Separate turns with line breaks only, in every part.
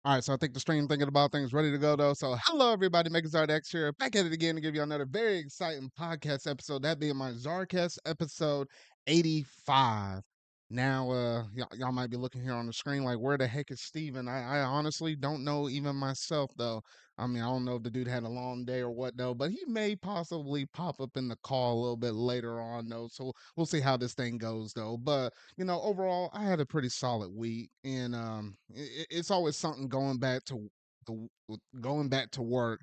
All right, so I think the stream thinking about things ready to go though. So hello everybody, Making ZardX here, back at it again to give you another very exciting podcast episode. That being my ZardCast episode 85. Now y'all might be looking here on the screen like where the heck is Steven? I honestly don't know even myself though. I mean, I don't know if the dude had a long day or what though, but he may possibly pop up in the call a little bit later on though. So we'll see how this thing goes though. But overall, I had a pretty solid week, and it's always something going back to work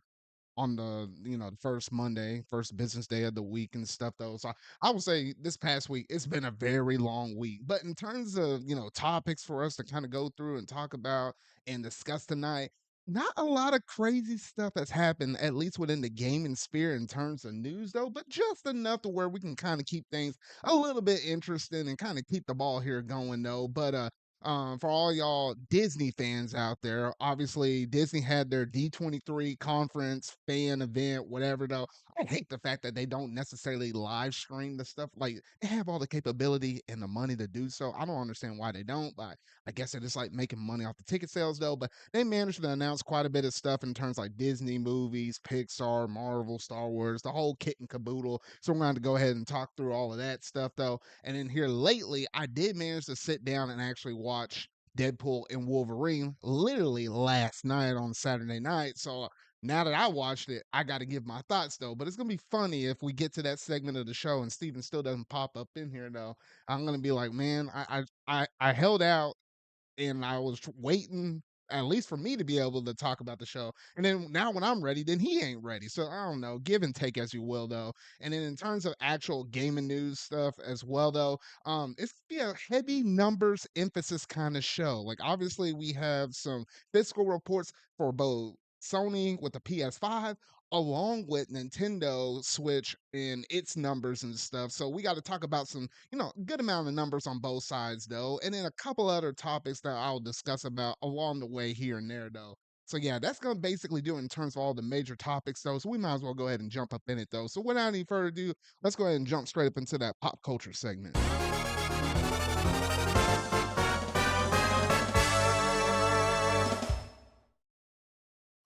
on the first Monday, first business day of the week and stuff though. So I would say this past week it's been a very long week. But in terms of topics for us to kind of go through and talk about and discuss tonight, not a lot of crazy stuff that's happened, at least within the gaming sphere in terms of news though, but just enough to where we can kind of keep things a little bit interesting and kind of keep the ball here going though. But for all y'all Disney fans out there, obviously Disney had their D23 conference fan event, whatever though. I hate the fact that they don't necessarily live stream the stuff. Like they have all the capability and the money to do so. I don't understand why they don't, but I guess they're just like making money off the ticket sales though. But they managed to announce quite a bit of stuff in terms like Disney movies, Pixar, Marvel, Star Wars, the whole kit and caboodle. So we're going to go ahead and talk through all of that stuff though. And then here lately, I did manage to sit down and actually watch Deadpool and Wolverine literally last night on Saturday night. So now that I watched it, I got to give my thoughts though. But it's gonna be funny if we get to that segment of the show and Steven still doesn't pop up in here though. I'm gonna be like, man, I held out and I was waiting at least for me to be able to talk about the show. And then now when I'm ready, then he ain't ready. So I don't know, give and take as you will though. And then in terms of actual gaming news stuff as well though, it's gonna be a heavy numbers emphasis kind of show. Like obviously we have some fiscal reports for both Sony with the PS5 along with Nintendo Switch and its numbers and stuff. So we got to talk about some good amount of numbers on both sides though, and then a couple other topics that I'll discuss about along the way here and there though. So yeah, that's gonna basically do it in terms of all the major topics though. So we might as well go ahead and jump up in it though. So without any further ado, let's go ahead and jump straight up into that pop culture segment.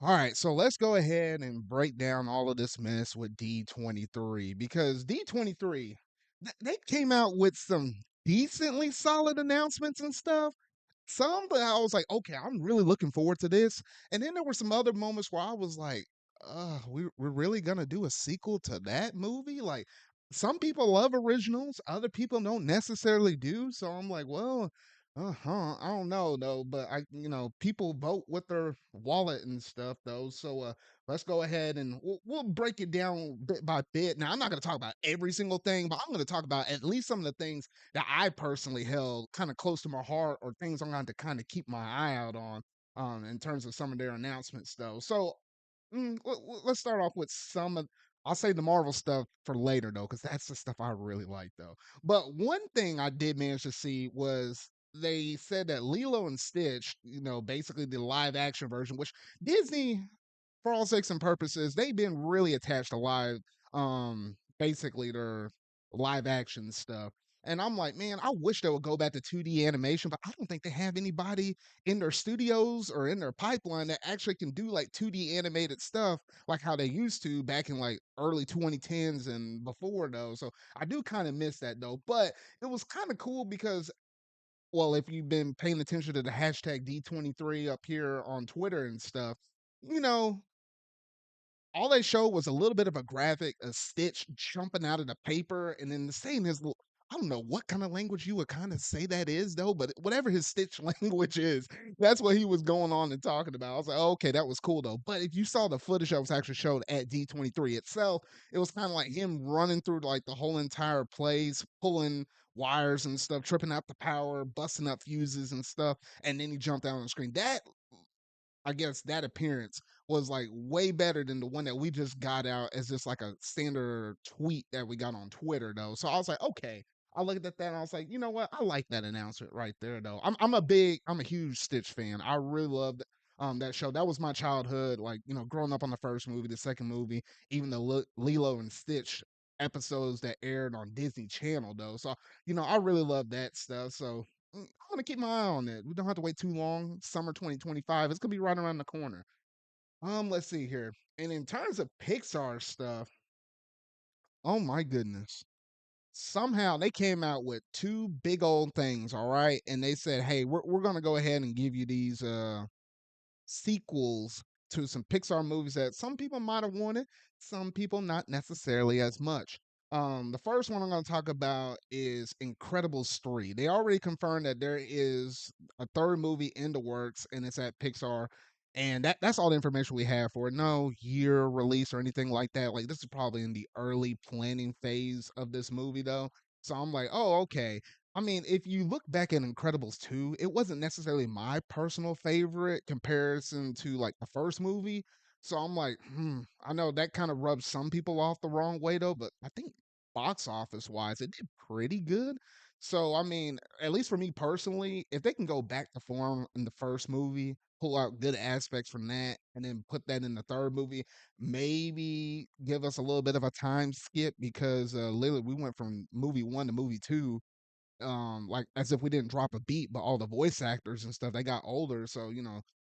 All right, so let's go ahead and break down all of this mess with D23 because D23 they came out with some decently solid announcements and stuff. Some that I was like, okay, I'm really looking forward to this. And then there were some other moments where I was like, we're really gonna do a sequel to that movie? Like some people love originals, other people don't necessarily do. So I'm like, well, I don't know though. But people vote with their wallet and stuff though. So let's go ahead and we'll break it down bit by bit. Now I'm not gonna talk about every single thing, but I'm gonna talk about at least some of the things that I personally held kind of close to my heart or things I'm going to kind of keep my eye out on in terms of some of their announcements though. So let's start off with some of I'll say the Marvel stuff for later though, because that's the stuff I really like though. But one thing I did manage to see was they said that Lilo and Stitch, basically the live action version, which Disney for all sakes and purposes, they've been really attached to basically their live action stuff. And I'm like, man, I wish they would go back to 2D animation, but I don't think they have anybody in their studios or in their pipeline that actually can do like 2D animated stuff like how they used to back in like early 2010s and before though. So I do kind of miss that though. But it was kind of cool because well, if you've been paying attention to the hashtag D23 up here on Twitter and stuff, you know, all they showed was a little bit of a graphic, a Stitch jumping out of the paper, and then saying his I don't know what kind of language you would kind of say that is though, but whatever his Stitch language is, that's what he was going on and talking about. I was like, oh, okay, that was cool though. But if you saw the footage that was actually showed at D23 itself, it was kind of like him running through like the whole entire place, pulling wires and stuff, tripping out the power, busting up fuses and stuff, and then he jumped out on the screen. That I guess that appearance was like way better than the one that we just got out as just like a standard tweet that we got on Twitter though. So I was like, okay. I looked at that and I was like, you know what? I like that announcement right there though. I'm a huge Stitch fan. I really loved that show. That was my childhood, like, growing up on the first movie, the second movie, even the Lilo and Stitch episodes that aired on Disney Channel though. So, I really love that stuff. So I'm gonna keep my eye on it. We don't have to wait too long. Summer 2025. It's gonna be right around the corner. Let's see here. And in terms of Pixar stuff, oh my goodness. Somehow they came out with two big old things, all right? And they said, hey, we're gonna go ahead and give you these sequels to some Pixar movies that some people might have wanted, some people not necessarily as much. The first one I'm going to talk about is Incredibles 3. They already confirmed that there is a third movie in the works and it's at Pixar. And that's all the information we have for it. No year release or anything like that. Like this is probably in the early planning phase of this movie though. So I'm like, oh, okay. I mean, if you look back at Incredibles 2, it wasn't necessarily my personal favorite comparison to like the first movie. So I'm like, I know that kind of rubs some people off the wrong way though, but I think box office wise, it did pretty good. So I mean, at least for me personally, if they can go back to form in the first movie, pull out good aspects from that, and then put that in the third movie, maybe give us a little bit of a time skip because literally we went from movie one to movie two like as if we didn't drop a beat, but all the voice actors and stuff they got older. So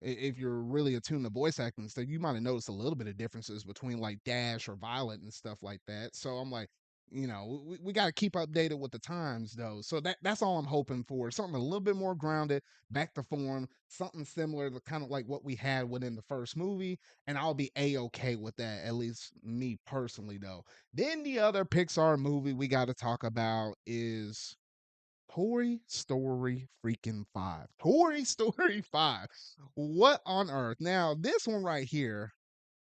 if you're really attuned to voice acting and stuff, you might have noticed a little bit of differences between like Dash or Violet and stuff like that. So I'm like, we got to keep updated with the times though. So that's all I'm hoping for. Something a little bit more grounded, back to form, something similar to kind of like what we had within the first movie, and I'll be a okay with that. At least me personally though. Then the other Pixar movie we got to talk about is Toy Story freaking 5. Toy Story 5. What on earth? Now, this one right here,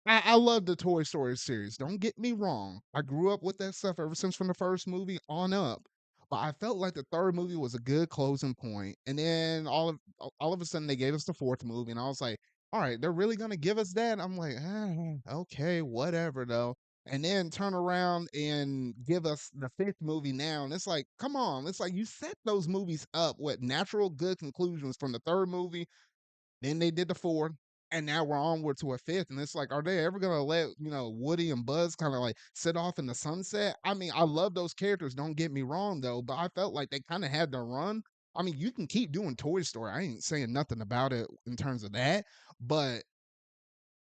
I love the Toy Story series. Don't get me wrong. I grew up with that stuff ever since from the first movie on up. But I felt like the third movie was a good closing point. And then all of a sudden they gave us the fourth movie, and I was like, all right, they're really gonna give us that? I'm like, okay, whatever though. And then turn around and give us the fifth movie now. And it's like, come on. It's like you set those movies up with natural good conclusions from the third movie, then they did the fourth, and now we're onward to a fifth. And it's like, are they ever gonna let Woody and Buzz kind of like sit off in the sunset? I mean, I love those characters. Don't get me wrong though, but I felt like they kind of had to run. I mean, you can keep doing Toy Story. I ain't saying nothing about it in terms of that, but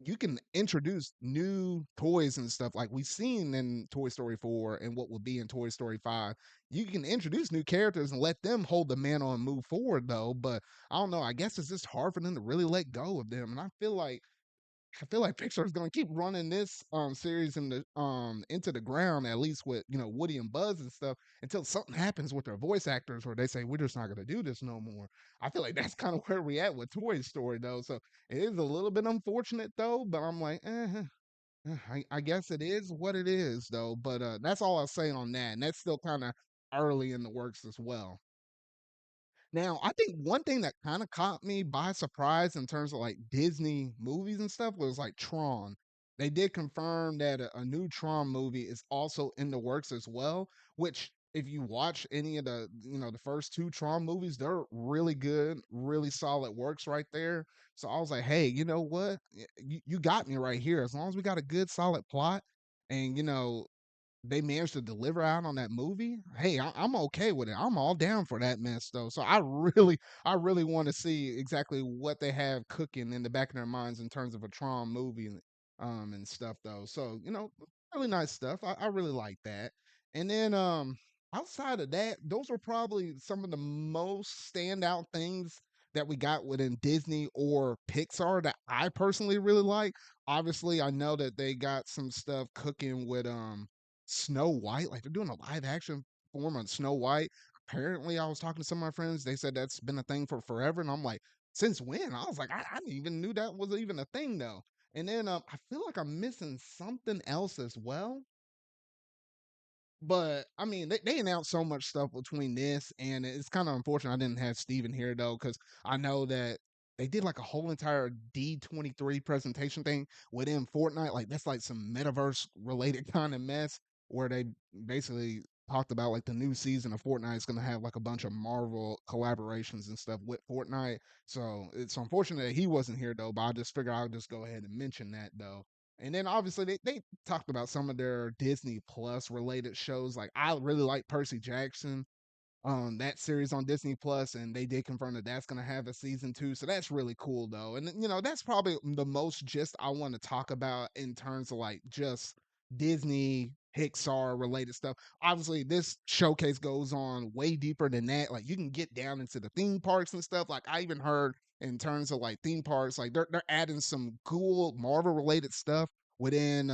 you can introduce new toys and stuff like we've seen in Toy Story 4 and what will be in Toy Story 5. You can introduce new characters and let them hold the mantle and move forward though, but I don't know, I guess it's just hard for them to really let go of them. And I feel like Pixar's gonna keep running this series in the into the ground, at least with Woody and Buzz and stuff, until something happens with their voice actors where they say we're just not gonna do this no more. I feel like that's kind of where we at with Toy Story though. So it is a little bit unfortunate though, but I'm like, I guess it is what it is though. But that's all I'll say on that, and that's still kind of early in the works as well. Now, I think one thing that kind of caught me by surprise in terms of like Disney movies and stuff was like Tron. They did confirm that a new Tron movie is also in the works as well, which if you watch any of the first two Tron movies, they're really good, really solid works right there. So I was like, hey, you know what? You got me right here. As long as we got a good solid plot and they managed to deliver out on that movie, hey, I'm okay with it. I'm all down for that mess though. So I really want to see exactly what they have cooking in the back of their minds in terms of a Tron movie and stuff though. So really nice stuff. I really like that. And then outside of that, those were probably some of the most standout things that we got within Disney or Pixar that I personally really like. Obviously, I know that they got some stuff cooking with Snow White. Like they're doing a live action form on Snow White. Apparently, I was talking to some of my friends. They said that's been a thing for forever, and I'm like, since when? I was like, I didn't even knew that was even a thing though. And then I feel like I'm missing something else as well, but I mean, they announced so much stuff between this, and it's kind of unfortunate I didn't have Steven here though, because I know that they did like a whole entire D23 presentation thing within Fortnite. Like that's like some metaverse related kind of mess where they basically talked about like the new season of Fortnite is gonna have like a bunch of Marvel collaborations and stuff with Fortnite. So it's unfortunate that he wasn't here though, but I just figured I'll just go ahead and mention that though. And then obviously they talked about some of their Disney Plus related shows. Like I really like Percy Jackson. that series on Disney Plus, and they did confirm that that's going to have a season 2. So that's really cool though. And that's probably the most just I want to talk about in terms of like just Disney Pixar related stuff. Obviously, this showcase goes on way deeper than that. Like you can get down into the theme parks and stuff. Like I even heard in terms of like theme parks, like they're adding some cool Marvel related stuff within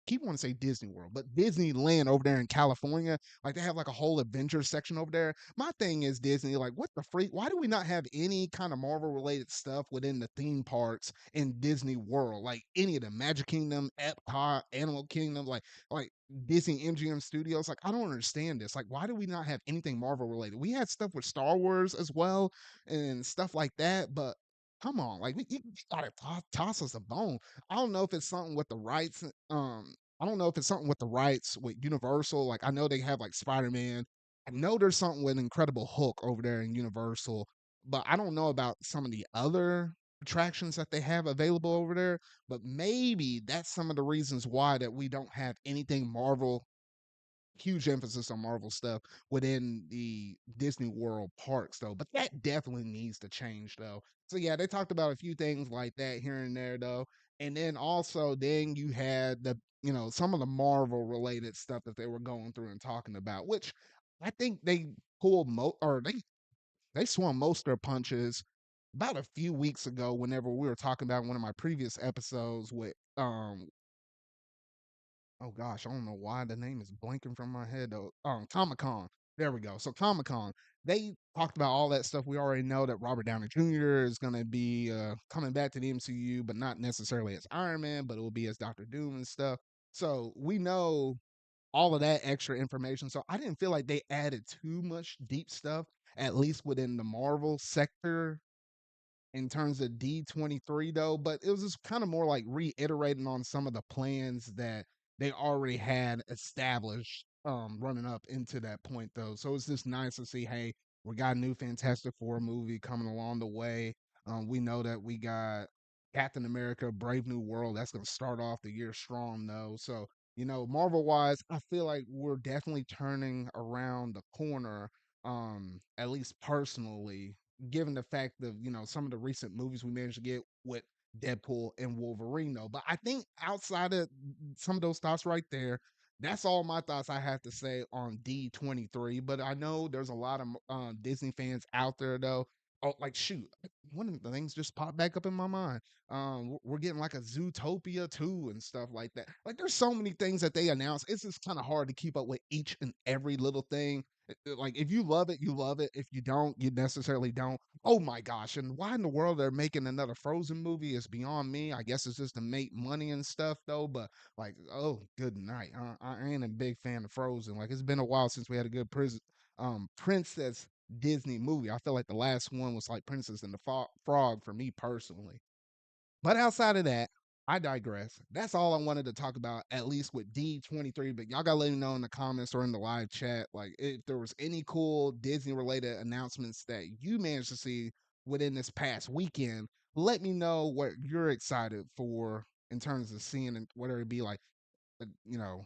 keep want to say Disney World, but Disneyland over there in California, like they have like a whole adventure section over there. My thing is Disney, like what the freak? Why do we not have any kind of Marvel related stuff within the theme parks in Disney World? Like any of them, Magic Kingdom, Epcot, Animal Kingdom, like Disney MGM Studios. Like I don't understand this. Like why do we not have anything Marvel related? We had stuff with Star Wars as well and stuff like that, but come on, like you gotta toss us a bone. I don't know if it's something with the rights. I don't know if it's something with the rights with Universal. Like I know they have like Spider-Man. I know there's something with Incredible Hulk over there in Universal, but I don't know about some of the other attractions that they have available over there. But maybe that's some of the reasons why that we don't have anything Marvel, huge emphasis on Marvel stuff within the Disney World parks though. But that definitely needs to change though. So yeah, they talked about a few things like that here and there though. And then also then you had the some of the Marvel related stuff that they were going through and talking about, which I think they pulled or they swung most of their punches about a few weeks ago whenever we were talking about one of my previous episodes with oh gosh, I don't know why the name is blanking from my head though. Comic Con. There we go. So Comic Con, they talked about all that stuff. We already know that Robert Downey Jr. is going to be coming back to the MCU, but not necessarily as Iron Man, but it will be as Doctor Doom and stuff. So we know all of that extra information. So I didn't feel like they added too much deep stuff, at least within the Marvel sector in terms of D23 though, but it was just kind of more like reiterating on some of the plans that they already had established running up into that point though. So it's just nice to see, hey, we got a new Fantastic Four movie coming along the way. We know that we got Captain America Brave New World. That's gonna start off the year strong though. So, Marvel wise, I feel like we're definitely turning around the corner, at least personally, given the fact that some of the recent movies we managed to get with Deadpool and Wolverine though. But I think outside of some of those thoughts right there, that's all my thoughts I have to say on D23. But I know there's a lot of Disney fans out there though. Oh, like shoot, one of the things just popped back up in my mind. We're getting like a Zootopia 2 and stuff like that. Like there's so many things that they announce. It's just kind of hard to keep up with each and every little thing. Like if you love it, you love it. If you don't, you necessarily don't. Oh my gosh! And why in the world they're making another Frozen movie is beyond me. I guess it's just to make money and stuff though. But like, oh, good night. I ain't a big fan of Frozen. Like it's been a while since we had a good princess Disney movie. I feel like the last one was like Princess and the Frog for me personally. But outside of that, I digress. That's all I wanted to talk about, at least with D23. But y'all gotta let me know in the comments or in the live chat, like if there was any cool Disney related announcements that you managed to see within this past weekend. Let me know what you're excited for in terms of seeing and whether it be like, you know,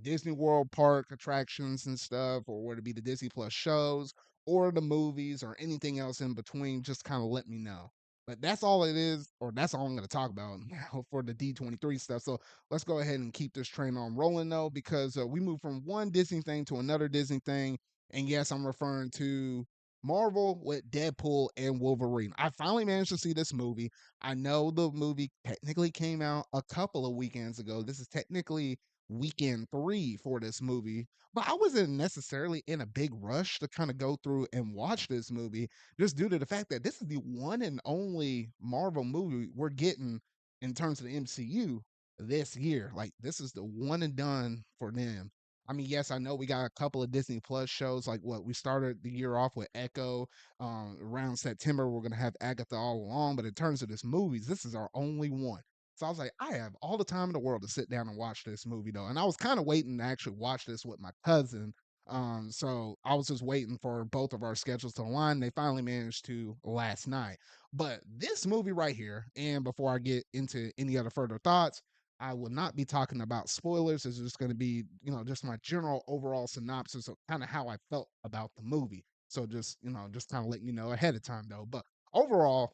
Disney World park attractions and stuff, or whether it be the Disney Plus shows or the movies or anything else in between, just kind of let me know. But that's all it is, or that's all I'm going to talk about now for the D23 stuff. So let's go ahead and keep this train on rolling though, because we move from one Disney thing to another Disney thing. And yes, I'm referring to Marvel with Deadpool and Wolverine. I finally managed to see this movie. I know the movie technically came out a couple of weekends ago. This is technically weekend 3 for this movie, but I wasn't necessarily in a big rush to kind of go through and watch this movie just due to the fact that this is the one and only Marvel movie we're getting in terms of the MCU this year. Like this is the one and done for them. I mean, yes, I know we got a couple of Disney Plus shows. Like what we started the year off with Echo. Around September, we're gonna have Agatha all along. But in terms of this movies, this is our only one. So I was like, I have all the time in the world to sit down and watch this movie though. And I was kind of waiting to actually watch this with my cousin. So I was just waiting for both of our schedules to align. They finally managed to last night. But this movie right here, and before I get into any other further thoughts, I will not be talking about spoilers. It's just going to be, just my general overall synopsis of kind of how I felt about the movie. So just, just kind of letting you know ahead of time though. But overall,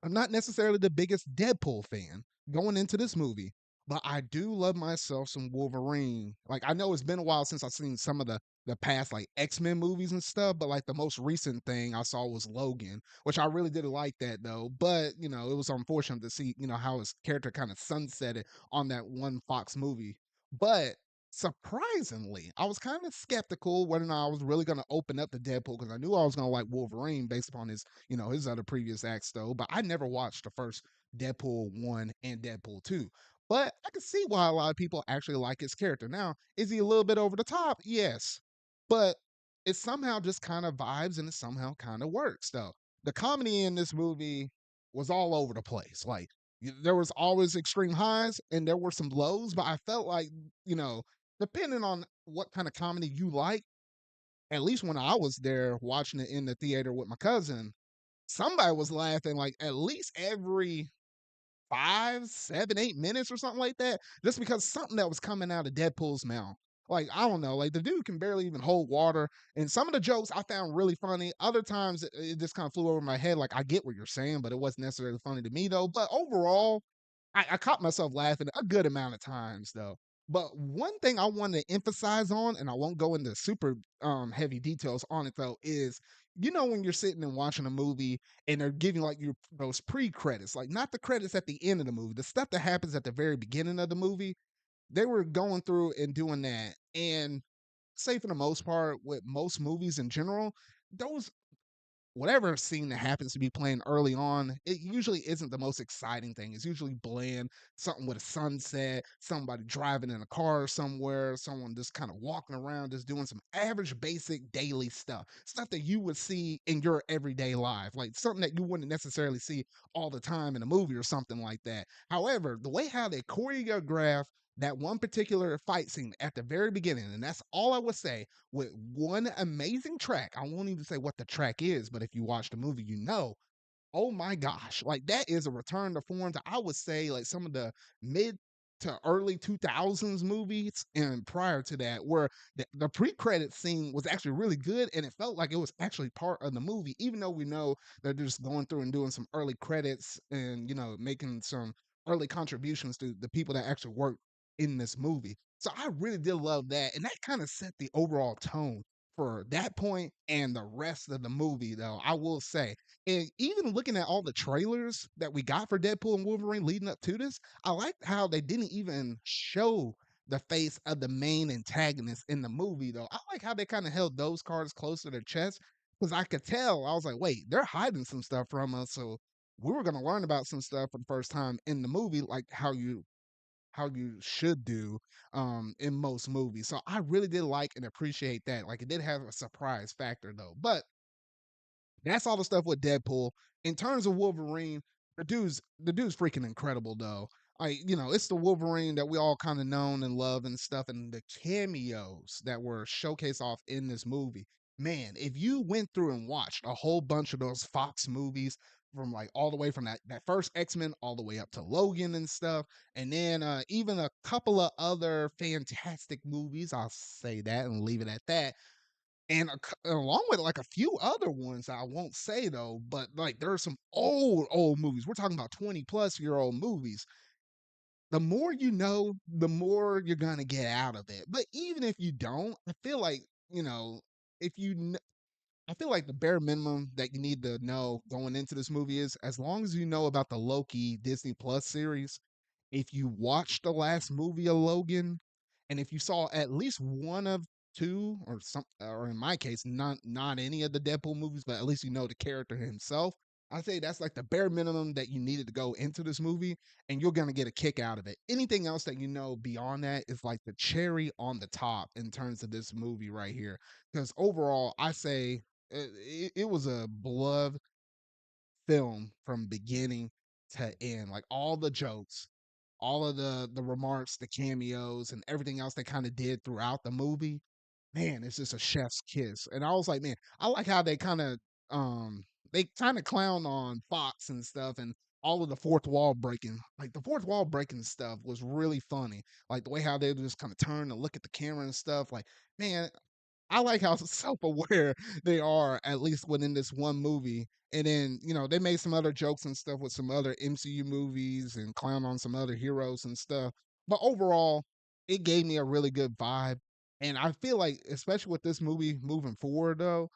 I'm not necessarily the biggest Deadpool fan going into this movie, but I do love myself some Wolverine. Like I know it's been a while since I've seen some of the past like X-Men movies and stuff, but like the most recent thing I saw was Logan, which I really didn't like that though. But it was unfortunate to see, how his character kind of sunsetted on that one Fox movie. But surprisingly, I was kind of skeptical whether or not I was really going to open up the Deadpool because I knew I was going to like Wolverine based upon his other previous acts though. But I never watched the first Deadpool 1 and Deadpool 2. But I can see why a lot of people actually like his character. Now, is he a little bit over the top? Yes. But it somehow just kind of vibes and it somehow kind of works though. The comedy in this movie was all over the place. Like there was always extreme highs and there were some lows, but I felt like, you know, depending on what kind of comedy you like, at least when I was there watching it in the theater with my cousin, somebody was laughing like at least every 5, 7, 8 minutes or something like that, just because something that was coming out of Deadpool's mouth. Like, I don't know, like the dude can barely even hold water. And some of the jokes I found really funny. Other times it just kind of flew over my head. Like, I get what you're saying, but it wasn't necessarily funny to me though. But overall, I caught myself laughing a good amount of times though. But one thing I wanted to emphasize on, and I won't go into super heavy details on it though, is when you're sitting and watching a movie and they're giving like you those pre-credits, like not the credits at the end of the movie, the stuff that happens at the very beginning of the movie, they were going through and doing that. And say for the most part, with most movies in general, those whatever scene that happens to be playing early on, it usually isn't the most exciting thing. It's usually bland, something with a sunset, somebody driving in a car somewhere, someone just kind of walking around, just doing some average, basic daily stuff that you would see in your everyday life, like something that you wouldn't necessarily see all the time in a movie or something like that. However, the way how they choreograph that one particular fight scene at the very beginning, and that's all I would say with one amazing track. I won't even say what the track is, but if you watch the movie, oh my gosh, like that is a return to form to I would say like some of the mid to early 2000s movies and prior to that where the pre-credit scene was actually really good and it felt like it was actually part of the movie even though we know they're just going through and doing some early credits and making some early contributions to the people that actually worked in this movie. So I really did love that and that kind of set the overall tone for that point and the rest of the movie though I will say. And even looking at all the trailers that we got for Deadpool and Wolverine leading up to this, I liked how they didn't even show the face of the main antagonist in the movie, though. I like how they kind of held those cards close to their chest because I could tell. I was like, wait, they're hiding some stuff from us. So we were going to learn about some stuff for the first time in the movie, like how you should do in most movies. So I really did like and appreciate that. Like it did have a surprise factor though. But that's all the stuff with Deadpool. In terms of Wolverine, the dude's freaking incredible though. It's the Wolverine that we all kind of known and love and stuff, and the cameos that were showcased off in this movie. Man, if you went through and watched a whole bunch of those Fox movies from like all the way from that first X-Men all the way up to Logan and stuff, and then even a couple of other fantastic movies, I'll say that and leave it at that and along with like a few other ones I won't say though, but like there are some old movies. We're talking about 20+ year old movies. The more you know, the more you're gonna get out of it. But even if you don't, I feel like if I feel like the bare minimum that you need to know going into this movie is as long as you know about the Loki Disney Plus series, if you watched the last movie of Logan, and if you saw at least one of two or some, or in my case, not any of the Deadpool movies, but at least you know the character himself. I say that's like the bare minimum that you needed to go into this movie, and you're gonna get a kick out of it. Anything else that you know beyond that is like the cherry on the top in terms of this movie right here. Because overall, I say it was a beloved film from beginning to end. Like all the jokes, all of the remarks, the cameos, and everything else they kind of did throughout the movie. Man, it's just a chef's kiss. And I was like, man, I like how they kind of clown on Fox and stuff and all of the fourth wall breaking, like the fourth wall breaking stuff was really funny. Like the way how they just kind of turn and look at the camera and stuff. Like, man, I like how self-aware they are, at least within this one movie. And then, they made some other jokes and stuff with some other MCU movies and clown on some other heroes and stuff. But overall, it gave me a really good vibe. And I feel like, especially with this movie moving forward, though,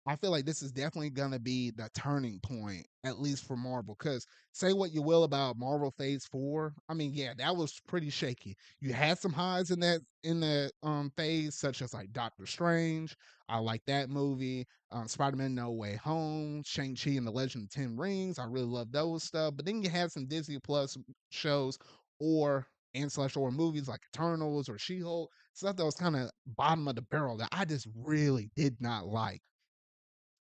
I feel like this is definitely gonna be the turning point, at least for Marvel. Because say what you will about Marvel Phase 4, I mean, yeah, that was pretty shaky. You had some highs in that phase, such as like Doctor Strange. I like that movie. Spider-Man No Way Home, Shang-Chi and the Legend of Ten Rings. I really love those stuff. But then you had some Disney Plus shows or and slash or movies like Eternals or She-Hulk, stuff that was kind of bottom of the barrel that I just really did not like.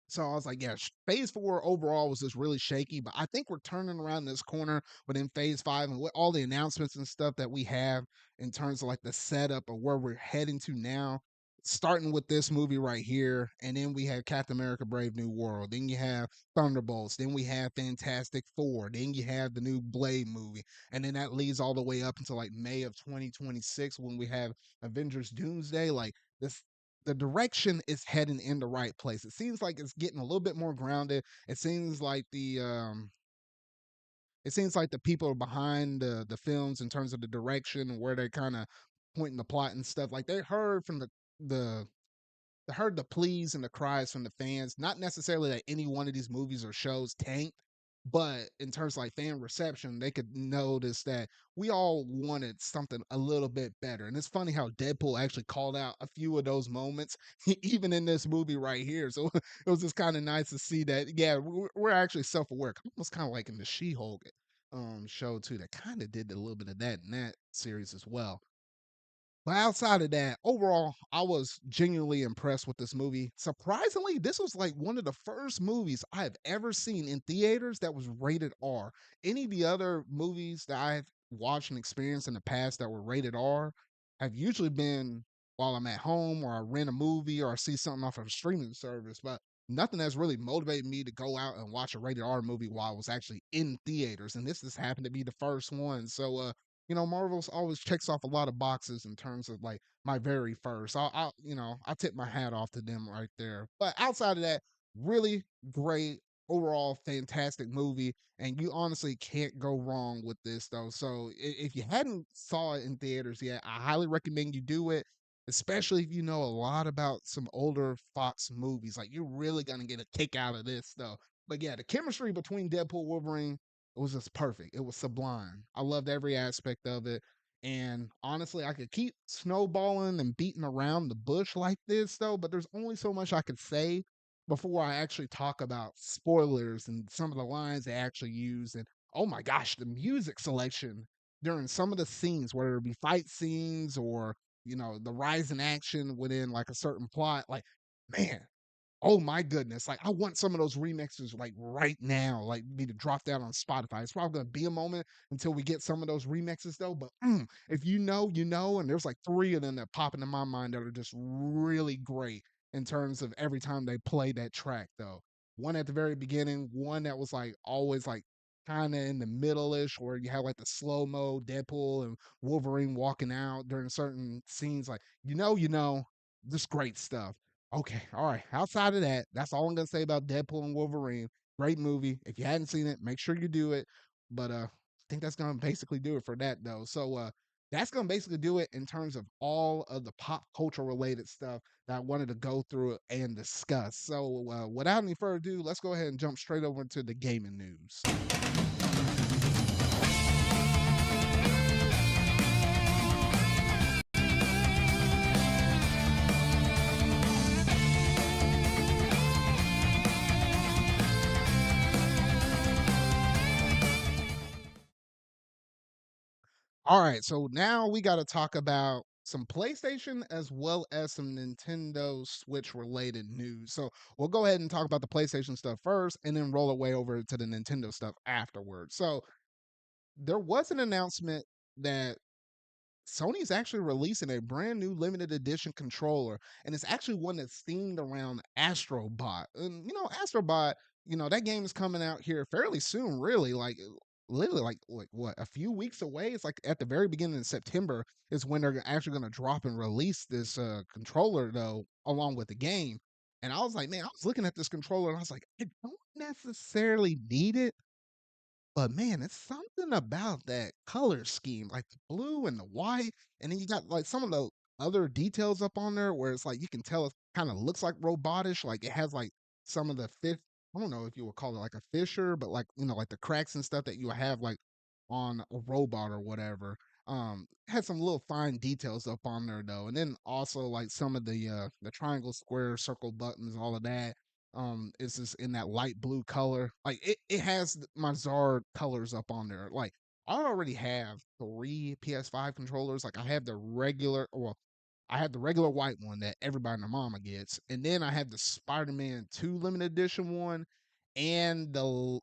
So I was like, yeah, phase four overall was just really shaky, but I think we're turning around this corner within phase five and with all the announcements and stuff that we have in terms of like the setup of where we're heading to now. Starting with this movie right here, and then we have Captain America Brave New World. Then you have Thunderbolts. Then we have Fantastic Four. Then you have the new Blade movie. And then that leads all the way up until like May of 2026 when we have Avengers Doomsday. Like this the direction is heading in the right place. It seems like it's getting a little bit more grounded. It seems like the people behind the films in terms of the direction and where they're kind of pointing the plot and stuff. Like they heard from the I heard the pleas and the cries from the fans. Not necessarily that any one of these movies or shows tanked, but in terms of like fan reception, they could notice that we all wanted something a little bit better. And it's funny how Deadpool actually called out a few of those moments, even in this movie right here. So it was just kind of nice to see that. Yeah, we're actually self aware. Almost kind of like in the She-Hulk show too. That kind of did a little bit of that in that series as well. But outside of that, overall, I was genuinely impressed with this movie. Surprisingly, this was like one of the first movies I have ever seen in theaters that was rated R. Any of the other movies that I've watched and experienced in the past that were rated R have usually been while I'm at home or I rent a movie or I see something off of a streaming service. But nothing that's really motivated me to go out and watch a rated R movie while I was actually in theaters. And this just happened to be the first one. So, Marvel's always checks off a lot of boxes in terms of like my very first. I'll tip my hat off to them right there. But outside of that, really great overall, fantastic movie, and you honestly can't go wrong with this though. So if you hadn't saw it in theaters yet, I highly recommend you do it. Especially if you know a lot about some older Fox movies, like you're really gonna get a kick out of this though. But yeah, the chemistry between Deadpool Wolverine, it was just perfect. It was sublime. I loved every aspect of it. And honestly, I could keep snowballing and beating around the bush like this, though, but there's only so much I could say before I actually talk about spoilers and some of the lines they actually use. And oh my gosh, the music selection during some of the scenes, whether it be fight scenes or, the rise in action within like a certain plot, like, man, oh my goodness. Like I want some of those remixes like right now, like need to drop that on Spotify. It's probably gonna be a moment until we get some of those remixes though. But if you know, you know, and there's like three of them that pop into my mind that are just really great in terms of every time they play that track though. One at the very beginning, one that was like always like kind of in the middle-ish where you have like the slow-mo Deadpool and Wolverine walking out during certain scenes, like just great stuff. Okay, all right. Outside of that, that's all I'm gonna say about Deadpool and Wolverine. Great movie. If you hadn't seen it, make sure you do it. But I think that's gonna basically do it for that though. So that's gonna basically do it in terms of all of the pop culture related stuff that I wanted to go through and discuss. So without any further ado, let's go ahead and jump straight over to the gaming news. All right, so now we got to talk about some PlayStation as well as some Nintendo Switch related news. So we'll go ahead and talk about the PlayStation stuff first and then roll it way over to the Nintendo stuff afterwards. So there was an announcement that Sony's actually releasing a brand new limited edition controller, and it's actually one that's themed around Astro Bot. And Astro Bot, that game is coming out here fairly soon, really. Like literally like what, a few weeks away. It's like at the very beginning of September is when they're actually going to drop and release this controller though, along with the game. And I was like, man, I was looking at this controller and I was like, I don't necessarily need it, but man, it's something about that color scheme, like the blue and the white, and then you got like some of the other details up on there where it's like you can tell it kind of looks like robotish, like it has like some of the fish. I don't know if you would call it like a fisher, but like like the cracks and stuff that you would have like on a robot or whatever. Had some little fine details up on there though, and then also like some of the triangle, square, circle buttons, all of that is just in that light blue color. Like it has my Zard colors up on there. Like I already have three PS5 controllers. Like I have the regular, well, I have the regular white one that everybody and their mama gets, and then I have the Spider-Man 2 limited edition one, and the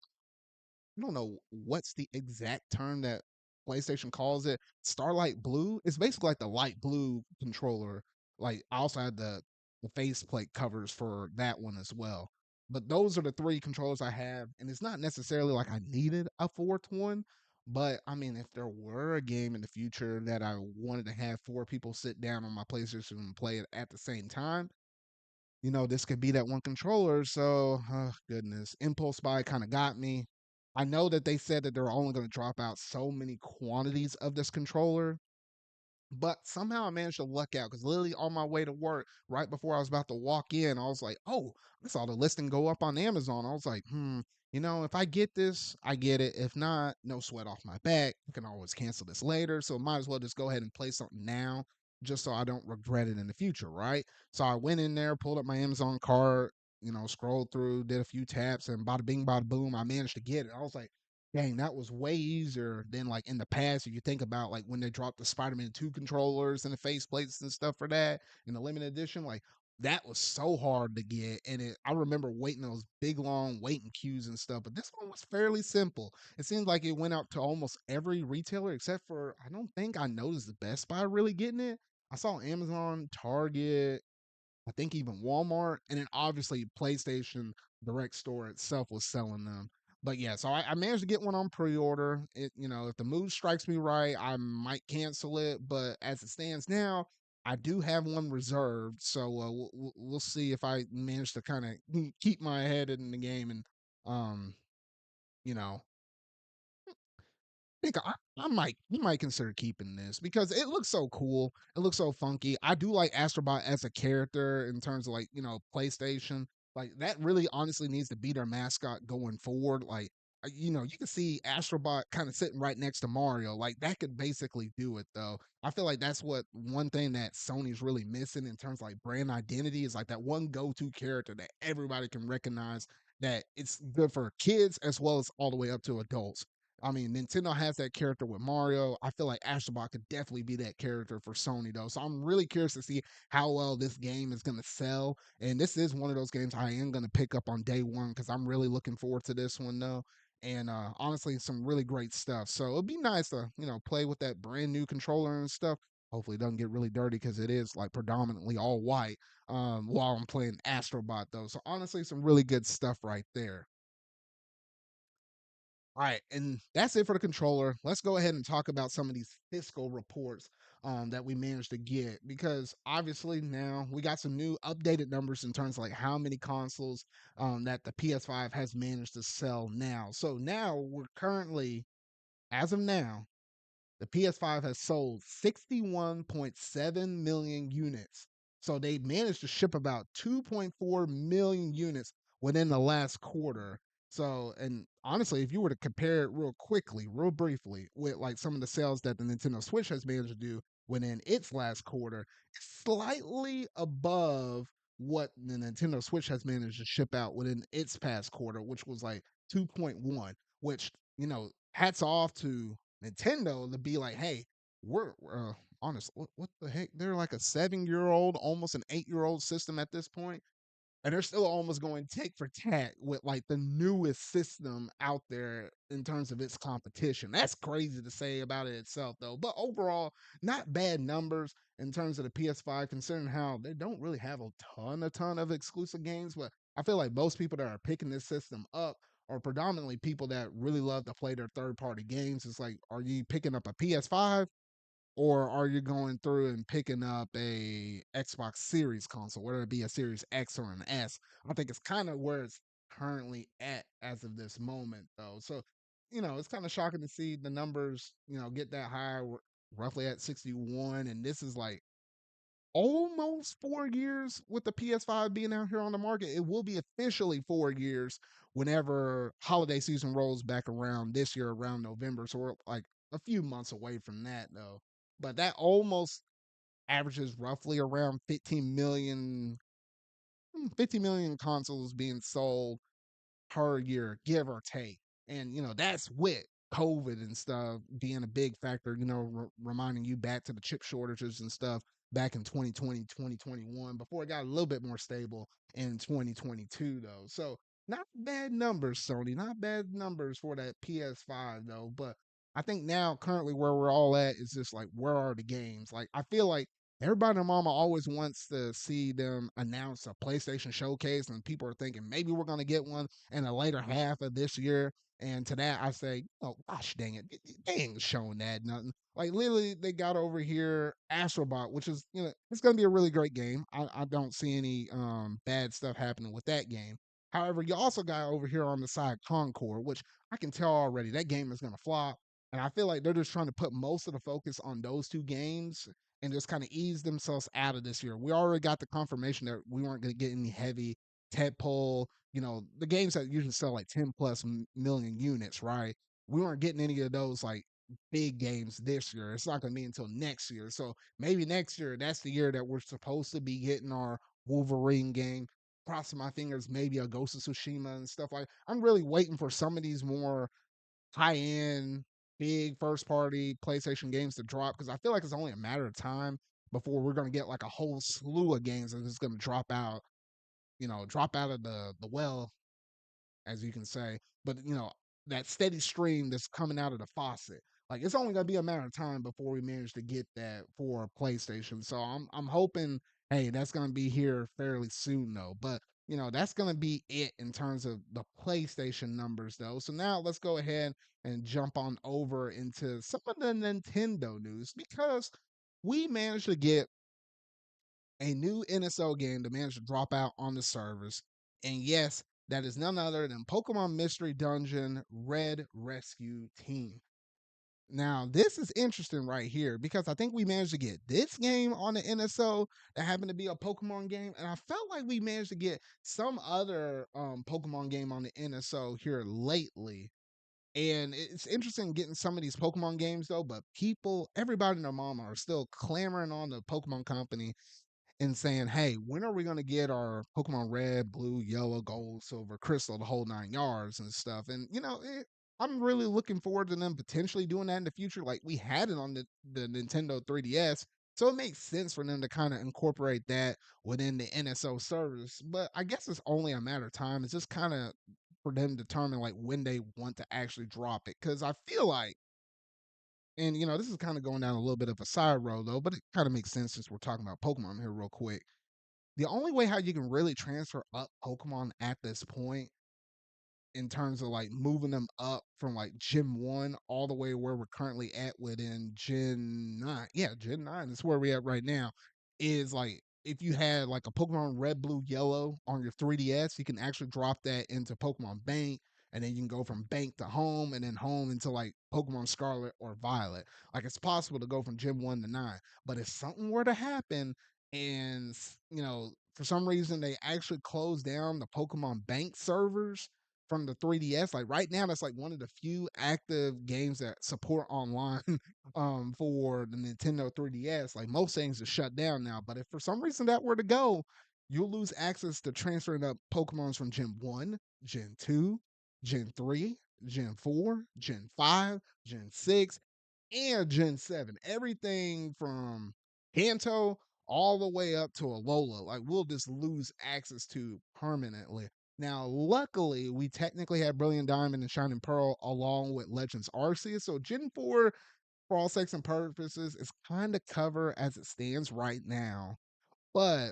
I don't know what's the exact term that PlayStation calls it. Starlight Blue. It's basically like the light blue controller. Like I also had the faceplate covers for that one as well. But those are the three controllers I have, and it's not necessarily like I needed a fourth one. But I mean, if there were a game in the future that I wanted to have four people sit down on my PlayStation and play it at the same time, this could be that one controller. So, oh, goodness, impulse buy kind of got me. I know that they said that they're only going to drop out so many quantities of this controller, but somehow I managed to luck out because literally on my way to work, right before I was about to walk in, I was like, oh, I saw the listing go up on Amazon. I was like, if I get this, I get it. If not, no sweat off my back. I can always cancel this later. So might as well just go ahead and play something now just so I don't regret it in the future, right? So I went in there, pulled up my Amazon cart, scrolled through, did a few taps, and bada bing, bada boom, I managed to get it. I was like, dang, that was way easier than like in the past. If you think about like when they dropped the Spider-Man 2 controllers and the faceplates and stuff for that in the limited edition, like that was so hard to get. And I remember waiting those big long waiting queues and stuff. But this one was fairly simple. It seems like it went out to almost every retailer except for I don't think I noticed the Best Buy really getting it. I saw Amazon, Target, I think even Walmart, and then obviously PlayStation Direct Store itself was selling them. But yeah, so I managed to get one on pre-order. If the mood strikes me right, I might cancel it. But as it stands now, I do have one reserved. So we'll see if I manage to kind of keep my head in the game and um, you know, think I might consider keeping this because it looks so cool. It looks so funky. I do like Astrobot as a character in terms of like, PlayStation. Like that really honestly needs to be their mascot going forward. Like you can see Astrobot kind of sitting right next to Mario. Like that could basically do it though. I feel like that's what one thing that Sony's really missing in terms of like brand identity is like that one go-to character that everybody can recognize that it's good for kids as well as all the way up to adults. I mean, Nintendo has that character with Mario. I feel like Astrobot could definitely be that character for Sony, though. So I'm really curious to see how well this game is going to sell. And this is one of those games I am going to pick up on day one because I'm really looking forward to this one, though. And honestly, some really great stuff. So it'd be nice to, play with that brand new controller and stuff. Hopefully, it doesn't get really dirty because it is like predominantly all white while I'm playing Astrobot, though. So honestly, some really good stuff right there. All right, and that's it for the controller. Let's go ahead and talk about some of these fiscal reports that we managed to get because obviously now we got some new updated numbers in terms of like how many consoles that the PS5 has managed to sell now. So now we're currently, as of now, the PS5 has sold 61.7 million units. So they managed to ship about 2.4 million units within the last quarter. So, and honestly, if you were to compare it real quickly, real briefly, with like some of the sales that the Nintendo Switch has managed to do within its last quarter, it's slightly above what the Nintendo Switch has managed to ship out within its past quarter, which was like 2.1, which, hats off to Nintendo to be like, hey, we're honest. What the heck? They're like a 7-year old, almost an 8-year old system at this point, and they're still almost going tick for tack with like the newest system out there in terms of its competition. That's crazy to say about it itself, though. But overall, not bad numbers in terms of the PS5, considering how they don't really have a ton of exclusive games. But I feel like most people that are picking this system up or predominantly people that really love to play their third party games. It's like, are you picking up a PS5 or are you going through and picking up a Xbox Series console, whether it be a Series X or an S? I think it's kind of where it's currently at as of this moment, though. So, it's kind of shocking to see the numbers, get that high, roughly at 61. And this is like almost 4 years with the PS5 being out here on the market. It will be officially 4 years whenever holiday season rolls back around this year around November. So we're like a few months away from that though. But that almost averages roughly around 15 million consoles being sold per year, give or take. And, that's with COVID and stuff being a big factor, reminding you back to the chip shortages and stuff back in 2020, 2021, before it got a little bit more stable in 2022, though. So, not bad numbers, Sony. Not bad numbers for that PS5, though. But I think now, currently, where we're all at is just like, where are the games? Like, I feel like everybody and mama always wants to see them announce a PlayStation showcase, and people are thinking maybe we're going to get one in the later half of this year. And to that, I say, oh, gosh dang it. They ain't showing that nothing. Like, literally, they got over here Astro Bot, which is, it's going to be a really great game. I don't see any bad stuff happening with that game. However, you also got over here on the side Concord, which I can tell already that game is going to flop. And I feel like they're just trying to put most of the focus on those two games and just kind of ease themselves out of this year. We already got the confirmation that we weren't going to get any heavy tentpole, the games that usually sell like 10 plus million units, right? We weren't getting any of those like big games this year. It's not going to be until next year. So maybe next year, that's the year that we're supposed to be getting our Wolverine game. Crossing my fingers, maybe a Ghost of Tsushima and stuff like. I'm really waiting for some of these more high end, big first party PlayStation games to drop because I feel like it's only a matter of time before we're going to get like a whole slew of games that is going to drop out of the well, as you can say. But that steady stream that's coming out of the faucet, like it's only gonna be a matter of time before we manage to get that for PlayStation. So I'm hoping, hey, that's gonna be here fairly soon though. But that's gonna be it in terms of the PlayStation numbers though. So now let's go ahead and jump on over into some of the Nintendo news because we managed to get a new NSO game that managed to drop out on the servers. And yes, that is none other than Pokemon Mystery Dungeon Red Rescue Team. Now, this is interesting right here because I think we managed to get this game on the NSO that happened to be a Pokemon game. And I felt like we managed to get some other Pokemon game on the NSO here lately. And it's interesting getting some of these Pokemon games though, but everybody and their mama are still clamoring on the Pokemon company and saying, "Hey, when are we going to get our Pokemon Red, Blue, Yellow, Gold, Silver, Crystal, the whole 9 yards and stuff?" And I'm really looking forward to them potentially doing that in the future. Like we had it on the Nintendo 3DS, so it makes sense for them to kind of incorporate that within the NSO service. But I guess it's only a matter of time. It's just kind of for them to determine like when they want to actually drop it, because I feel like, and this is kind of going down a little bit of a side road though, but it kind of makes sense since we're talking about Pokemon here real quick. The only way how you can really transfer up Pokemon at this point in terms of like moving them up from like Gen 1 all the way where we're currently at within Gen 9. Yeah, Gen 9 is where we're at right now. Is like if you had like a Pokemon Red, Blue, Yellow on your 3DS, you can actually drop that into Pokemon Bank. And then you can go from bank to home and then home into like Pokemon Scarlet or Violet. Like it's possible to go from Gen 1 to 9. But if something were to happen and, for some reason they actually closed down the Pokemon Bank servers from the 3DS. Like right now, that's like one of the few active games that support online for the Nintendo 3DS. Like most things are shut down now. But if for some reason that were to go, you'll lose access to transferring up Pokemons from Gen 1, Gen 2, Gen 3, Gen 4, Gen 5, Gen 6, and Gen 7. Everything from Kanto all the way up to Alola. Like we'll just lose access to permanently. Now, luckily, we technically have Brilliant Diamond and Shining Pearl along with Legends Arceus. So Gen 4, for all sex and purposes, is kind of covered as it stands right now. But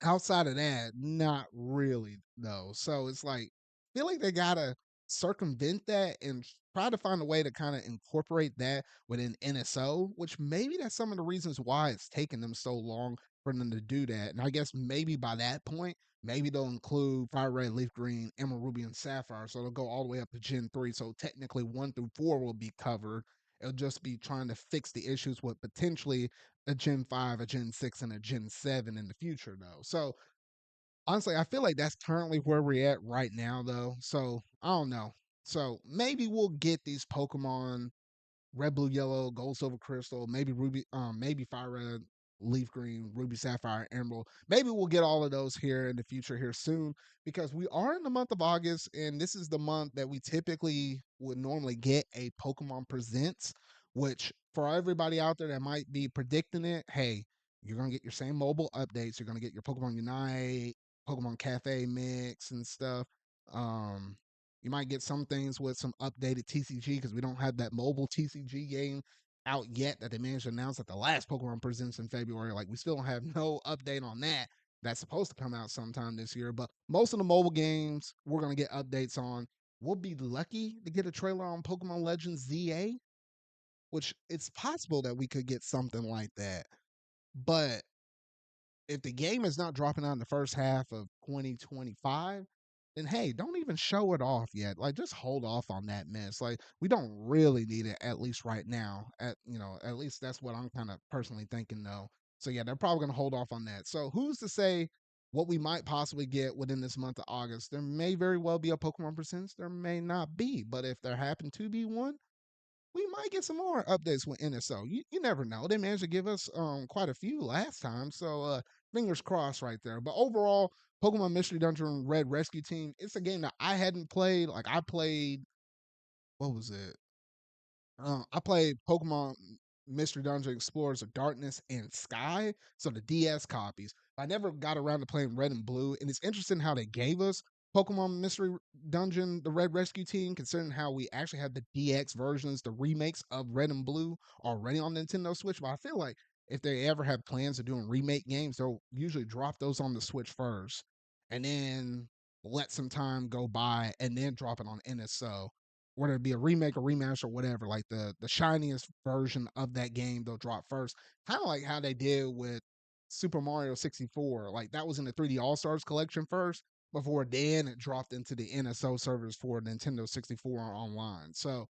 outside of that, not really though. So it's like feel like they gotta circumvent that and try to find a way to kind of incorporate that within NSO, which maybe that's some of the reasons why it's taken them so long for them to do that. And I guess maybe by that point, maybe they'll include Fire Red, Leaf Green, Emerald, Ruby, and Sapphire. So they'll go all the way up to Gen 3. So technically 1 through 4 will be covered. It'll just be trying to fix the issues with potentially a Gen 5, a Gen 6, and a Gen 7 in the future, though. So honestly, I feel like that's currently where we're at right now, though. So I don't know. So maybe we'll get these Pokemon red, blue, yellow, gold, silver, crystal, maybe ruby, maybe fire red, leaf green, ruby, sapphire, emerald. Maybe we'll get all of those here in the future here soon because we are in the month of August, and this is the month that we typically would normally get a Pokemon Presents, which for everybody out there that might be predicting it, hey, you're gonna get your same mobile updates. You're gonna get your Pokemon Unite, Pokemon Cafe mix and stuff. Um, you might get some things with some updated TCG because we don't have that mobile TCG game out yet that they managed to announce at the last Pokemon Presents in February. Like we still don't have no update on that. That's supposed to come out sometime this year. But most of the mobile games we're gonna get updates on. We'll be lucky to get a trailer on Pokemon Legends ZA, which it's possible that we could get something like that. But if the game is not dropping out in the first half of 2025, then hey, don't even show it off yet. Like just hold off on that mess. Like we don't really need it at least right now. At least that's what I'm kind of personally thinking though. So yeah, they're probably gonna hold off on that. So who's to say what we might possibly get within this month of August? There may very well be a Pokemon Presents, there may not be, but if there happen to be one, we might get some more updates with NSO. You never know. They managed to give us quite a few last time, so fingers crossed right there. But overall, Pokemon Mystery Dungeon Red Rescue Team, it's a game that I hadn't played. Like I played, what was it? I played Pokemon Mystery Dungeon Explorers of Darkness and Sky, so the DS copies. I never got around to playing Red and Blue, and it's interesting how they gave us Pokemon Mystery Dungeon, the Red Rescue Team, considering how we actually had the DX versions, the remakes of Red and Blue already on Nintendo Switch. But I feel like if they ever have plans of doing remake games, they'll usually drop those on the Switch first, and then let some time go by, and then drop it on NSO, whether it be a remake or rematch or whatever, like the shiniest version of that game they'll drop first. Kind of like how they did with Super Mario 64. Like that was in the 3D All Stars collection first before then it dropped into the NSO servers for Nintendo 64 online. So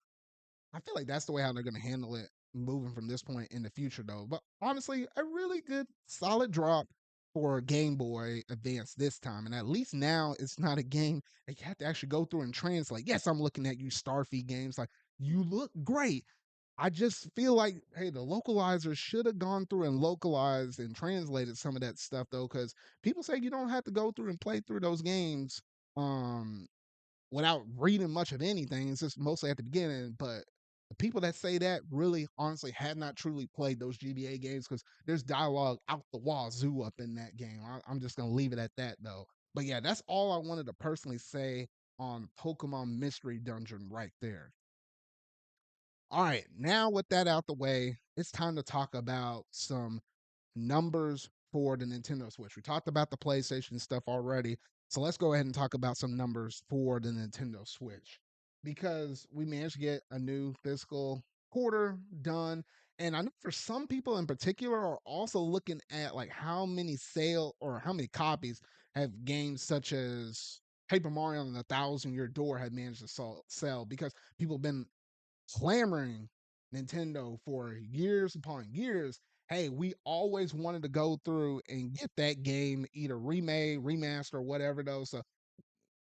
I feel like that's the way how they're going to handle it moving from this point in the future, though. But honestly, a really good, solid drop for Game Boy Advance this time. And at least now it's not a game that you have to actually go through and translate. Yes, I'm looking at you, Starfy games. Like, you look great. I just feel like, hey, the localizers should have gone through and localized and translated some of that stuff, though, because people say you don't have to go through and play through those games. Um, without reading much of anything. It's just mostly at the beginning. But the people that say that really, honestly, had not truly played those GBA games because there's dialogue out the wazoo up in that game. I'm just gonna leave it at that though. But yeah, that's all I wanted to personally say on Pokemon Mystery Dungeon right there. All right, now with that out the way, it's time to talk about some numbers for the Nintendo Switch. We talked about the PlayStation stuff already. So let's go ahead and talk about some numbers for the Nintendo Switch because we managed to get a new fiscal quarter done. And I know for some people in particular are also looking at like how many sale or how many copies have games such as Paper Mario and the Thousand Year Door had managed to sell because people have been clamoring Nintendo for years upon years. Hey, we always wanted to go through and get that game either remade, remaster, or whatever though. So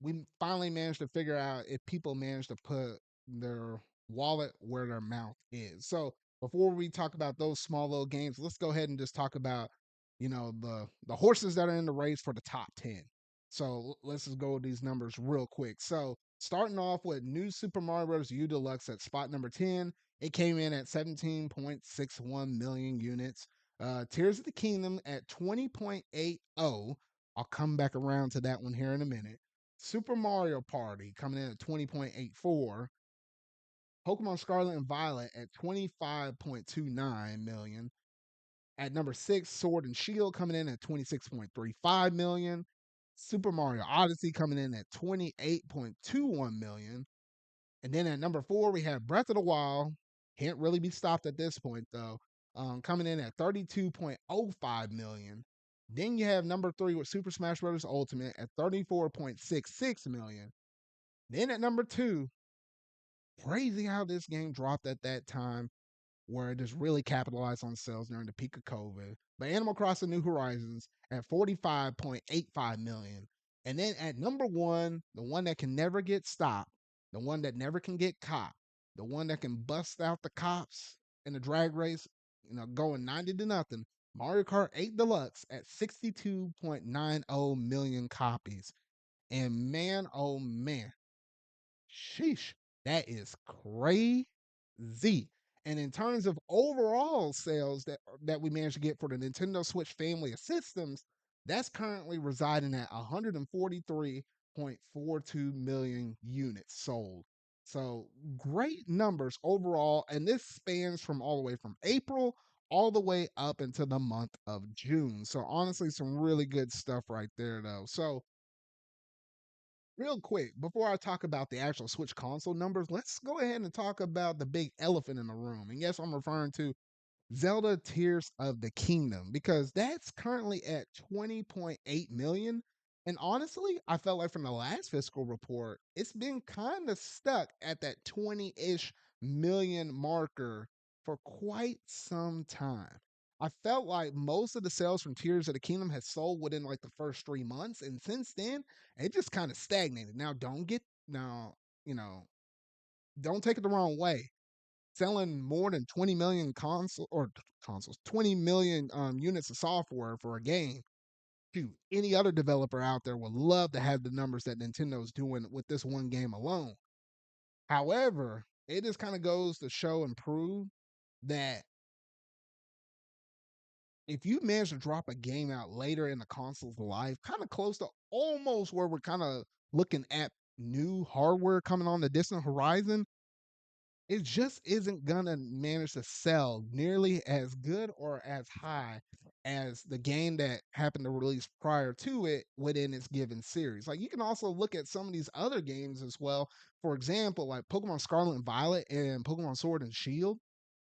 we finally managed to figure out if people managed to put their wallet where their mouth is. So before we talk about those small little games, let's go ahead and just talk about, the horses that are in the race for the top 10. So let's just go with these numbers real quick. So starting off with New Super Mario Bros. U Deluxe at spot number 10. It came in at 17.61 million units. Tears of the Kingdom at 20.80. I'll come back around to that one here in a minute. Super Mario Party coming in at 20.84. Pokemon Scarlet and Violet at 25.29 million. At number 6, Sword and Shield coming in at 26.35 million. Super Mario Odyssey coming in at 28.21 million. And then at number 4, we have Breath of the Wild. Can't really be stopped at this point, though. Coming in at 32.05 million. Then you have number 3 with Super Smash Bros. Ultimate at 34.66 million. Then at number 2, crazy how this game dropped at that time, where it just really capitalized on sales during the peak of COVID. But Animal Crossing New Horizons at 45.85 million. And then at number 1, the one that can never get stopped, the one that never can get caught, the one that can bust out the cops in the drag race, going 90 to nothing. Mario Kart 8 Deluxe at 62.90 million copies. And man, oh man, sheesh, that is crazy. And in terms of overall sales that we managed to get for the Nintendo Switch family of systems, that's currently residing at 143.42 million units sold. So great numbers overall, and this spans from all the way from April all the way up into the month of June. So honestly, some really good stuff right there, though. So real quick, before I talk about the actual Switch console numbers, let's go ahead and talk about the big elephant in the room. And yes, I'm referring to Zelda Tears of the Kingdom because that's currently at 20.8 million. And honestly, I felt like from the last fiscal report, it's been kind of stuck at that 20-ish million marker for quite some time. I felt like most of the sales from Tears of the Kingdom has sold within like the first 3 months, and since then, it just kind of stagnated. Now, you know, don't take it the wrong way, selling more than 20 million consoles, 20 million units of software for a game. Shoot, any other developer out there would love to have the numbers that Nintendo's doing with this one game alone. However, it just kind of goes to show and prove that if you manage to drop a game out later in the console's life, kind of close to almost where we're kind of looking at new hardware coming on the distant horizon, it just isn't gonna manage to sell nearly as good or as high as the game that happened to release prior to it within its given series. Like you can also look at some of these other games as well. For example, like Pokemon Scarlet and Violet and Pokemon Sword and Shield.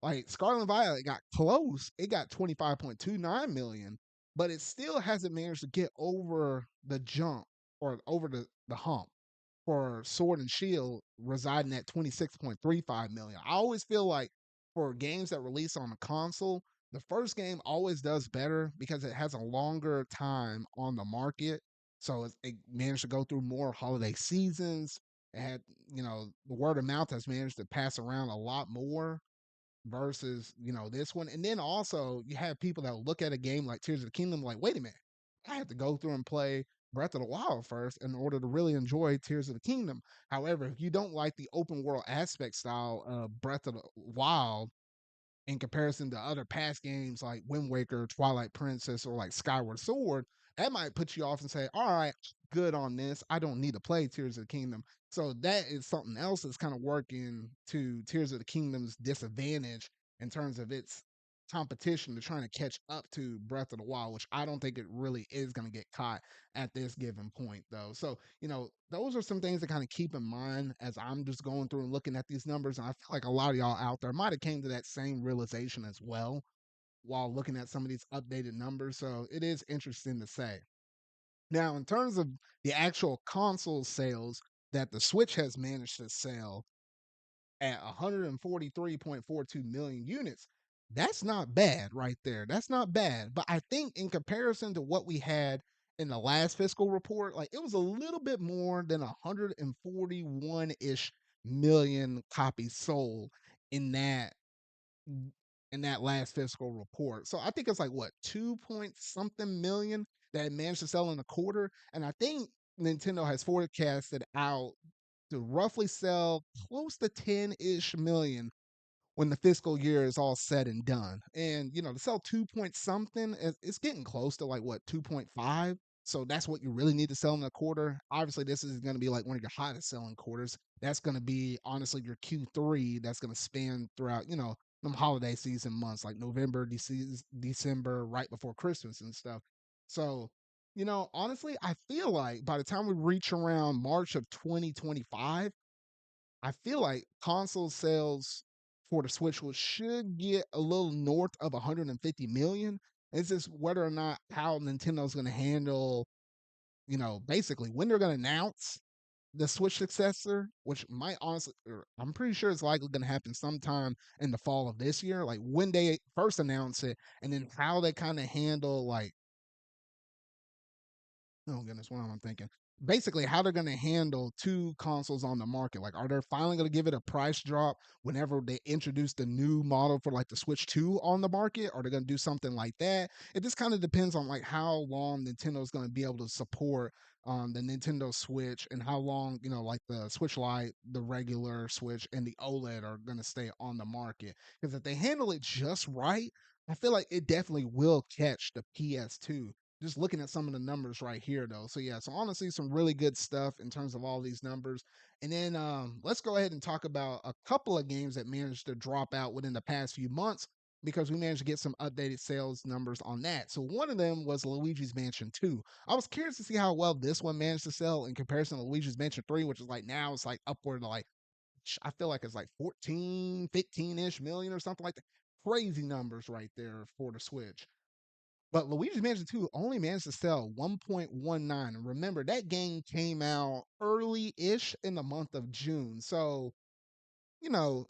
Like Scarlet and Violet got close. It got 25.29 million, but it still hasn't managed to get over the jump or over the hump for Sword and Shield residing at 26.35 million. I always feel like for games that release on a console, the first game always does better because it has a longer time on the market. So it managed to go through more holiday seasons. It had, the word of mouth has managed to pass around a lot more versus this one. And then also you have people that look at a game like Tears of the Kingdom like, wait a minute, I have to go through and play Breath of the Wild first in order to really enjoy Tears of the Kingdom. However, if you don't like the open world aspect style of Breath of the Wild in comparison to other past games like Wind Waker, Twilight Princess, or like Skyward Sword, that might put you off and say, all right, good on this. I don't need to play Tears of the Kingdom. So that is something else that's kind of working to Tears of the Kingdom's disadvantage in terms of its competition to trying to catch up to Breath of the Wild, which I don't think it really is going to get caught at this given point, though. So, those are some things to kind of keep in mind as I'm just going through and looking at these numbers. And I feel like a lot of y'all out there might have came to that same realization as well while looking at some of these updated numbers. So it is interesting to say. Now, in terms of the actual console sales that the Switch has managed to sell, at 143.42 million units. That's not bad right there. That's not bad. But I think in comparison to what we had in the last fiscal report, like it was a little bit more than 141-ish million copies sold in that in that last fiscal report. So I think it's like what 2 point something million that it managed to sell in a quarter. And I think Nintendo has forecasted out to roughly sell close to 10-ish million when the fiscal year is all said and done. And to sell 2 point something, it's getting close to like what 2.5. So that's what you really need to sell in a quarter. Obviously, this is going to be like one of your hottest selling quarters. That's going to be honestly your Q3. That's going to span throughout them holiday season months like November, December, right before Christmas and stuff. So Honestly, I feel like by the time we reach around March of 2025, I feel like console sales for the Switch should get a little north of 150 million. It's just whether or not how Nintendo's going to handle, basically when they're going to announce the Switch successor, which might honestly, or I'm pretty sure it's likely going to happen sometime in the fall of this year, like when they first announce it, and then how they kind of handle like oh goodness, what am I thinking? Basically, how they're going to handle two consoles on the market. Like, are they finally going to give it a price drop whenever they introduce the new model for like the Switch 2 on the market? Are they going to do something like that? It just kind of depends on like how long Nintendo's going to be able to support the Nintendo Switch and how long, like the Switch Lite, the regular Switch, and the OLED are going to stay on the market. Because if they handle it just right, I feel like it definitely will catch the PS2 just looking at some of the numbers right here though. So yeah, so honestly some really good stuff in terms of all these numbers. And then let's go ahead and talk about a couple of games that managed to drop out within the past few months because we managed to get some updated sales numbers on that. So one of them was Luigi's Mansion 2. I was curious to see how well this one managed to sell in comparison to Luigi's Mansion 3, which is like now it's like upward to like I feel like it's like 14, 15-ish million or something like that. Crazy numbers right there for the Switch. But Luigi's Mansion 2 only managed to sell 1.19. And remember, that game came out early ish in the month of June. So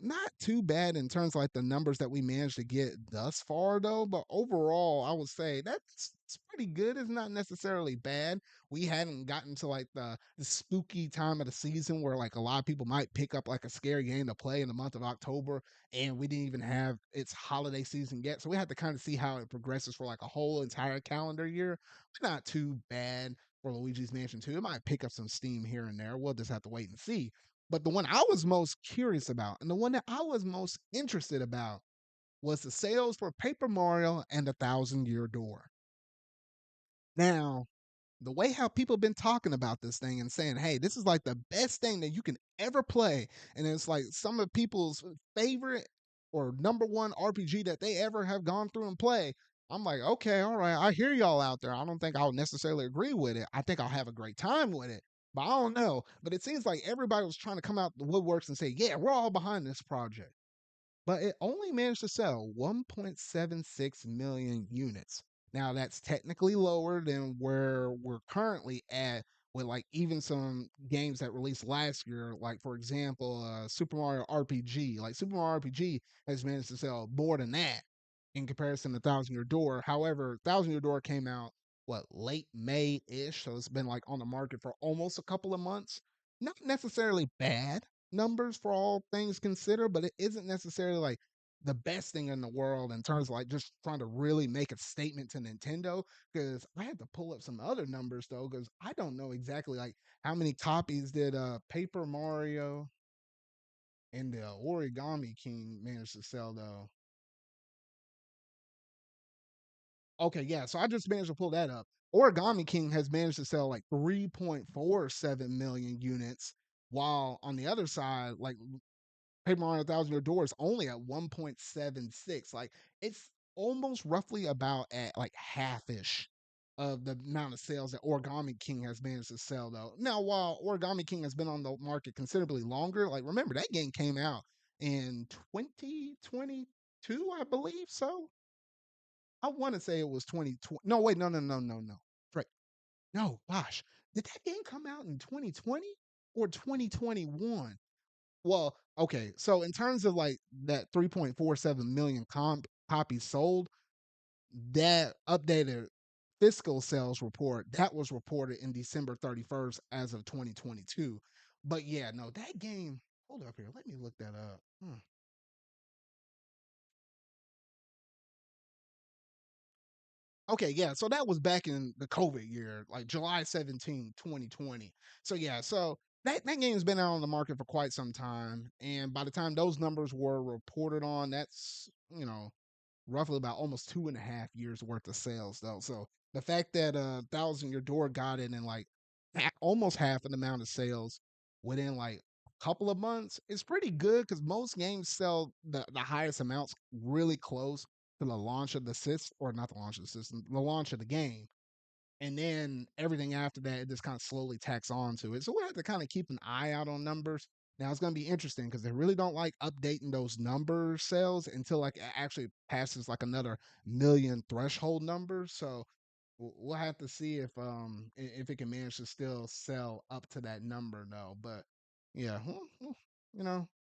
not too bad in terms of like the numbers that we managed to get thus far, though. But overall, I would say that's it's pretty good. It's not necessarily bad. We hadn't gotten to like the spooky time of the season where like a lot of people might pick up like a scary game to play in the month of October, and we didn't even have its holiday season yet. So we had to kind of see how it progresses for like a whole entire calendar year. But not too bad for Luigi's Mansion 2. It might pick up some steam here and there. We'll just have to wait and see. But the one I was most curious about and the one that I was most interested about was the sales for Paper Mario and the Thousand Year Door. Now, the way how people been talking about this thing and saying, hey, this is like the best thing that you can ever play. And it's like some of people's favorite or number one RPG that they ever have gone through and play. I'm like, okay, all right, I hear y'all out there. I don't think I'll necessarily agree with it. I think I'll have a great time with it. But I don't know. But it seems like everybody was trying to come out the woodworks and say, yeah, we're all behind this project, but it only managed to sell 1.76 million units. Now that's technically lower than where we're currently at with like even some games that released last year, like for example, Super Mario RPG. Like Super Mario RPG has managed to sell more than that in comparison to Thousand Year Door. However, Thousand Year Door came out what late May ish, so it's been like on the market for almost a couple of months. Not necessarily bad numbers for all things considered, but it isn't necessarily like the best thing in the world in terms of like just trying to really make a statement to Nintendo. Because I had to pull up some other numbers though, because I don't know exactly like how many copies did Paper Mario and the Origami King manage to sell though. Okay, yeah. So I just managed to pull that up. Origami King has managed to sell like 3.47 million units, while on the other side, like Paper Mario Thousand Year Door is only at 1.76. Like it's almost roughly about at like half-ish of the amount of sales that Origami King has managed to sell though. Now, while Origami King has been on the market considerably longer, like remember that game came out in 2022, I believe so. I want to say it was 2020. No, wait, no, no, no, no, no. Right. No, gosh. Did that game come out in 2020 or 2021? Well, okay. So in terms of like that 3.47 million copies sold, that updated fiscal sales report that was reported in December 31st as of 2022. But yeah, no, that game. Hold up here. Let me look that up. Okay, yeah. So that was back in the COVID year, like July 17, 2020. So yeah, so that game's been out on the market for quite some time. And by the time those numbers were reported on, that's, roughly about almost 2.5 years worth of sales though. So the fact that Thousand Year Door got it in like almost half an amount of sales within like a couple of months is pretty good because most games sell the highest amounts really close to the launch of the system, or not the launch of the system, the launch of the game. and then everything after that it just kind of slowly tacks on to it. So we have to kind of keep an eye out on numbers. Now it's going to be interesting because they really don't like updating those number sales until like it actually passes like another million threshold numbers. So we'll have to see if it can manage to still sell up to that number though. But yeah,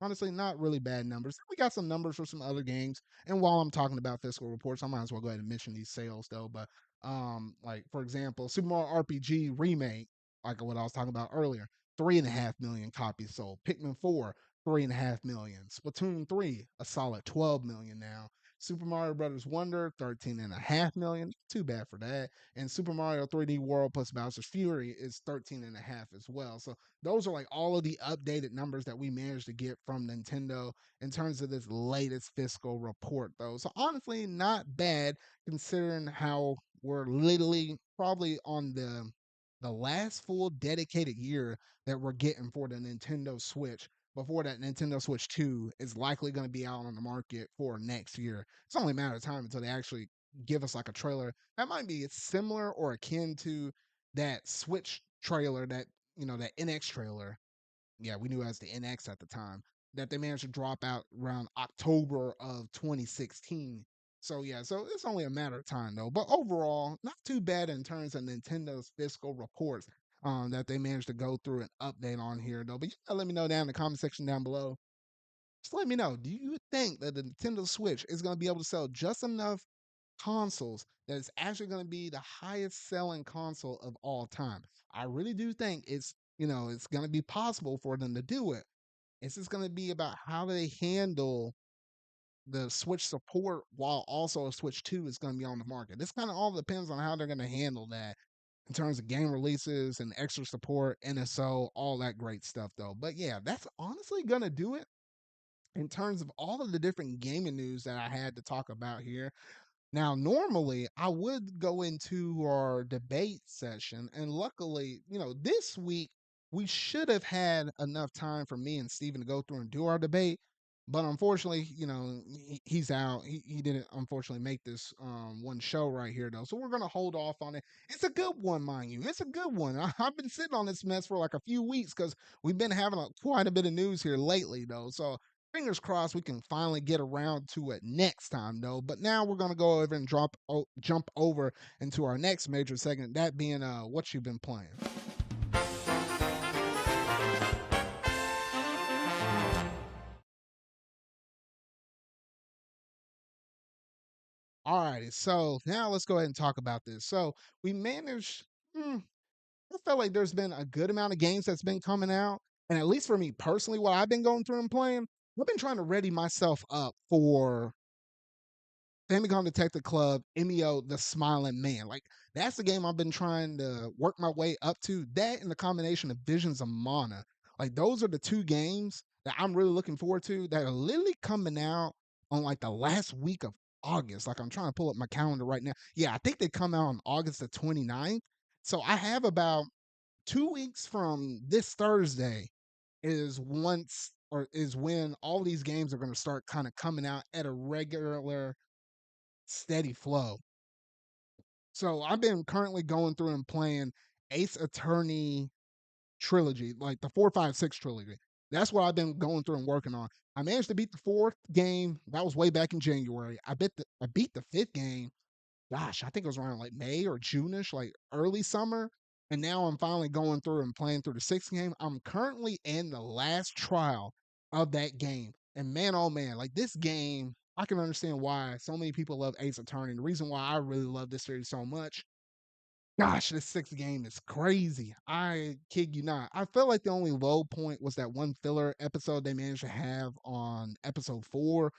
honestly, not really bad numbers. We got some numbers for some other games. And while I'm talking about fiscal reports, I might as well go ahead and mention these sales though. But like for example, Super Mario RPG remake, like what I was talking about earlier, 3.5 million copies sold. Pikmin 4, 3.5 million. Splatoon 3, a solid 12 million now. Super Mario Brothers Wonder, 13.5 million. Too bad for that. And Super Mario 3D World plus Bowser's Fury is 13.5 as well. So those are like all of the updated numbers that we managed to get from Nintendo in terms of this latest fiscal report, though. So honestly, not bad considering how we're literally probably on the last full dedicated year that we're getting for the Nintendo Switch before that Nintendo Switch 2 is likely going to be out on the market for next year. It's only a matter of time until they actually give us like a trailer that might be similar or akin to that Switch trailer that, that NX trailer. Yeah, we knew it as the NX at the time that they managed to drop out around October of 2016. So yeah, so it's only a matter of time though. But overall, not too bad in terms of Nintendo's fiscal reports that they managed to go through and update on here though. But you gotta let me know down in the comment section down below. Just let me know. Do you think that the Nintendo Switch is going to be able to sell just enough consoles that it's actually going to be the highest selling console of all time? I really do think it's going to be possible for them to do it. It's just going to be about how they handle the Switch support while also a Switch 2 is going to be on the market. This kind of all depends on how they're going to handle that in terms of game releases and extra support, NSO, all that great stuff though. But yeah, that's honestly going to do it in terms of all of the different gaming news that I had to talk about here. Now, normally I would go into our debate session, and luckily, this week we should have had enough time for me and Steven to go through and do our debate. But unfortunately, he's out. He didn't unfortunately make this one show right here though, so we're gonna hold off on it. It's a good one, mind you. It's a good one. I've been sitting on this mess for like a few weeks because we've been having quite a bit of news here lately though. So fingers crossed we can finally get around to it next time though. But now we're gonna go over and jump over into our next major segment, that being what you've been playing. Alrighty, so now let's go ahead and talk about this. So we managed. I felt like there's been a good amount of games that's been coming out, and at least for me personally, what I've been going through and playing, I've been trying to ready myself up for Famicom Detective Club, MEO, The Smiling Man. Like, that's the game I've been trying to work my way up to. That and the combination of Visions of Mana. Like, those are the two games that I'm really looking forward to that are literally coming out on like the last week of August. Like, I'm trying to pull up my calendar right now. Yeah, I think they come out on August the 29th. So I have about 2 weeks from this Thursday is when all these games are going to start kind of coming out at a regular steady flow. So I've been currently going through and playing Ace Attorney trilogy, like the 4, 5, 6 trilogy. That's what I've been going through and working on. I managed to beat the fourth game. That was way back in January. I beat the fifth game. Gosh, I think it was around like May or June-ish, like early summer. And now I'm finally going through and playing through the sixth game. I'm currently in the last trial of that game. And man, oh man, like this game, I can understand why so many people love Ace Attorney. The reason why I really love this series so much, gosh, this sixth game is crazy. I kid you not. I felt like the only low point was that one filler episode they managed to have on episode 4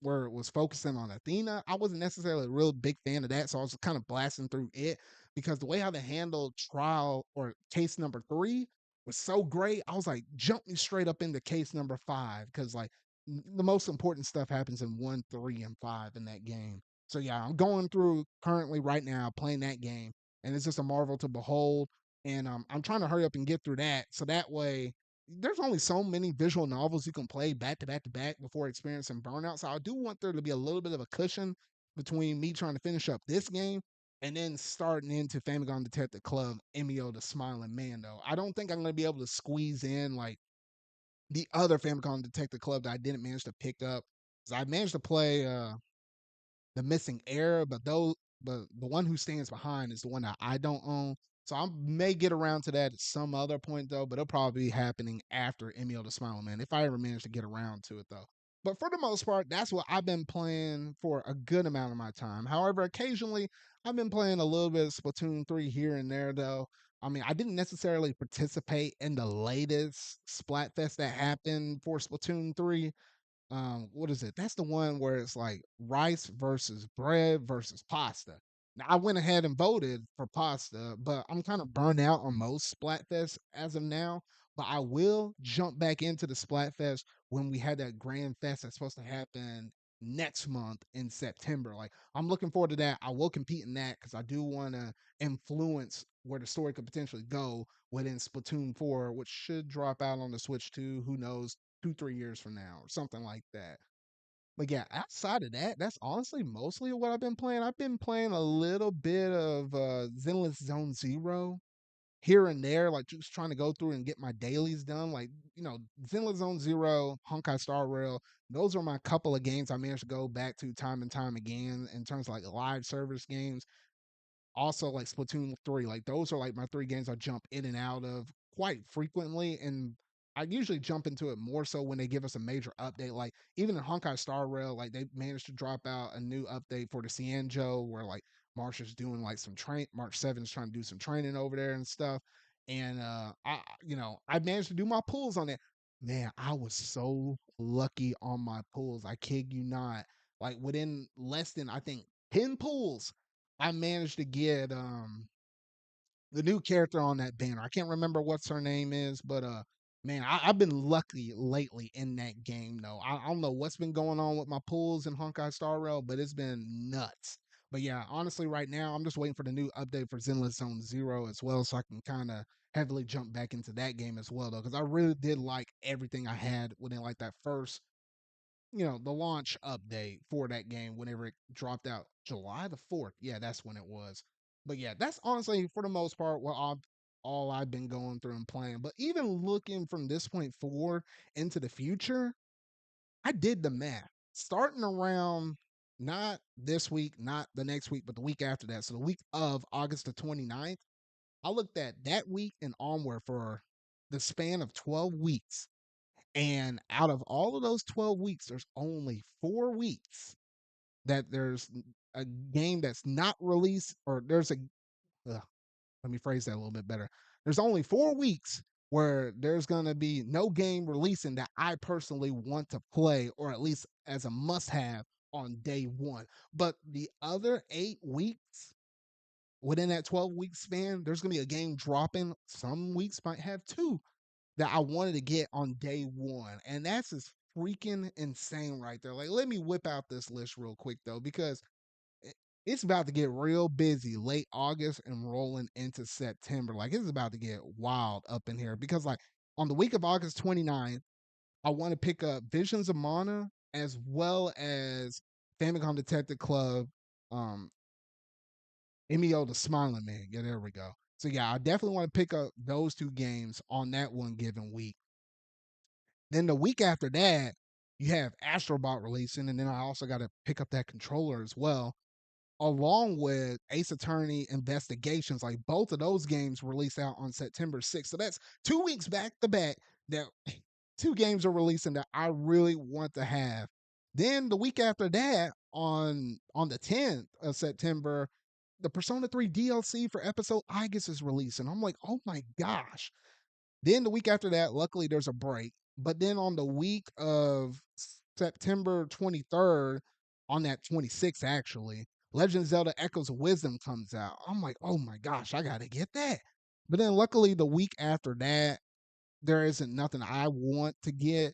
where it was focusing on Athena. I wasn't necessarily a real big fan of that, so I was kind of blasting through it because the way how they handled trial or case number 3 was so great. I was like, jump me straight up into case number 5 because like the most important stuff happens in 1, 3, and 5 in that game. So yeah, I'm going through currently right now playing that game, and it's just a marvel to behold. And I'm trying to hurry up and get through that, so that way there's only so many visual novels you can play back to back to back before experiencing burnout. So I do want there to be a little bit of a cushion between me trying to finish up this game and then starting into Famicom Detective Club, Emio the Smiling Man. Though I don't think I'm gonna be able to squeeze in like the other Famicom Detective Club that I didn't manage to pick up. 'Cause I managed to play the Missing Heir, but the one who stands behind is the one that I don't own. So I may get around to that at some other point though, but it'll probably be happening after Emil the Smiling Man if I ever manage to get around to it though. But for the most part, that's what I've been playing for a good amount of my time. However, occasionally I've been playing a little bit of Splatoon 3 here and there though. I mean, I didn't necessarily participate in the latest Splatfest that happened for Splatoon 3. What is it? That's the one where it's like rice versus bread versus pasta. Now I went ahead and voted for pasta, but I'm kind of burned out on most Splatfest as of now. But I will jump back into the Splatfest when we had that grand fest that's supposed to happen next month in September. Like I'm looking forward to that. I will compete in that because I do want to influence where the story could potentially go within Splatoon 4, which should drop out on the Switch too. Who knows? 2, 3 years from now or something like that. But yeah, outside of that, that's honestly mostly what I've been playing. I've been playing a little bit of Zenless Zone Zero here and there, like just trying to go through and get my dailies done. Like, Zenless Zone Zero, Honkai Star Rail, those are my couple of games I managed to go back to time and time again in terms of like live service games. Also like Splatoon 3. Like those are like my three games I jump in and out of quite frequently. And I usually jump into it more so when they give us a major update. Like even in Honkai Star Rail, like they managed to drop out a new update for the Cianjo where like Marsh is doing like some March 7 is trying to do some training over there and stuff. And I managed to do my pulls on it. Man, I was so lucky on my pulls. I kid you not. Like within less than I think 10 pulls, I managed to get the new character on that banner. I can't remember what's her name is, but man, I've been lucky lately in that game though. I don't know what's been going on with my pulls in Honkai Star Rail, but it's been nuts. But yeah, honestly, right now I'm just waiting for the new update for Zenless Zone Zero as well, so I can kind of heavily jump back into that game as well though, because I really did like everything I had within like that first the launch update for that game whenever it dropped out July the 4th. Yeah, that's when it was. But yeah, that's honestly for the most part what all I've been going through and playing. But even looking from this point forward into the future, I did the math. Starting around not this week, not the next week, but the week after that. So the week of August the 29th, I looked at that week and onward for the span of 12 weeks. And out of all of those 12 weeks, there's only 4 weeks that there's a game that's not released, or ugh, let me phrase that a little bit better. There's only 4 weeks where there's going to be no game releasing that I personally want to play, or at least as a must have on day one. But the other 8 weeks within that 12-week span, there's going to be a game dropping. Some weeks might have two that I wanted to get on day one. And that's just freaking insane right there. Like, let me whip out this list real quick though, because it's about to get real busy late August and rolling into September. Like, it's about to get wild up in here because, like, on the week of August 29th, I want to pick up Visions of Mana as well as Famicom Detective Club, um, Emio the Smiling Man. Yeah, there we go. So yeah, I definitely want to pick up those two games on that one given week. Then the week after that, you have Astro Bot releasing, and then I also got to pick up that controller as well, along with Ace Attorney Investigations. Like both of those games release out on September 6th. So that's 2 weeks back to back that two games are releasing that I really want to have. Then the week after that, on the 10th of September, the Persona 3 DLC for episode Igus is releasing. I'm like, oh my gosh. Then the week after that, luckily there's a break. But then on the week of September 23rd, on that 26th actually, Legend of Zelda Echoes of Wisdom comes out. I'm like, oh my gosh, I gotta get that. But then luckily the week after that, there isn't nothing I want to get.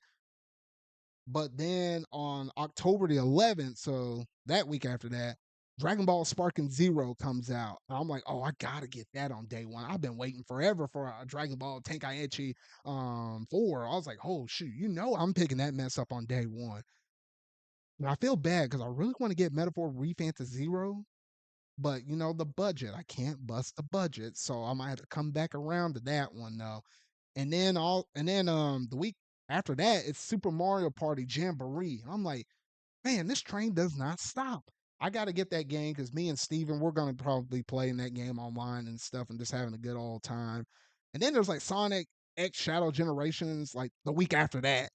But then on October the 11th, so that week after that, Dragon Ball Sparking Zero comes out. And I'm like, oh, I gotta get that on day one. I've been waiting forever for a Dragon Ball Tenkaichi 4. I was like, oh shoot, I'm picking that mess up on day one. And I feel bad because I really want to get Metaphor Refantasy Zero. But the budget, I can't bust the budget, so I might have to come back around to that one though. And then the week after that, it's Super Mario Party Jamboree. I'm like, man, this train does not stop. I got to get that game because me and Steven, we're going to probably play in that game online and stuff and just having a good old time. And then there's like Sonic X Shadow Generations, like the week after that.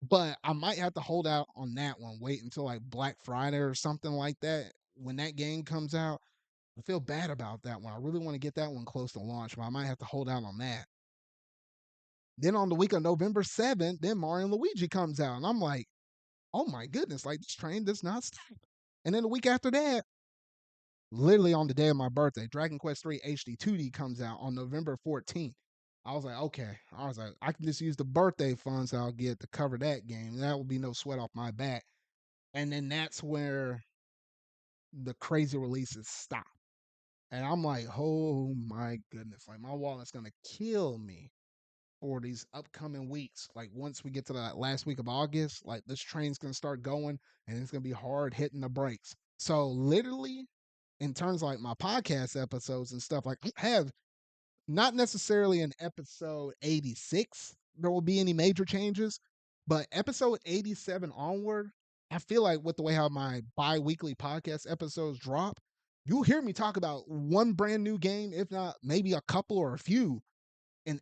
But I might have to hold out on that one, wait until like Black Friday or something like that when that game comes out. I feel bad about that one. I really want to get that one close to launch, but I might have to hold out on that. Then on the week of November 7th, then Mario and Luigi comes out. And I'm like, oh my goodness, like this train does not stop. And then the week after that, literally on the day of my birthday, Dragon Quest 3 HD 2D comes out on November 14th. I was like, okay. I was like, I can just use the birthday funds I'll get to cover that game. That will be no sweat off my back. And then that's where the crazy releases stop. And I'm like, oh my goodness. Like my wallet's gonna kill me for these upcoming weeks. Like once we get to the last week of August, like this train's gonna start going and it's gonna be hard hitting the brakes. So literally, in terms of like my podcast episodes and stuff, like I have not necessarily in episode 86 there will be any major changes, but episode 87 onward, I feel like with the way how my bi-weekly podcast episodes drop, you'll hear me talk about one brand new game, if not maybe a couple or a few in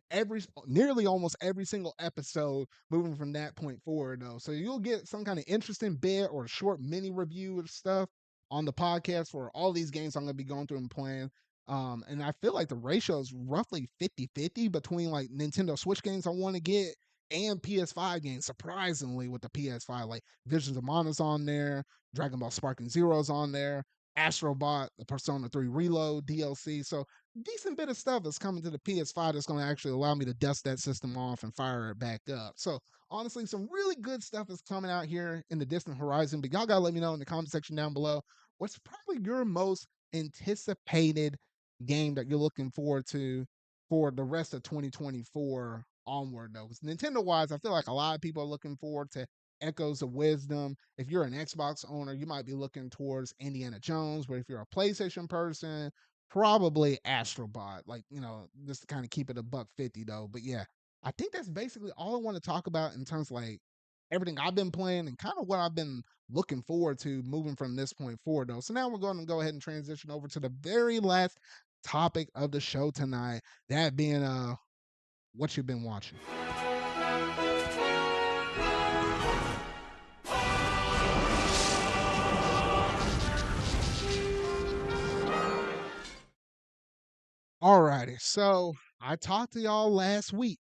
nearly almost every single episode moving from that point forward though. So you'll get some kind of interesting bit or short mini review of stuff on the podcast for all these games I'm going to be going through and playing. And I feel like the ratio is roughly 50-50 between like Nintendo Switch games I want to get and PS5 games. Surprisingly, with the PS5, like Visions of Mana's on there, Dragon Ball Sparking Zero's on there, Astro Bot, the Persona 3 Reload DLC. So decent bit of stuff is coming to the PS5 that's going to actually allow me to dust that system off and fire it back up. So honestly, some really good stuff is coming out here in the distant horizon. But y'all gotta let me know in the comment section down below what's probably your most anticipated game that you're looking forward to for the rest of 2024 onward though. Because Nintendo wise, I feel like a lot of people are looking forward to Echoes of Wisdom. If you're an Xbox owner, you might be looking towards Indiana Jones. But if you're a PlayStation person, probably Astrobot. Like, just to kind of keep it a buck 50 though. But yeah, I think that's basically all I want to talk about in terms of like everything I've been playing and kind of what I've been looking forward to moving from this point forward though. So now we're going to go ahead and transition over to the very last topic of the show tonight. That being what you've been watching. Alrighty, so I talked to y'all last week.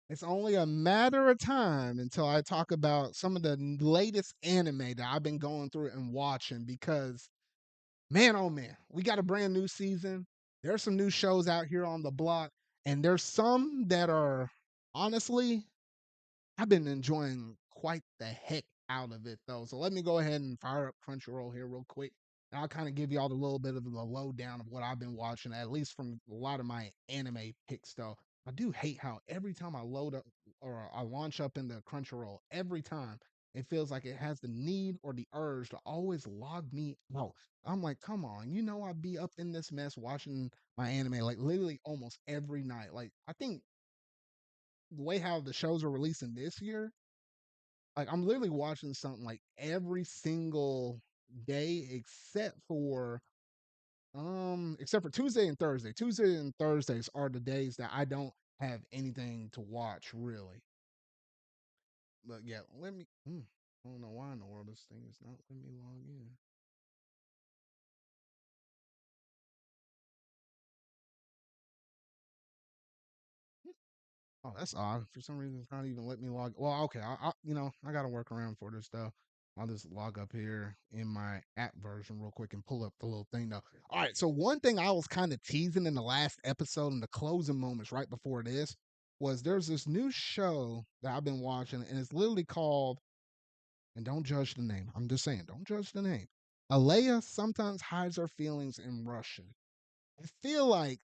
It's only a matter of time until I talk about some of the latest anime that I've been going through and watching because, man, oh man, we got a brand new season. There's some new shows out here on the block, and there's some that are honestly I've been enjoying quite the heck out of it though. So let me go ahead and fire up Crunchyroll here real quick. And I'll kind of give y'all a little bit of the lowdown of what I've been watching, at least from a lot of my anime picks though. I do hate how every time I load up or I launch up into Crunchyroll, every time it feels like it has the need or the urge to always log me out. I'm like, come on, I'd be up in this mess watching my anime like literally almost every night. Like I think the way how the shows are releasing this year, like I'm literally watching something like every single day except for Tuesday and Thursday. Tuesday and Thursdays are the days that I don't have anything to watch really. But yeah, I don't know why in the world this thing is not letting me log in. Oh, that's odd. For some reason, it's not even let me log. Well, okay, I got to work around for this stuff. I'll just log up here in my app version real quick and pull up the little thing though. All right, so one thing I was kind of teasing in the last episode in the closing moments right before this was there's this new show that I've been watching, and it's literally called. And don't judge the name. I'm just saying, don't judge the name. Alea sometimes hides her feelings in Russian. I feel like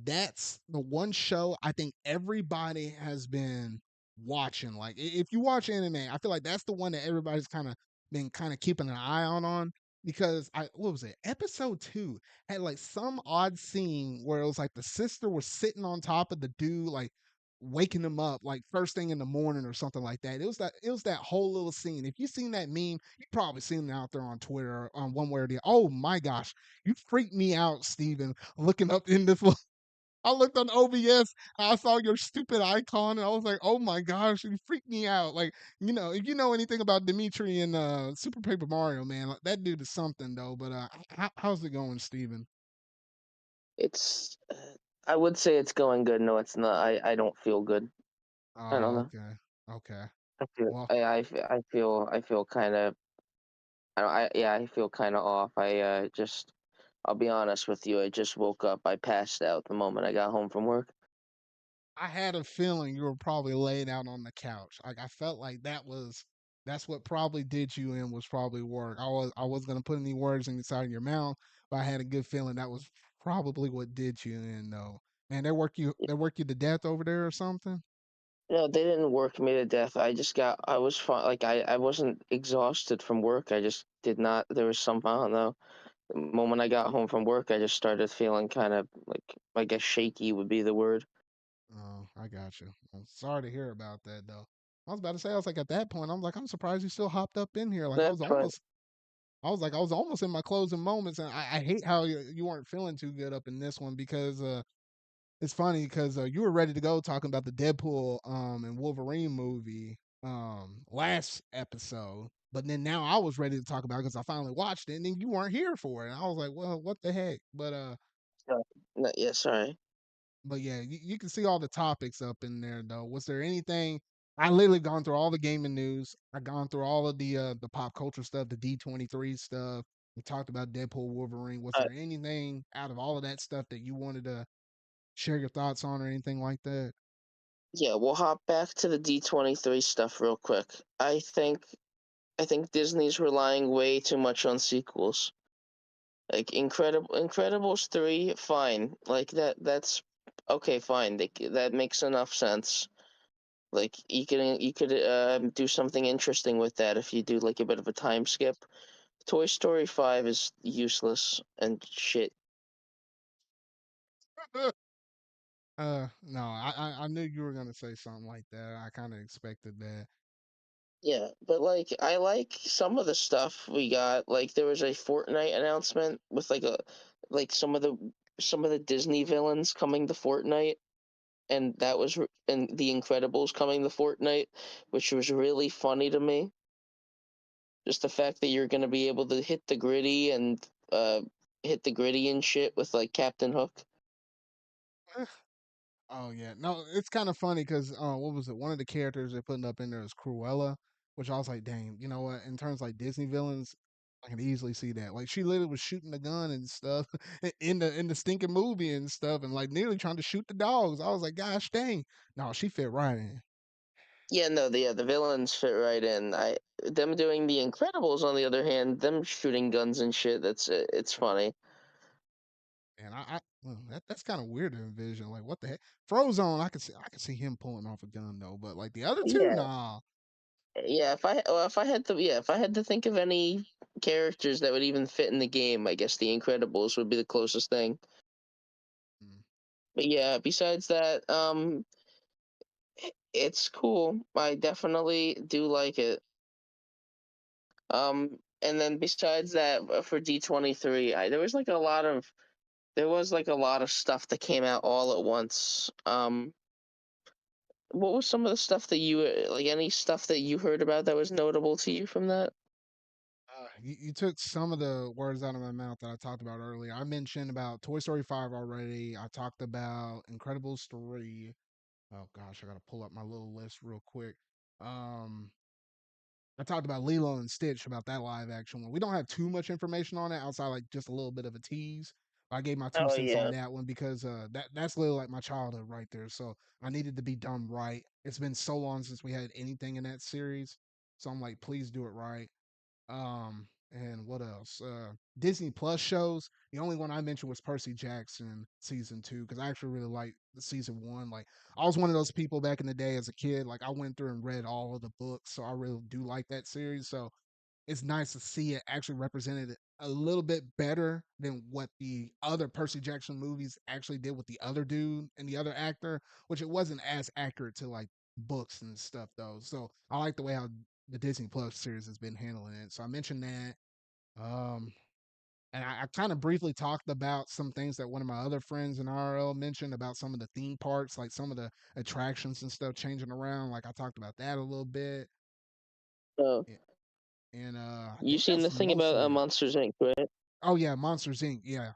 that's the one show I think everybody has been watching. Like if you watch anime, I feel like that's the one that everybody's kind of been kind of keeping an eye on because I what was it? Episode 2 had like some odd scene where it was like the sister was sitting on top of the dude, like waking him up like first thing in the morning or something like that. It was that whole little scene. If you seen that meme, you probably seen it out there on Twitter on one way or the oh my gosh, you freaked me out, Steven, looking up in this I looked on OBS, I saw your stupid icon, and I was like, "Oh my gosh!" You freaked me out. Like, if you know anything about Dimitri and Super Paper Mario, man, like, that dude is something though. But how's it going, Steven?
It's I would say it's going good. No, it's not. I don't feel good. I don't
Oh,
know.
okay, okay.
I feel
Well,
I feel kind of I don't I yeah, I feel kind of off. Just I'll be honest with you. I just woke up. I passed out the moment I got home from work.
I had a feeling you were probably laying out on the couch. Like I felt like that's what probably did you in was probably work. I was gonna put any words inside of your mouth, but I had a good feeling that was probably what did you in though. Man, they work you to death over there or something?
No, they didn't work me to death. I was fine. Like I wasn't exhausted from work. I just did not. There was some I don't know. The moment I got home from work, I just started feeling kind of like I guess shaky would be the word.
Oh, I got you. I'm sorry to hear about that though. I was about to say, I was like at that point, I'm like, I'm surprised you still hopped up in here. Like
That's fine.
I was almost in my closing moments, and I hate how you weren't feeling too good up in this one because it's funny because you were ready to go talking about the Deadpool and Wolverine movie last episode, but then now I was ready to talk about it because I finally watched it, and then you weren't here for it, and I was like, well, what the heck?
So, no, yeah, sorry.
But yeah, you can see all the topics up in there though. Was there anything? I literally gone through all the gaming news. I gone through all of the pop culture stuff, the D23 stuff. We talked about Deadpool Wolverine. Was
Uh,
there anything out of all of that stuff that you wanted to share your thoughts on or anything like that?
yeah, we'll hop back to the D23 stuff real quick. I think Disney's relying way too much on sequels. Like Incredibles 3, fine. Like that's okay, fine. That makes enough sense. Like you could do something interesting with that if you do like a bit of a time skip. Toy Story 5 is useless and shit.
No, I knew you were gonna say something like that. I kind of expected that.
Yeah, but like I like some of the stuff we got. Like there was a Fortnite announcement with like some of the Disney villains coming to Fortnite, and and the Incredibles coming to Fortnite, which was really funny to me. Just the fact that you're gonna be able to hit the gritty and shit with like Captain Hook.
Oh yeah, no, it's kind of funny because what was it? One of the characters they're putting up in there is Cruella, which I was like, dang, you know what? In terms of, like Disney villains, I can easily see that. Like she literally was shooting the gun and stuff in the stinking movie and stuff, and like nearly trying to shoot the dogs. I was like, gosh dang, no, she fit right in.
Yeah, no, the villains fit right in. I Them doing the Incredibles on the other hand, them shooting guns and shit. It's funny.
And well, that's kind of weird to envision. Like, what the heck? Frozone, I could see him pulling off a gun though, but like the other two,
Yeah,
nah.
yeah. If I had to think of any characters that would even fit in the game, I guess the Incredibles would be the closest thing.
Mm.
But yeah, besides that, it's cool. I definitely do like it. And then besides that, for D23, there was like a lot of stuff that came out all at once. What was some of the stuff that like any stuff that you heard about that was notable to you from that?
You took some of the words out of my mouth that I talked about earlier. I mentioned about Toy Story 5 already. I talked about Incredibles 3. Oh gosh, I gotta pull up my little list real quick. Um, I talked about Lilo and Stitch about that live action one. We don't have too much information on it outside like just a little bit of a tease. I gave my two
Oh
cents on
yeah,
that one because that's literally like my childhood right there. So I needed to be done right. It's been so long since we had anything in that series. So I'm like, please do it right. And what else? Disney Plus shows. The only one I mentioned was Percy Jackson season 2 because I actually really liked the season 1. Like I was one of those people back in the day as a kid. Like I went through and read all of the books, so I really do like that series. So it's nice to see it actually represented a little bit better than what the other Percy Jackson movies actually did with the other dude and the other actor, which it wasn't as accurate to like books and stuff though. So I like the way how the Disney Plus series has been handling it. So I mentioned that. Um, and I kind of briefly talked about some things that one of my other friends in RL mentioned about some of the theme parks, like some of the attractions and stuff changing around. Like I talked about that a little bit.
Uh,
Yeah. And I
you
think
seen
that's
the thing about
mostly it.
Monsters Inc., right?
Oh yeah, Monsters Inc. Yeah.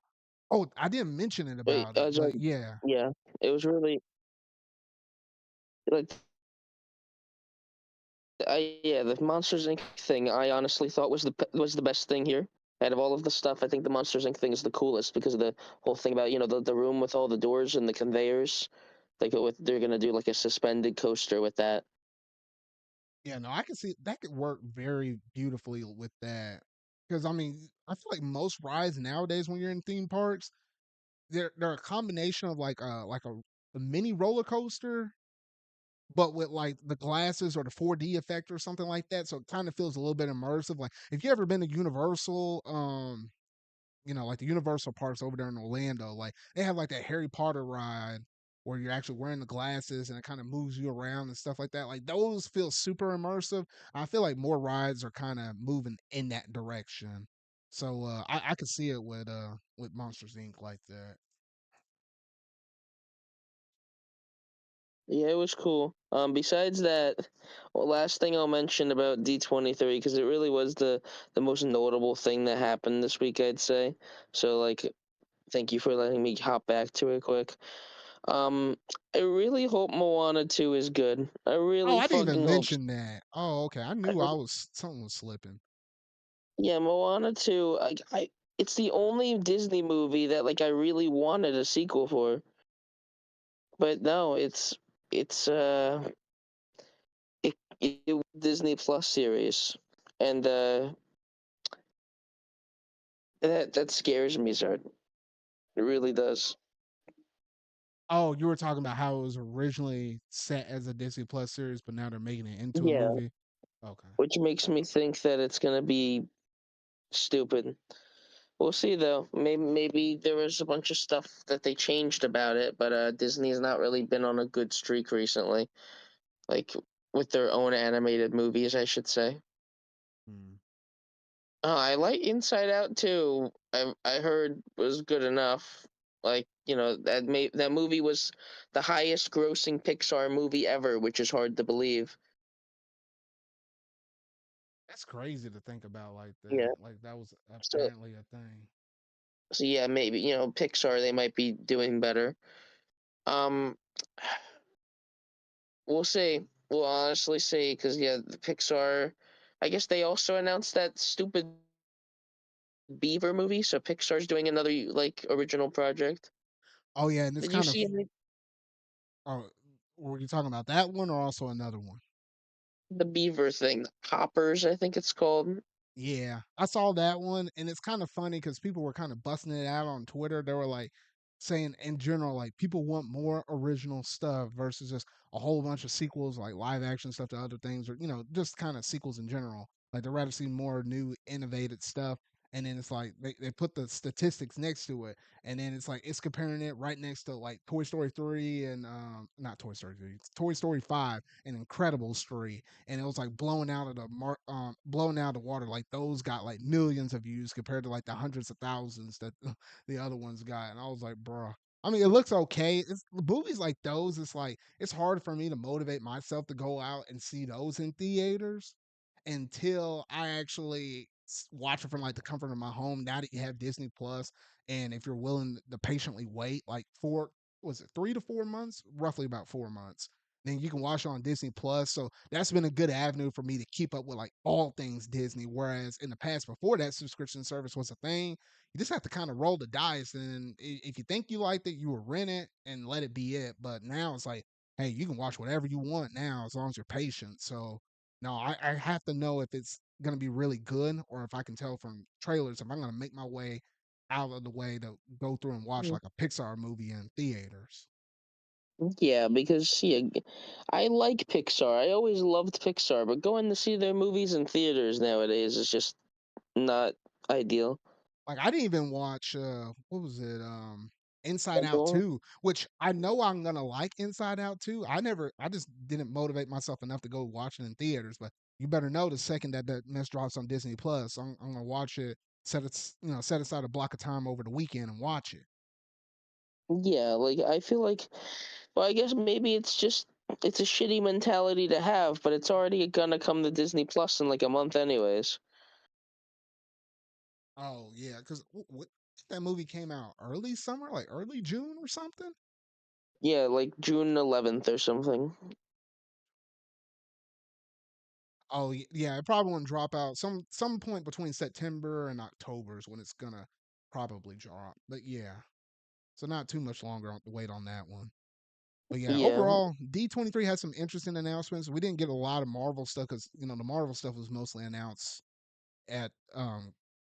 Oh, I didn't mention it
Wait,
about it, but yeah.
yeah, it was really like yeah, the Monsters Inc. thing. I honestly thought was the best thing here. Out of all of the stuff, I think the Monsters Inc. thing is the coolest because of the whole thing about the room with all the doors and the conveyors. Like they're gonna do like a suspended coaster with that.
Yeah, no, I can see that could work very beautifully with that. Because I mean, I feel like most rides nowadays when you're in theme parks, they're a combination of like a mini roller coaster, but with like the glasses or the 4D effect or something like that. So it kind of feels a little bit immersive. Like if you ever been to Universal, like the Universal parks over there in Orlando, like they have like that Harry Potter ride where you're actually wearing the glasses and it kind of moves you around and stuff like that. Like those feel super immersive. I feel like more rides are kind of moving in that direction. So I could see it with Monsters Inc. like that.
Yeah, it was cool. Besides that, well, last thing I'll mention about D23 because it really was the most notable thing that happened this week, I'd say. So like, thank you for letting me hop back to it quick. Um, I really hope Moana 2 is good. I
Oh,
really
I didn't even
fucking hope.
mention that. Oh, okay. I knew I was something was slipping.
Yeah, Moana 2. It's the only Disney movie that like I really wanted a sequel for, but no, it's it Disney Plus series, and that scares me, Zard. It really does.
Oh, you were talking about how it was originally set as a Disney Plus series, but now they're making it into a
Yeah,
movie. Okay.
which makes me think that it's gonna be stupid. We'll see though. Maybe there was a bunch of stuff that they changed about it, but Disney's not really been on a good streak recently. Like with their own animated movies, I should say.
Hmm.
I like Inside Out too. I heard was good enough. Like that movie was the highest grossing Pixar movie ever, which is hard to believe.
That's crazy to think about like
Yeah.
that. Like that was
So
apparently a thing.
so yeah, maybe Pixar they might be doing better. Um, we'll see. We'll honestly see because yeah, the Pixar. I guess they also announced that stupid Beaver movie, so Pixar's doing another like original project.
Oh yeah, and it's
Did you
kind of
see any
oh, were you talking about that one or also another one?
the Beaver thing? Hoppers, I think it's called.
Yeah, I saw that one, and it's kind of funny because people were kind of busting it out on Twitter. They were like saying, in general, like people want more original stuff versus just a whole bunch of sequels, like live action stuff to other things, or just kind of sequels in general. Like they'd rather see more new, innovative stuff. And then it's like they put the statistics next to it, and then it's like it's comparing it right next to like Toy Story 3 and not Toy Story 3, Toy Story 5 and Incredibles 3, and it was like blown out of the water. Like those got like millions of views compared to like the hundreds of thousands that the other ones got. And I was like, bro. I mean, it looks okay. It's movies like those. It's like it's hard for me to motivate myself to go out and see those in theaters until I actually watch it from like the comfort of my home. Now that you have Disney Plus, and if you're willing to patiently wait, like was it 3 to 4 months, roughly about 4 months, then you can watch it on Disney Plus. So that's been a good avenue for me to keep up with like all things Disney. Whereas in the past, before that subscription service was a thing, you just have to kind of roll the dice. And if you think you liked it, you will rent it and let it be it. But now it's like, hey, you can watch whatever you want now as long as you're patient. So no, I have to know if it's gonna be really good or if I can tell from trailers if I'm gonna make my way out of the way to go through and watch like a Pixar movie in theaters.
Yeah, because I like Pixar. I always loved Pixar, but going to see their movies in theaters nowadays is just not ideal.
Like I didn't even watch what was it? Inside Out
Deadpool?
2, which I know I'm gonna like Inside Out 2. I just didn't motivate myself enough to go watch it in theaters, but you better know the second that mess drops on Disney Plus, I'm gonna watch it, set aside a block of time over the weekend and watch it.
Yeah, like I feel like, well, I guess maybe it's a shitty mentality to have, but it's already gonna come to Disney Plus in like a month anyways.
Oh yeah, because what that movie came out early summer, like early June or something.
Yeah, like June 11th or something.
Oh yeah, it probably won't drop out some point between September and October is when it's gonna probably drop. But yeah, so not too much longer to wait on that one. But yeah,
Yeah,
overall, D23 had some interesting announcements. We didn't get a lot of Marvel stuff because the Marvel stuff was mostly announced at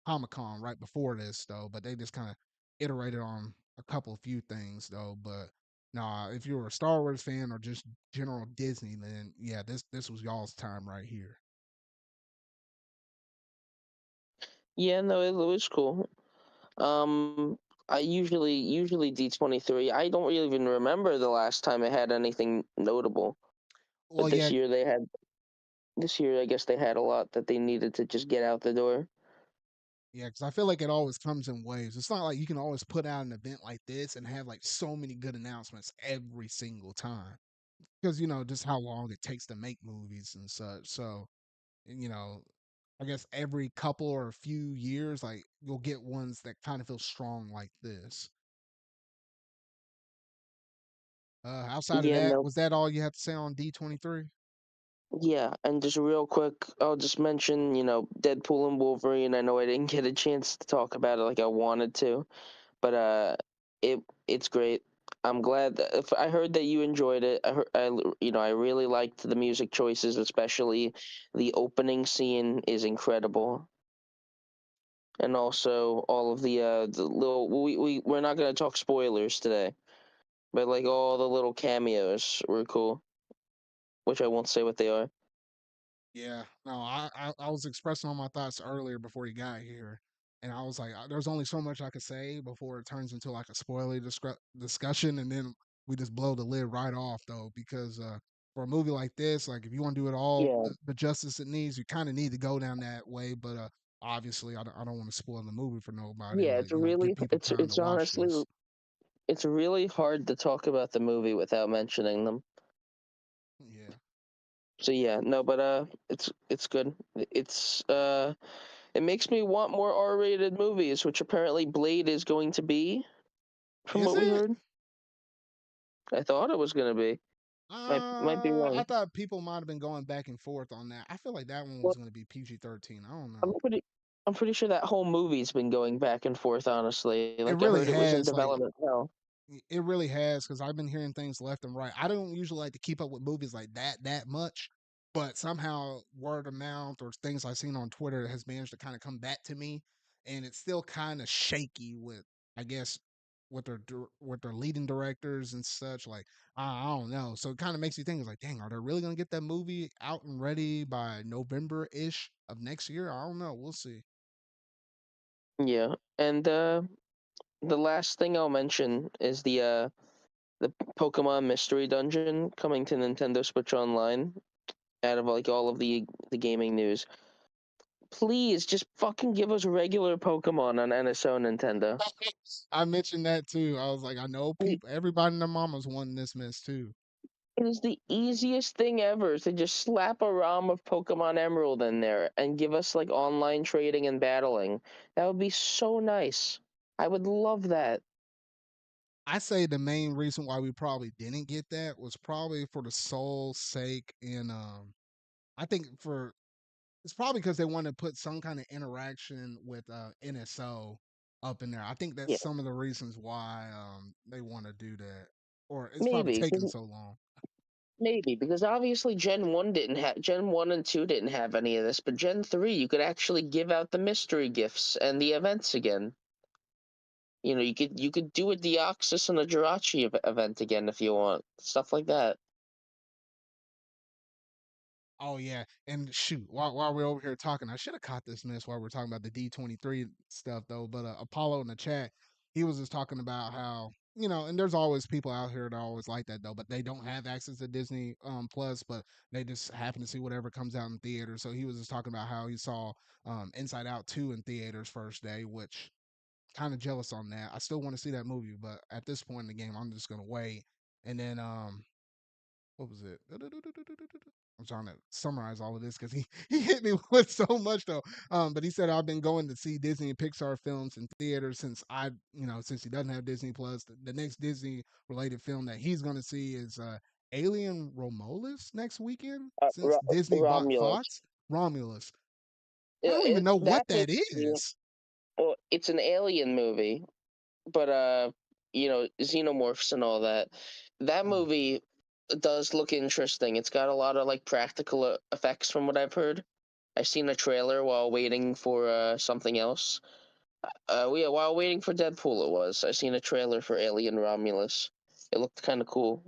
Comic Con right before this though. But they just kind of iterated on a couple few things though. But nah, if you're a Star Wars fan or just general Disney, then yeah, this was y'all's time right here.
yeah, no, it was cool. Um, I usually D23. I don't really even remember the last time it had anything notable.
Well,
But
yeah,
this year I guess they had a lot that they needed to just get out the door.
yeah, because I feel like it always comes in waves. It's not like you can always put out an event like this and have like so many good announcements every single time. Because just how long it takes to make movies and such. So you know, I guess every couple or a few years, like you'll get ones that kind of feel strong like this. Outside of
Yeah,
that,
no,
was that all you have to say on D23?
yeah, and just real quick, I'll just mention, Deadpool and Wolverine. I know I didn't get a chance to talk about it like I wanted to, but it's great. I'm glad that if I heard that you enjoyed it. I really liked the music choices, especially the opening scene is incredible, and also all of the little we're not gonna talk spoilers today, but like all the little cameos were cool, which I won't say what they are.
Yeah, no, I was expressing all my thoughts earlier before you got here, and I was like, there's only so much I could say before it turns into like a spoiler discussion, and then we just blow the lid right off though, because for a movie like this, like if you want to do it all
Yeah,
the justice it needs, you kind of need to go down that way. But obviously, I don't want to spoil the movie for nobody.
yeah,
Like give people time to
it's
watch
honestly
this.
it's really hard to talk about the movie without mentioning them.
Yeah,
So yeah, no, but it's good. It makes me want more R-rated movies, which apparently Blade is going to be, from
is
what we
it?
heard. I thought it was going to be. Might be
I
wrong.
thought people might have been going back and forth on that. I feel like that one
Well,
was going to be PG-13. I don't
I'm
know.
pretty I'm pretty sure that whole movie's been going back and forth, honestly.
It
Like I
really
heard it was in
has, like
development now.
it really has, because I've been hearing things left and right. I don't usually like to keep up with movies like that much, but somehow word of mouth or things I've seen on Twitter has managed to kind of come back to me, and it's still kind of shaky with, I guess, with their leading directors and such. Like I don't know, so it kind of makes you think. It's like, dang, are they really gonna get that movie out and ready by November ish of next year? I don't know. We'll see.
Yeah. And the last thing I'll mention is the Pokemon Mystery Dungeon coming to Nintendo Switch Online out of like all of the gaming news. Please just fucking give us regular Pokemon on NSO Nintendo.
I mentioned that too. I was like, I know
It
people, everybody and their mamas wanting this mess too.
is the easiest thing ever to just slap a ROM of Pokemon Emerald in there and give us like online trading and battling. That would be so nice. I would love that.
I say the main reason why we probably didn't get that was probably for the sole sake and I think for it's probably because they want to put some kind of interaction with NSO up in there. I think that's
Yeah,
some of the reasons why they want to do that. Or it's probably
maybe.
taking so long.
Maybe because obviously Gen 1 and 2 didn't have any of this, but Gen 3 you could actually give out the mystery gifts and the events again. You could do a Deoxys and a Jirachi event again if you want, stuff like that.
Oh yeah, and shoot, while we're over here talking, I should have caught this miss while we're talking about the D23 stuff though. But Apollo in the chat, he was just talking about how and there's always people out here that are always like that though, but they don't have access to Disney Plus, but they just happen to see whatever comes out in theaters. So he was just talking about how he saw Inside Out 2 in theaters first day, which kind of jealous on that. I still want to see that movie, but at this point in the game, I'm just gonna wait. And then what was it? I'm trying to summarize all of this because he hit me with so much though. But he said I've been going to see Disney and Pixar films in theaters since since he doesn't have Disney Plus. The next Disney related film that he's going to see is Alien Romulus next weekend since Disney bought
Romulus.
Fox. Romulus. I
Yeah,
don't even know what
that
that
movie.
is.
Well, it's an alien movie, but xenomorphs and all that. That
Mm,
movie does look interesting. It's got a lot of like practical effects from what I've heard. I seen a trailer while waiting for something else. Yeah, while waiting for Deadpool, it was. I seen a trailer for Alien Romulus. It looked kind of cool.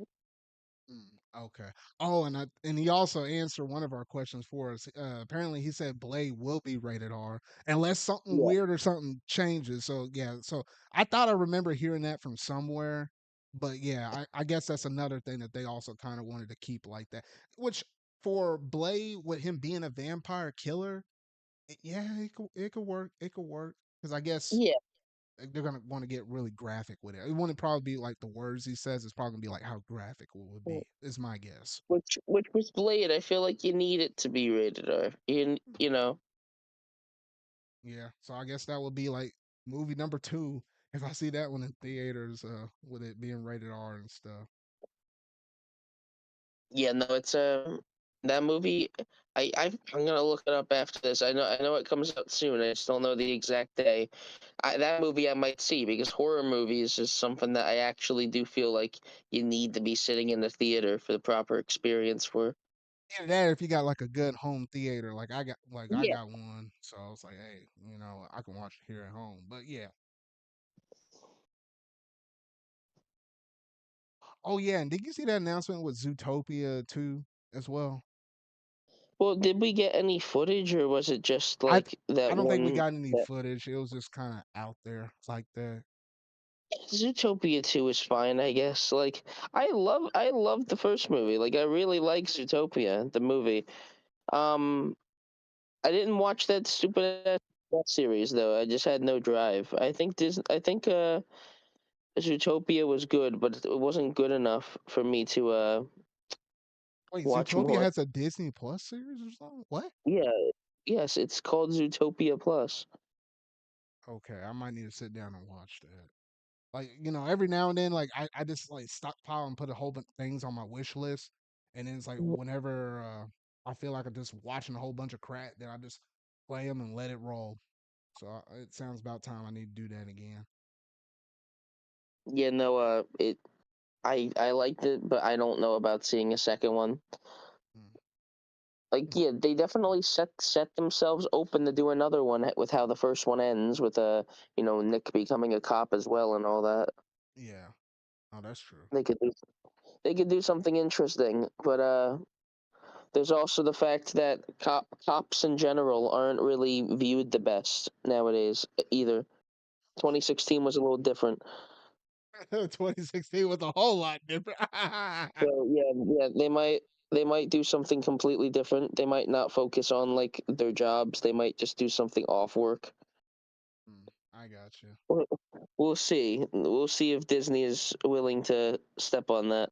Okay. Oh, and he also answered one of our questions for us. Apparently, he said Blade will be rated R unless something
Yeah.
weird or something changes. So yeah. So I thought I remember hearing that from somewhere, but yeah, I guess that's another thing that they also kind of wanted to keep like that. Which for Blade, with him being a vampire killer, yeah, it could work. It could work because I guess
Yeah.
they're gonna want to get really graphic with it. It wouldn't probably be like the words he says. It's probably gonna be like how graphic it would be. Is my guess.
Which was Blade. I feel like you need it to be rated R. You know.
Yeah. So I guess that would be like movie number two if I see that one in theaters. With it being rated R and stuff.
Yeah, no, it's that movie. I'm gonna look it up after this. I know it comes out soon. I just don't know the exact day. That movie I might see because horror movies is something that I actually do feel like you need to be sitting in the theater for the proper experience for.
Either that, or if you got like a good home theater, like I
Yeah.
got one, so I was like, hey, I can watch it here at home. But yeah. Oh yeah, and did you see that announcement with Zootopia 2 as well?
Well, did we get any footage or was it just
I
like that
I don't think we
one?
got any footage. It was just kind of out there like that.
Zootopia 2 is fine, I guess. Like I love the first movie. Like I really like Zootopia, the movie. Um I didn't watch that stupid ass that series though. I just had no drive. I think Zootopia was good, but it wasn't good enough for me to
Wait,
watch
Zootopia
more.
has a Disney Plus series or something? What?
Yeah, yes, it's called Zootopia Plus.
Okay, I might need to sit down and watch that. Like, every now and then, like I just like stockpile and put a whole bunch of things on my wish list, and then it's like whenever I feel like I'm just watching a whole bunch of crap, then I just play them and let it roll. So it sounds about time I need to do that again.
Yeah, no, it I liked it, but I don't know about seeing a second one.
Mm.
Like, yeah, they definitely set themselves open to do another one with how the first one ends with Nick becoming a cop as well and all that.
Yeah, oh, that's true.
They could do they could do something interesting, but there's also the fact that cops in general aren't really viewed the best nowadays either. 2016 was a little different.
2016 was a whole lot different.
So yeah, they might do something completely different. They might not focus on like their jobs. They might just do something off work.
I got you.
We'll we'll see. We'll see if Disney is willing to step on that.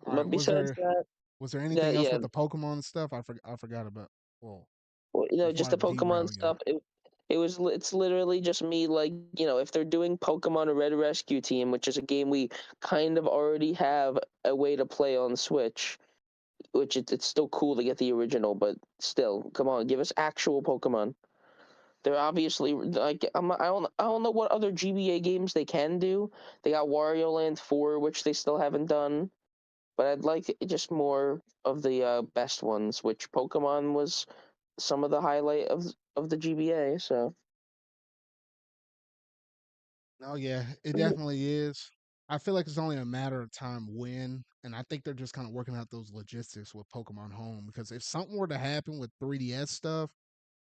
All right,
But besides that,
was there anything
that
else
yeah,
with the Pokemon stuff? I forgot about. Well,
well,
before
just
I
the Pokemon
derail you.
stuff. It's literally just me like if they're doing Pokemon Red Rescue Team, which is a game we kind of already have a way to play on Switch, which it's still cool to get the original, but still, come on, give us actual Pokemon. They're obviously like I don't know what other GBA games they can do. They got Wario Land 4, which they still haven't done, but I'd like just more of the best ones, which Pokemon was some of the highlight of the GBA. So
Oh yeah, it
Mm,
definitely is. I feel like it's only a matter of time when, and I think they're just kind of working out those logistics with Pokemon Home because if something were to happen with 3DS stuff,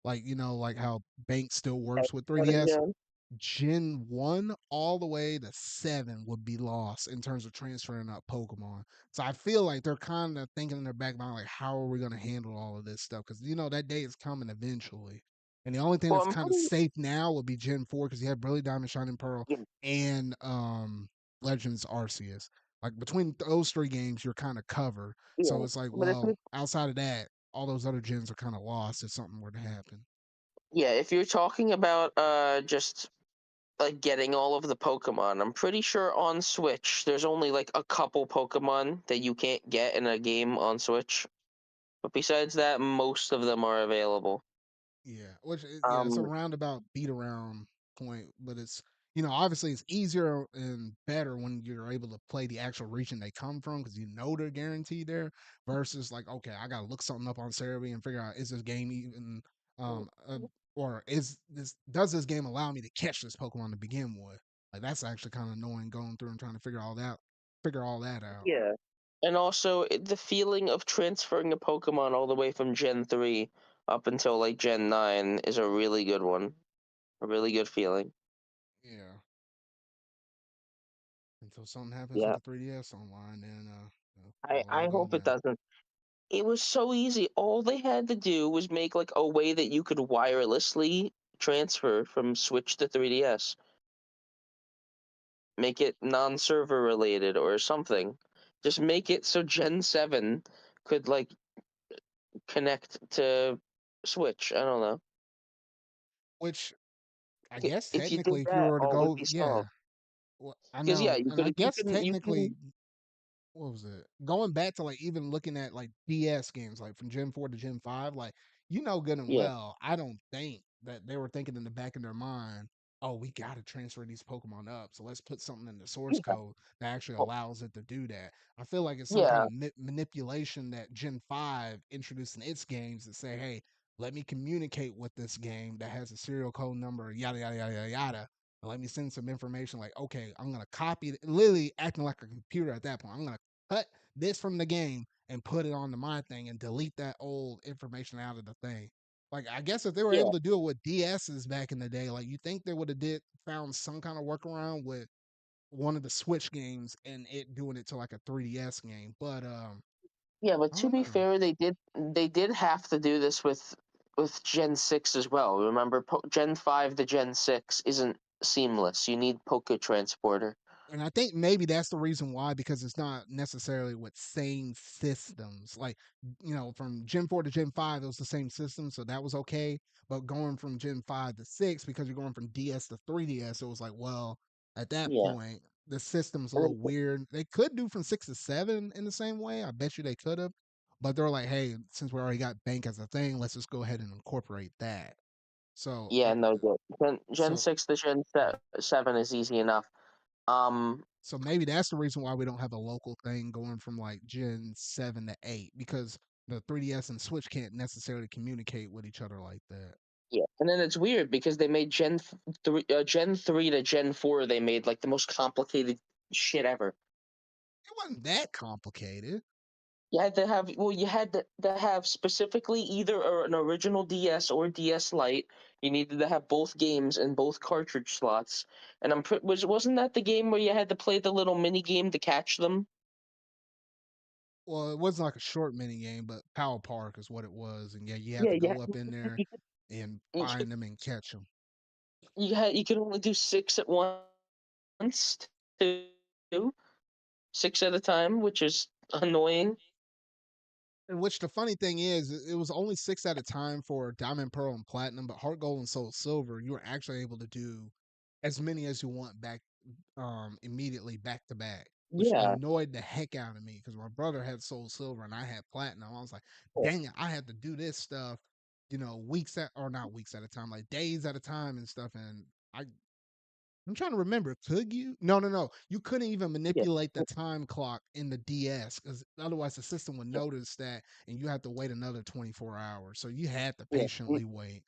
like like how Bank still works with 3DS,
yeah.
Gen 1 all the way to 7 would be lost in terms of transferring up Pokemon. So I feel like they're kind of thinking in their back mind, like, how are we going to handle all of this stuff? Because, that day is coming eventually. And the only thing
Well,
that's
I'm
kind of
pretty.
safe now would be Gen 4 because you have Brilliant Diamond, Shining Pearl,
Yeah,
and Legends Arceus. Like between those three games, you're kind of covered. So
yeah.
it's like,
But if
well,
you,
outside of that, all those other gens are kind of lost if something were to happen.
yeah, if you're talking about just like getting all of the Pokemon, I'm pretty sure on Switch there's only like a couple Pokemon that you can't get in a game on Switch. But besides that, most of them are available.
Yeah, yeah, it's a
Um,
roundabout beat around point, but it's obviously it's easier and better when you're able to play the actual region they come from because they're guaranteed there versus like okay, I gotta look something up on Cerebi and figure out is this game even or is this does this game allow me to catch this Pokemon to begin with? Like that's actually kind of annoying going through and trying to figure all that out.
yeah. And also the feeling of transferring a Pokemon all the way from Gen 3 up until like Gen 9 is a really good one. A really good feeling.
Yeah, until something happens with
Yeah.
the 3DS online, then
I,
I'll let
I
it go
hope it
now.
doesn't. It was so easy. All they had to do was make like a way that you could wirelessly transfer from Switch to 3DS. Make it non-server related or something. Just make it so Gen 7 could like connect to Switch. I don't know.
Which I guess
If you did
technically, if you
that,
were to
all would
go,
be
yeah,
solved.
well, I
Because yeah,
know,
you
and I
could you
guess
can you
technically,
can
what was it? Going back to like even looking at like DS games, like from Gen 4 to Gen 5, like good and
yeah
well, I don't think that they were thinking in the back of their mind, oh, we got to transfer these Pokemon up, so let's put something in the source
yeah
code that actually
oh,
allows it to do that. I feel like it's some kind
yeah
of manipulation that Gen 5 introduced in its games that say, hey, let me communicate with this game that has a serial code number, yada yada yada yada yada, let me send some information like, okay, I'm gonna copy it, literally acting like a computer at that point. I'm gonna cut this from the game and put it onto my thing and delete that old information out of the thing. Like I guess if they were
yeah
able to do it with DSs back in the day, like you think they would have did found some kind of workaround with one of the Switch games and it doing it to like a 3DS game. But
yeah. But
I
to
don't
be
know.
fair, they did have to do this with Gen 6 as well. Remember, Gen 5 to Gen 6 isn't seamless. You need Poke Transporter.
And I think maybe that's the reason why, because it's not necessarily with same systems. Like, from Gen 4 to Gen 5, it was the same system, so that was okay. But going from Gen 5 to 6, because you're going from DS to 3DS, it was like, well, at that
Yeah,
point, the system's a
and
little
then,
weird. They could do from 6 to 7 in the same way. I bet you they could have. But they're like, hey, since we already got Bank as a thing, let's just go ahead and incorporate that. So,
yeah, no, Gen
so
6 to Gen 7 is easy enough. Um,
So maybe that's the reason why we don't have a local thing going from like Gen 7 to 8 because the 3DS and Switch can't necessarily communicate with each other like that.
yeah, and then it's weird because they made Gen 3 to Gen 4. They made like the most complicated shit ever.
It wasn't that complicated.
You had to have specifically either an original DS or DS Lite. You needed to have both games in both cartridge slots. And wasn't that the game where you had to play the little mini game to catch them?
Well, it wasn't like a short mini game, but Power Park is what it was. And yeah, you had
Yeah,
to go up in there
you,
and
you,
find them and catch them.
you could only do six at once, two, six at a time, which is annoying.
And which the funny thing is, it was only six at a time for Diamond, Pearl, and Platinum, but Heart Gold and Soul Silver, you were actually able to do as many as you want back immediately back to back, which
Yeah.
annoyed the heck out of me because my brother had Soul Silver and I had Platinum. I was like, dang it, I had to do this stuff, weeks at or not weeks at a time, like days at a time and stuff. And I'm trying to remember, could you? No, no, no. You couldn't even
Yeah.
manipulate the time clock in the DS because otherwise the system would notice that and you had to wait another 24 hours. So you had to
Yeah.
patiently wait.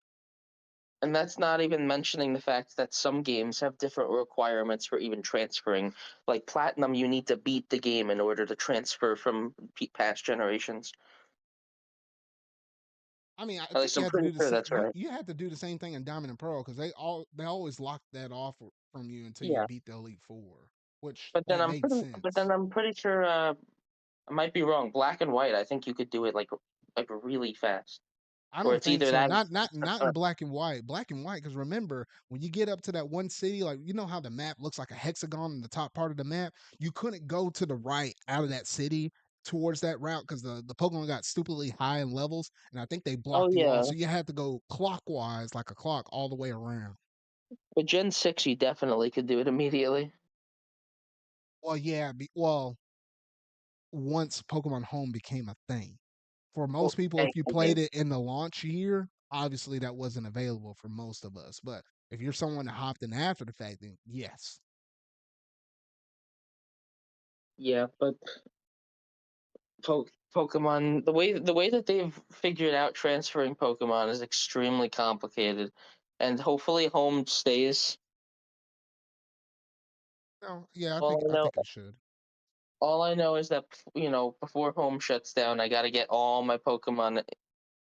And that's not even mentioning the fact that some games have different requirements for even transferring. Like Platinum, you need to beat the game in order to transfer from past generations.
I mean, I
At
think
least
you
I'm
have to
pretty
do the
sure
same.
that's right.
You have to do the same thing in Diamond and Pearl because they always lock that off from you until you
Yeah,
beat the Elite Four, which
but then
that
I'm
made
pretty, but then
sense.
I'm pretty sure I might be wrong. Black and white, I think you could do it like really fast,
I
or
don't
it's
think
either
so.
that.
Not in black and white. Black and white, because remember when you get up to that one city, like you know how the map looks like a hexagon in the top part of the map. You couldn't go to the right out of that city towards that route because the Pokemon got stupidly high in levels, and I think they
Oh
blocked you off.
yeah,
So you had to go clockwise, like a clock, all the way around.
but Gen 6, you definitely could do it immediately.
Well, yeah. Well, once Pokemon Home became a thing. For
Well,
most people, if
thank
you
you,
played
game.
it in the launch year, obviously that wasn't available for most of us. But if you're someone that hopped in after the fact, then yes.
Yeah, but Pokemon, the way that they've figured out transferring Pokemon is extremely complicated, and hopefully Home stays.
No, yeah,
All I
I
know,
think it should.
all I know is that before Home shuts down, I got to get all my Pokemon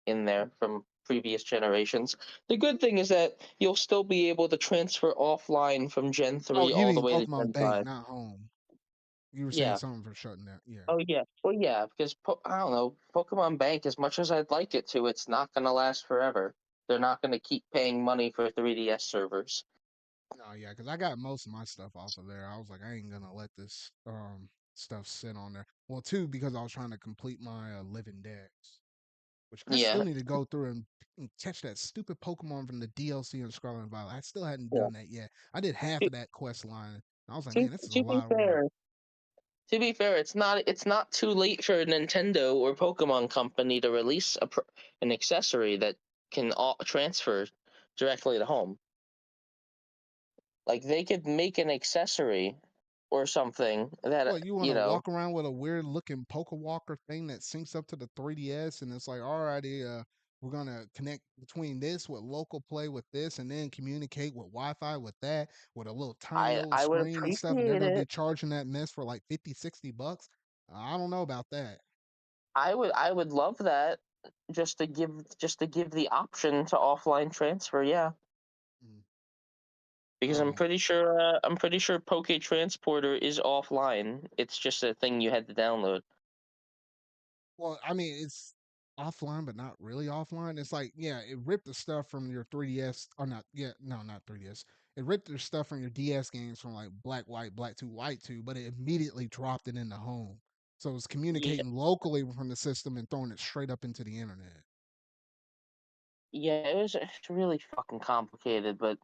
in there from previous generations. The good thing is that you'll still be able to transfer offline from Gen
Oh,
3
you
all the
mean
way to
Pokemon
Gen
Bank,
5.
not Home. You were saying
Yeah.
something for shutting that. Yeah.
Oh yeah. Well, yeah, because I don't know, Pokemon Bank. As much as I'd like it to, it's not gonna last forever. They're not gonna keep paying money for 3DS servers.
No, yeah, because I got most of my stuff off of there. I was like, I ain't gonna let this stuff sit on there. Well, two, because I was trying to complete my living decks, which I still
Yeah.
need to go through and catch that stupid Pokemon from the DLC in Scarlet and Violet. I still hadn't
Yeah.
done that yet. I did half
To,
of that quest line. I was like,
to,
man, this is a
to be
lot of work.
fair, it's not too late for Nintendo or Pokemon Company to release an accessory that can transfer directly to home. Like they could make an accessory or something that
What, you want to walk around with a weird looking Pokewalker thing that syncs up to the 3DS, and it's like, alrighty, we're gonna connect between this with local play with this, and then communicate with Wi-Fi with that, with a little tiny
I
old
I would
screen and stuff, and they're
appreciate
gonna be
it.
charging that mess for like 50, $60. I don't know about that.
I would love that, just to give the option to offline transfer. Yeah,
Mm.
because I'm
Um,
pretty sure Poke Transporter is offline. It's just a thing you had to download.
Well, I mean, it's offline, but not really offline. It's like, yeah, it ripped the stuff from your 3DS, or not, yeah, no, not 3DS. It ripped the stuff from your DS games from like Black, White, Black 2, White 2, but it immediately dropped it into home. So it's
Yeah,
communicating locally from the system and throwing it straight up into the internet.
yeah, it's really fucking complicated, but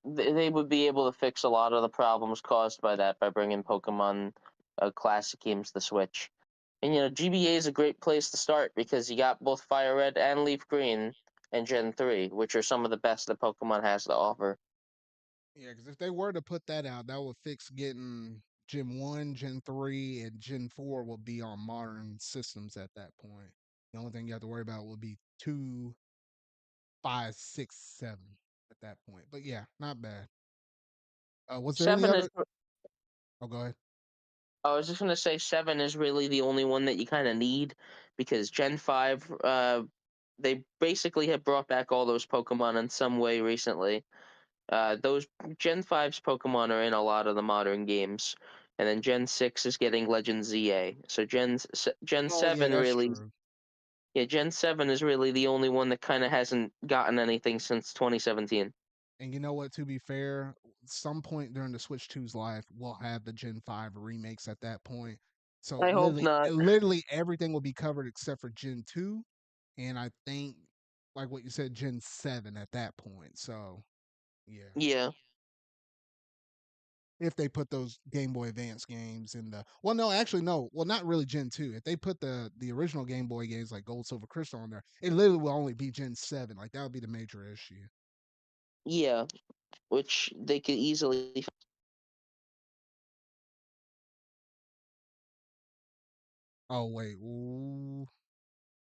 they would be able to fix a lot of the problems caused by that by bringing Pokemon classic games to Switch. And GBA is a great place to start because you got both Fire Red and Leaf Green and Gen 3, which are some of the best that Pokemon has to offer.
Yeah, because if they were to put that out, that would fix getting Gen 1, Gen 3, and Gen 4 will be on modern systems at that point. The only thing you have to worry about would be 2, 5, 6, 7 at that point. But yeah, not bad. Was there any
7 is
other? Oh, go ahead.
I was just gonna say 7 is really the only one that you kind of need because Gen 5 they basically have brought back all those Pokemon in some way recently. Those Gen 5's Pokemon are in a lot of the modern games. And then Gen 6 is getting Legend ZA. So Gen
Oh, yeah,
7
that's
really,
true.
yeah, Gen 7 is really the only one that kind of hasn't gotten anything since 2017.
And you know what? To be fair, some point during the Switch 2's life, we'll have the Gen 5 remakes at that point. So
I hope not.
literally everything will be covered except for Gen 2, and I think, like what you said, Gen 7 at that point. So yeah.
Yeah.
If they put those Game Boy Advance games in the, well, no, actually no, well, not really Gen 2. If they put the original Game Boy games like Gold, Silver, Crystal on there, it literally will only be Gen 7. Like that would be the major issue.
Yeah, which they could easily.
Oh wait, ooh,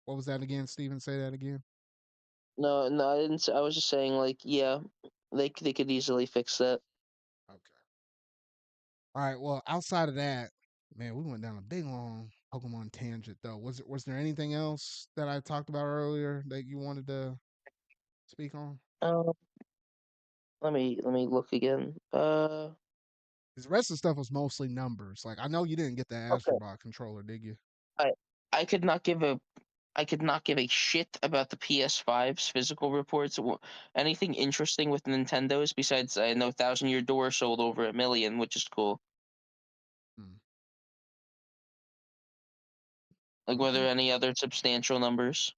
what was that again, Steven? Say that again.
No, no, I didn't. I was just saying, like, yeah, they could easily fix that.
Okay. All right. Well, outside of that, man, we went down a big long Pokemon tangent though. Was there anything else that I talked about earlier that you wanted to speak on?
Uh, let me look again.
'Cause the rest of the stuff was mostly numbers. Like I know you didn't get the Astro
Okay.
Bot controller, did you?
I I could not give a I could not give a shit about the PS5's physical reports. Anything interesting with Nintendo's besides I know Thousand Year Door sold over 1 million, which is cool.
Hmm.
Like, were
Okay.
there any other substantial numbers?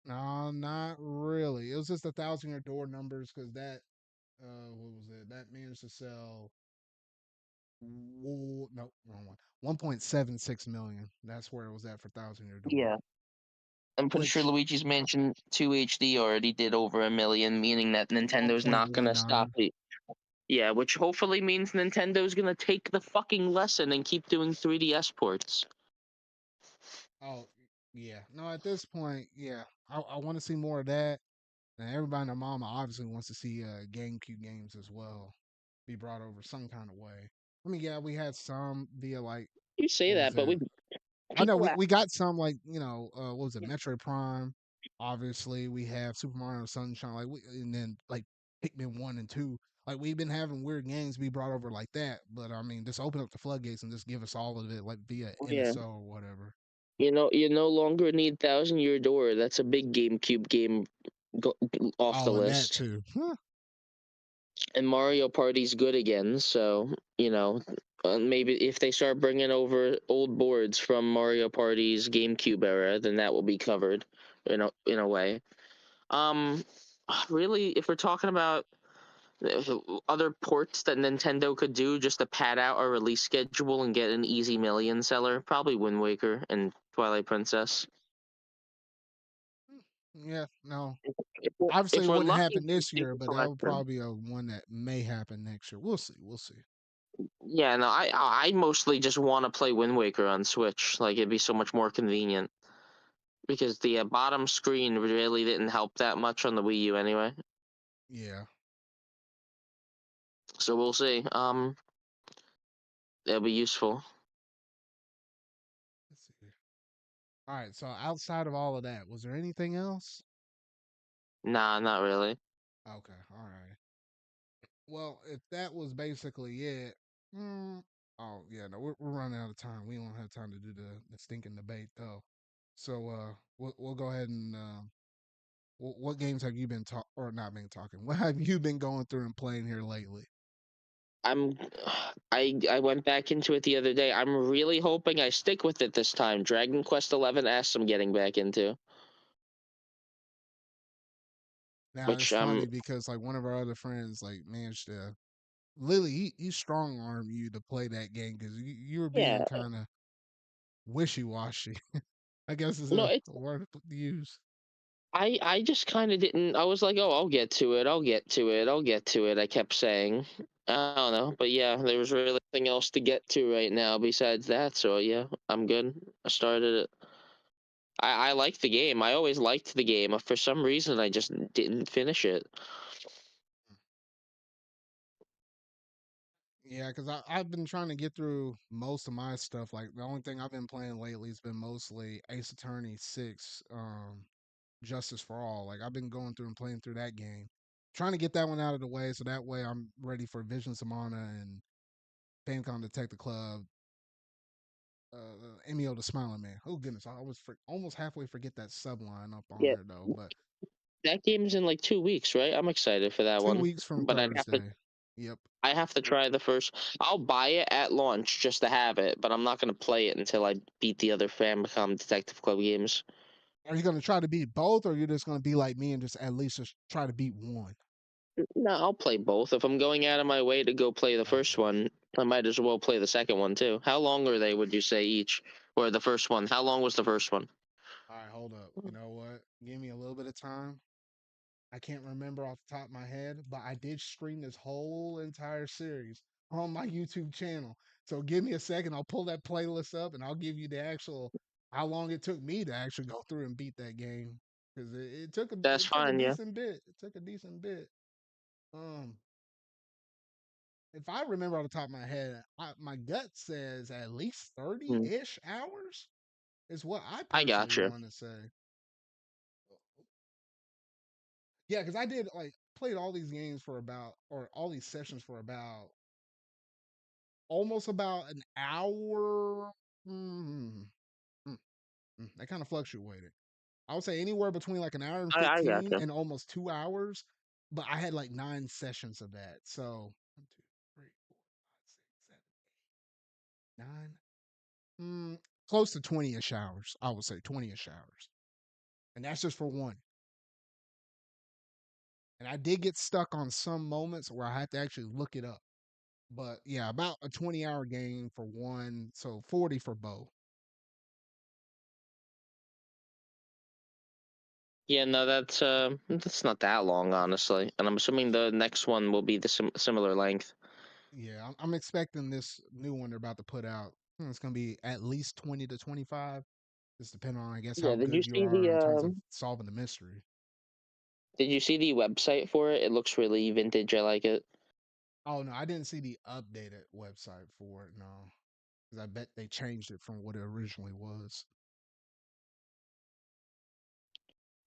No, not really. It was just 1,000 year door numbers because that what was it? That managed to sell no, wrong one. 1.76 million. That's where it was at for 1,000 year door.
Yeah, I'm pretty sure
Which
Luigi's Mansion 2 HD already did over 1 million, meaning that Nintendo's not gonna stop
1.19.
it. Yeah, which hopefully means Nintendo's gonna take the fucking lesson and keep doing 3DS ports.
Oh, yeah. No, at this point, yeah. I want to see more of that. And everybody and their mama obviously wants to see GameCube games as well be brought over some kind of way. I mean, yeah, we had some via like
You say
what was
that, but
that?
we
I know
people act.
we got some like what was it? Metro Prime. Obviously, we have Super Mario Sunshine, and then like Pikmin 1 and 2. Like we've been having weird games be brought over like that, but I mean, just open up the floodgates and just give us all of it like via
Yeah,
NSO or whatever.
you no longer need Thousand Year Door. That's a big GameCube game go, off the
Oh, and that
list.
too. Huh.
And Mario Party's good again, so maybe if they start bringing over old boards from Mario Party's GameCube era, then that will be covered in a way. Um, really, if we're talking about other ports that Nintendo could do just to pad out our release schedule and get an easy million seller, probably Wind Waker and Twilight Princess.
Yeah, no.
If we're,
Obviously,
if
it
we're
wouldn't
lucky,
happen
we
this
can
year, but that
collect
would
them.
probably be a one that may happen next year. We'll see. We'll see.
Yeah, no, I mostly just want to play Wind Waker on Switch. Like, it'd be so much more convenient because the bottom screen really didn't help that much on the Wii U anyway.
Yeah.
So we'll see. It'll be useful.
Let's see. All right. So outside of all of that, was there anything else?
Nah, not really.
Okay. All right. Well, if that was basically it, oh yeah, no, we're running out of time. We don't have time to do the stinking debate though. So we'll go ahead and what games have you been talk or not been talking? What have you been going through and playing here lately?
I'm I went back into it the other day. I'm really hoping I stick with it this time. Dragon Quest 11 S I'm getting back into,
Now it's
which
funny because like one of our other friends like managed to Lily, he strong arm you to play that game because you were
yeah.
being kind of wishy washy. I guess is
No,
a
it's
word to use.
I just kind of didn't. I was like, "Oh, I'll get to it. I'll get to it. I'll get to it." I kept saying. I don't know, but yeah, there was really nothing else to get to right now besides that. So yeah, I'm good. I started it. I liked the game. I always liked the game. For some reason, I just didn't finish it.
Yeah, because I've been trying to get through most of my stuff. Like the only thing I've been playing lately has been mostly Ace Attorney 6, Justice for All. Like I've been going through and playing through that game, trying to get that one out of the way so that way I'm ready for Vision Samana and Famicom Detective Club, Emio the Smiling Man. Oh goodness, I was almost halfway forget that subline up on
Yeah,
there though. But
that game's in like 2 weeks, right? I'm excited for that
2
one,
weeks from
but
Thursday. Yep.
I have to try the first. I'll buy it at launch just to have it, but I'm not gonna play it until I beat the other Famicom Detective Club games.
Are you gonna try to beat both, or you're just gonna be like me and just at least just try to beat one?
No, I'll play both. If I'm going out of my way to go play the first
Okay.
one, I might as well play the second one too. How long are they, would you say, each? Or the first one? How long was the first one?
All right, hold up. You know what? Give me a little bit of time. I can't remember off the top of my head, but I did stream this whole entire series on my YouTube channel. So give me a second. I'll pull that playlist up and I'll give you the actual how long it took me to actually go through and beat that game. because
That's
it took a
fine, yeah.
decent bit. It took a decent bit. Um, if I remember off the top of my head, my gut says at least
Mm,
30-ish hours is what I
I
personally
gotcha.
want to say. Yeah, because I did like played all these games for about or all these sessions for about almost about an hour. Mm, mm, That kind of fluctuated. I would say anywhere between like an hour and
I
15
gotcha.
and almost 2 hours. But I had like 9 sessions of that. So 1, 2, 3, 4, 5, 6, 7, 9. Close to 20-ish hours. I would say 20-ish hours. And that's just for one. And I did get stuck on some moments where I had to actually look it up. But yeah, about a 20-hour game for one. So 40 for both.
Yeah, no, that's not that long, honestly. And I'm assuming the next one will be the similar length.
Yeah, I'm expecting this new one they're about to put out. It's going to be at least 20 to 25. Just depending on, I guess,
Yeah,
how
did you
good you
see
are
the
in terms of solving the mystery.
website for it? It looks really vintage. I like it.
Oh, no, I didn't see the updated website for it, no. Because I bet they changed it from what it originally was.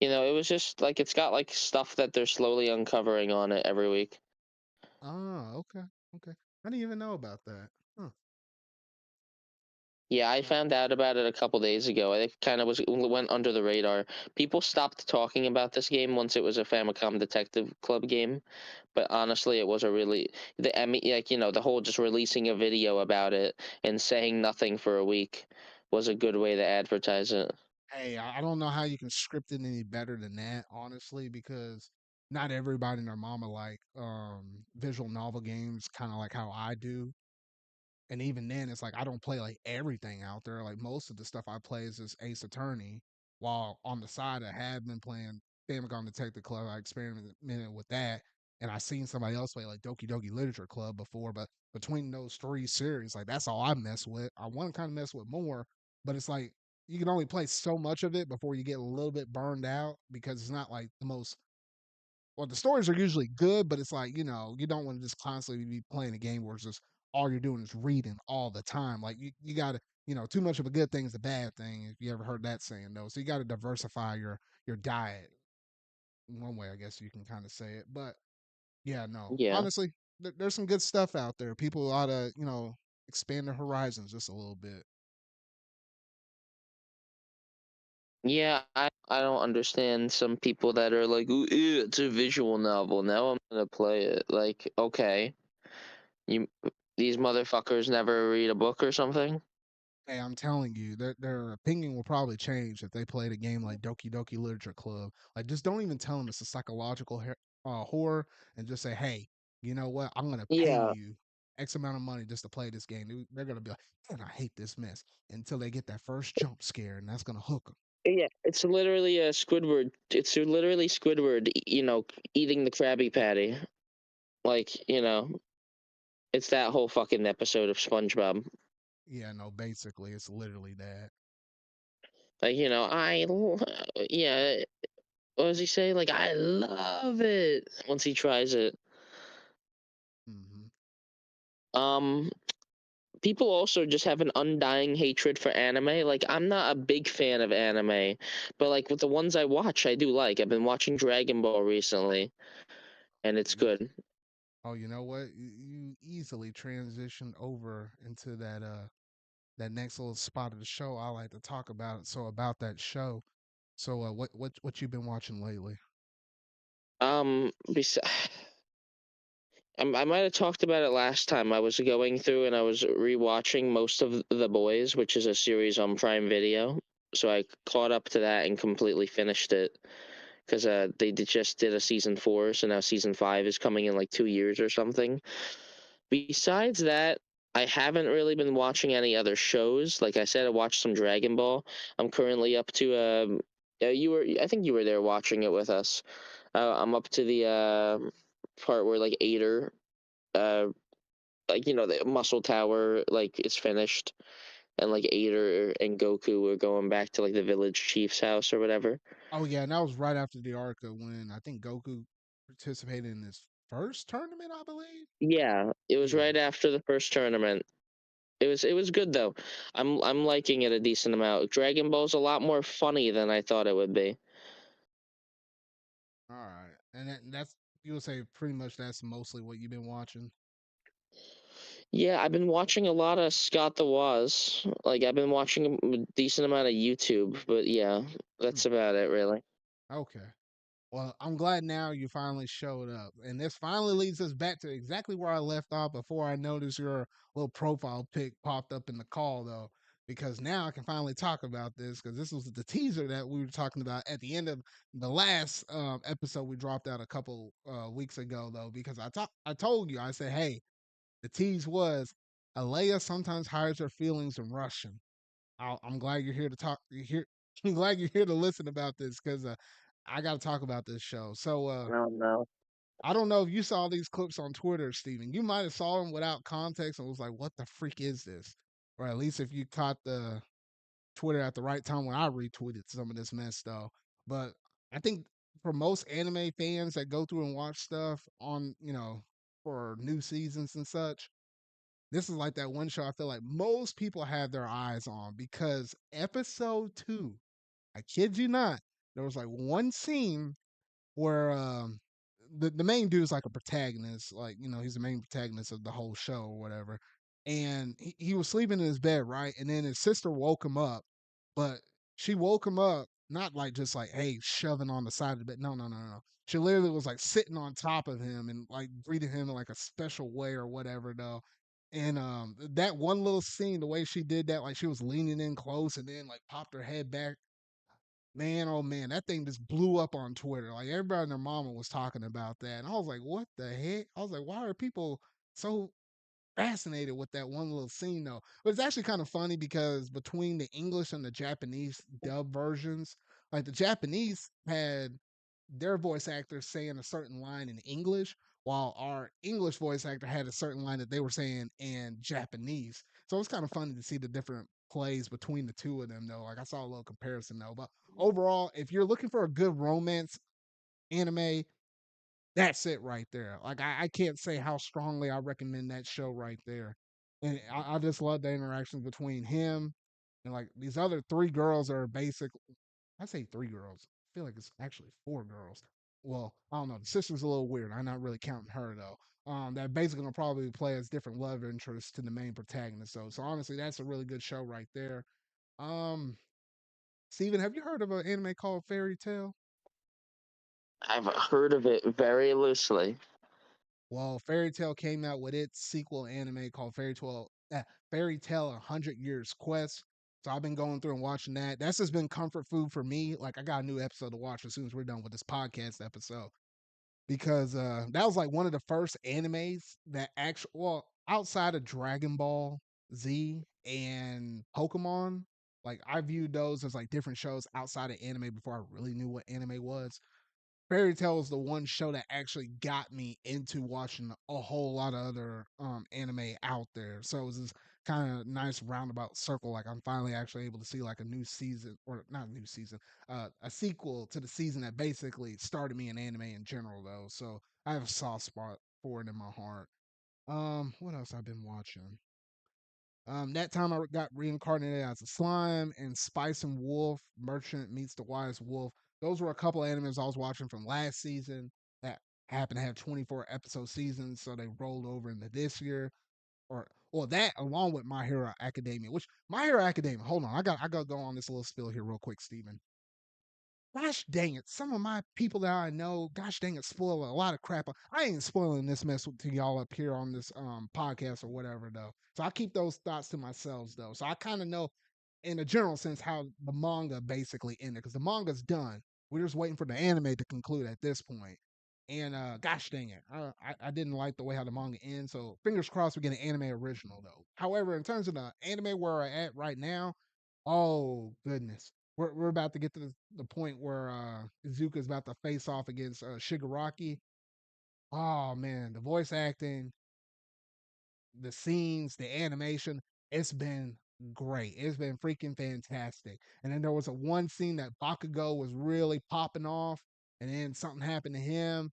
You know, it was just like it's got like stuff that they're slowly uncovering on it every week.
Oh, okay. Okay. I didn't even know about that. Huh.
Yeah, I
Well,
found out about it a couple days ago. It kind of went under the radar. People stopped talking about this game once it was a Famicom Detective Club game, but honestly, it was a really like the whole just releasing a video about it and saying nothing for a week was a good way to advertise it.
hey, I don't know how you can script it any better than that, honestly, because not everybody and their mama like visual novel games kind of like how I do. And even then, it's like I don't play like everything out there. Like most of the stuff I play is just Ace Attorney. While on the side, I have been playing Famicom Detective Club. I experimented with that, and I seen somebody else play like Doki Doki Literature Club before. But between those three series, like that's all I mess with. I want to kind of mess with more, but it's like you can only play so much of it before you get a little bit burned out because it's not like the most well, the stories are usually good, but it's like, you don't want to just constantly be playing a game where it's just all you're doing is reading all the time. Like you gotta, too much of a good thing is a bad thing. If you ever heard that saying though. So you gotta diversify your diet. One way I guess you can kind of say it. But yeah, no.
Yeah.
Honestly, there's some good stuff out there. People ought to, expand their horizons just a little bit.
Yeah, I don't understand some people that are like, "Ooh, ew, it's a visual novel. Now I'm gonna play it." Like, okay, you these motherfuckers never read a book or something.
Hey, I'm telling you, their opinion will probably change if they played a game like Doki Doki Literature Club. Like, just don't even tell them it's a psychological horror, and just say, "Hey, you know what? I'm gonna pay
Yeah,
you X amount of money just to play this game." They're gonna be like, "Man, I hate this mess," until they get that first jump scare, and that's gonna hook them.
yeah. It's literally a Squidward. It's literally Squidward. Eating the Krabby Patty. Like, it's that whole fucking episode of SpongeBob.
Yeah, no, basically, it's literally that.
Like, yeah. What does he say? Like, I love it once he tries it.
Hmm.
Um, People also just have an undying hatred for anime. Like, I'm not a big fan of anime, but like with the ones I watch, I do like. I've been watching Dragon Ball recently, and it's
You,
good.
oh, you know what? You easily transitioned over into that next little spot of the show I like to talk about. So about that show. So what you been watching lately?
Bes- I might have talked about it last time. I was going through and I was rewatching most of The Boys, which is a series on Prime Video. So I caught up to that and completely finished it because just did a season 4, so now season 5 is coming in like 2 years or something. Besides that, I haven't really been watching any other shows. Like I said, I watched some Dragon Ball. I'm currently up to I think you were there watching it with us. I'm up to the part where like Ader, uh, like the muscle tower, like is finished. and like Ader and Goku were going back to like the village chief's house or whatever.
Oh yeah, and that was right after the arc of when I think Goku participated in his first tournament, I believe.
Yeah, it was
Yeah.
right after the first tournament. It was good though. I'm liking it a decent amount. Dragon Ball's a lot more funny than I thought it would be.
All right, and that's you would say pretty much that's mostly what you've been watching.
Yeah, I've been watching a lot of Scott the Woz. Like I've been watching a decent amount of YouTube, but yeah,
Hmm.
that's about it really.
Okay. Well, I'm glad now you finally showed up. And this finally leads us back to exactly where I left off before I noticed your little profile pic popped up in the call, though. Because now I can finally talk about this because this was the teaser that we were talking about at the end of the last episode we dropped out a couple weeks ago, though. Because I told you, I said, hey, the tease was Alea sometimes hides her feelings in Russian. I'm glad you're here to talk. You're here. I'm glad you're here to listen about this because I got to talk about this show. So
Oh no.
I don't know if you saw these clips on Twitter, Steven. You might have saw them without context and was like, "What the freak is this?" Or at least if you caught the Twitter at the right time when I retweeted some of this mess, though. But I think for most anime fans that go through and watch stuff on, for new seasons and such, this is like that one show I feel like most people have their eyes on because episode 2, I kid you not, there was like one scene where the main dude is like a protagonist, like he's the main protagonist of the whole show or whatever. And he was sleeping in his bed, right? And then his sister woke him up, but she woke him up not like just like hey shoving on the side of the bed. No, no, no, no. She literally was like sitting on top of him and like greeting him in like a special way or whatever, though. And that one little scene, the way she did that, like she was leaning in close and then like popped her head back. Man, oh man, that thing just blew up on Twitter. Like everybody and their mama was talking about that. And I was like, what the heck? I was like, why are people so fascinated with that one little scene though? But it's actually kind of funny because between the English and the Japanese dub versions, like the Japanese had their voice actor saying a certain line in English, while our English voice actor had a certain line that they were saying in Japanese. So it's kind of funny to see the different plays between the two of them, though. Like I saw a little comparison, though. But overall, if you're looking for a good romance anime, that's it right there. Like I can't say how strongly I recommend that show right there. And I just love the interactions between him and like these other three girls are basic. I say three girls. I feel like it's actually four girls. Well, I don't know. The sister's a little weird. I'm not really counting her though. That basically gonna probably play as different love interests to the main protagonist. So honestly, that's a really good show right there. Um, Steven, have you heard of an anime called Fairy Tale?
I've heard of it very loosely.
Well, Fairy Tale came out with its sequel anime called Fairy Tale 100 Years Quest. So I've been going through and watching that. That's just been comfort food for me. Like I got a new episode to watch as soon as we're done with this podcast episode because that was like one of the first animes that actually, well, outside of Dragon Ball Z and Pokemon, like I viewed those as like different shows outside of anime before I really knew what anime was. Fairy Tail is the one show that actually got me into watching a whole lot of other anime out there. So it was this kind of nice roundabout circle. Like I'm finally actually able to see like a new season, or not a new season, a sequel to the season that basically started me in anime in general, though. So I have a soft spot for it in my heart. What else I've been watching? That time I got reincarnated as a slime, and Spice and Wolf, Merchant Meets the Wise Wolf. Those were a couple of animes I was watching from last season that happened to have 24 episode seasons, so they rolled over into this year. Or well, that along with My Hero Academia, which My Hero Academia. Hold on, I got to go on this little spill here real quick, Steven. Gosh dang it, some of my people that I know, gosh dang it, spoil a lot of crap. I ain't spoiling this mess to y'all up here on this podcast or whatever though. So I keep those thoughts to myself though. So I kind of know in a general sense how the manga basically ended because the manga's done. We're just waiting for the anime to conclude at this point. And gosh dang it, I didn't like the way how the manga ends. So fingers crossed we get an anime original though. However, in terms of the anime where we're at right now, oh goodness, we're about to get to the point where Izuka's about to face off against Shigaraki. Oh man, the voice acting, the scenes, the animation, it's been great. It's been freaking fantastic. And then there was a one scene that Bakugo was really popping off, and then something happened to him,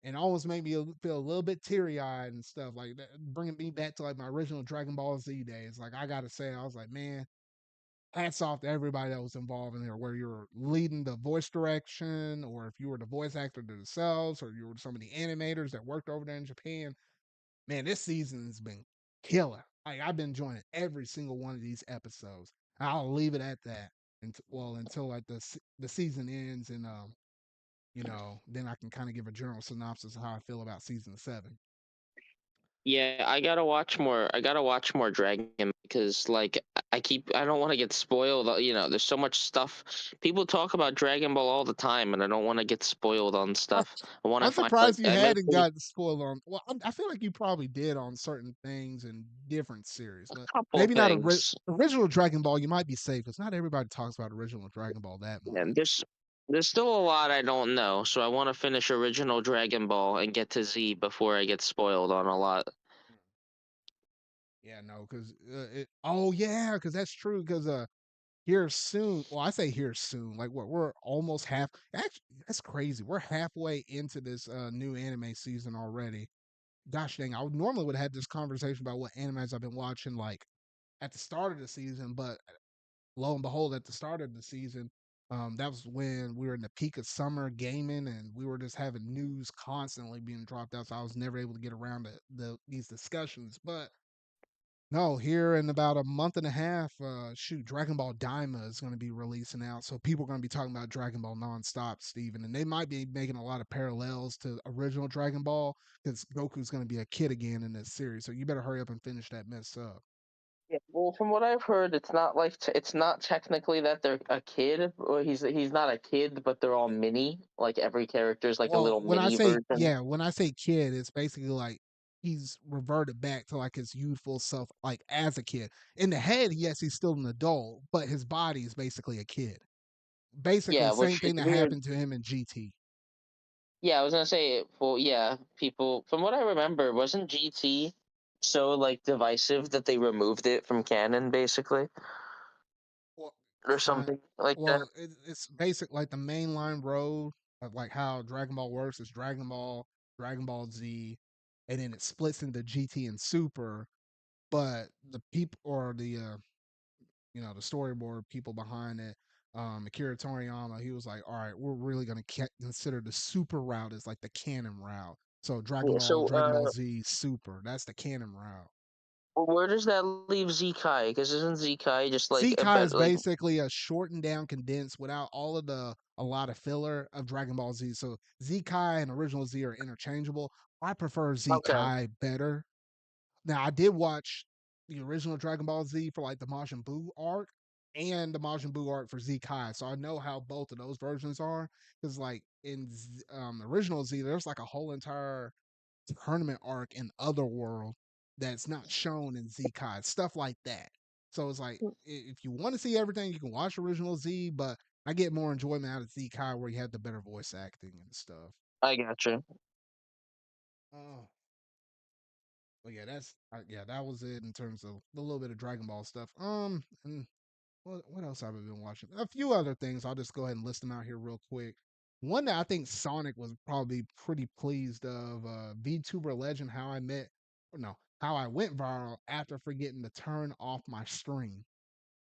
and almost made me feel a little bit teary eyed and stuff like that, bringing me back to like my original Dragon Ball Z days. Like I gotta say, I was like, man, hats off to everybody that was involved in there, where you were leading the voice direction, or if you were the voice actor themselves, or you were some of the animators that worked over there in Japan. Man, this season's been killer. Like I've been enjoying every single one of these episodes. I'll leave it at that. Until like the season ends, and then I can kind of give a general synopsis of how I feel about season 7.
Yeah, I gotta watch more. I gotta watch more Dragon because, like, I don't want to get spoiled. There's so much stuff. People talk about Dragon Ball all the time, and I don't want to get spoiled on
I,
stuff. I want to
I'm
find like
surprised you
I
hadn't
mentally
gotten spoiled on. Well, I feel like you probably did on certain things in different series, but
a couple
maybe not
things.
original Dragon Ball. You might be safe because not everybody talks about original Dragon Ball that
And
much.
there's still a lot I don't know, so I want to finish original Dragon Ball and get to Z before I get spoiled on a lot.
Yeah, no, because oh yeah, because that's true. Because here soon. Well, I say here soon. Like what? We're almost half. Actually, that's crazy. We're halfway into this new anime season already. Gosh dang! I would normally would have had this conversation about what animes I've been watching like at the start of the season, but lo and behold, at the start of the season, that was when we were in the peak of summer gaming, and we were just having news constantly being dropped out. So I was never able to get around to these discussions. But no, here in about a month and a half, shoot, Dragon Ball Daima is going to be releasing out. So people are going to be talking about Dragon Ball nonstop, Steven. And they might be making a lot of parallels to original Dragon Ball because Goku's going to be a kid again in this series. So you better hurry up and finish that mess up.
Yeah, well, from what I've heard, it's not like it's not technically that they're a kid, or he's not a kid, but they're all mini. Like every character is like a
Well,
little mini version.
when I say kid, it's basically like he's reverted back to like his youthful self, like as a kid. In the head, yes, he's still an adult, but his body is basically a kid. Basically,
Yeah,
same
which is
thing that
weird.
happened to him in GT.
Yeah, I was gonna say, well, yeah, people. From what I remember, wasn't GT so like divisive that they removed it from canon, basically,
Well,
or
uh,
something like that.
it's basic like the mainline road of like how Dragon Ball works is Dragon Ball, Dragon Ball Z, and then it splits into GT and Super. But the people or the storyboard people behind it, Akira Toriyama, he was like, all right, we're really gonna consider the Super route as like the canon route. So
Yeah, so,
Dragon Ball Z Super, that's the canon route.
where does that leave Zekai? Because isn't Zekai just like a
Zi-Kai is
better like?
basically a shortened down, condensed, without all of the a lot of filler of Dragon Ball Z. So Zi-Kai and Original Z are interchangeable. I prefer
Okay.
Zi-Kai better. Now I did watch the original Dragon Ball Z for like the Majin Buu arc and the Majin Buu arc for Z-Kai, so I know how both of those versions are. Because like in Original Z, there's like a whole entire tournament arc in Otherworld that's not shown in Z Kai, stuff like that. So it's like if you want to see everything, you can watch Original Z, but I get more enjoyment out of Z Kai where you have the better voice acting and stuff.
I gotcha.
Oh, but yeah, that was it in terms of a little bit of Dragon Ball stuff. And what else have I been watching? A few other things. I'll just go ahead and list them out here real quick. One that I think Sonic was probably pretty pleased of, VTuber legend How I Met, or no, How I Went Viral after forgetting to turn off my stream.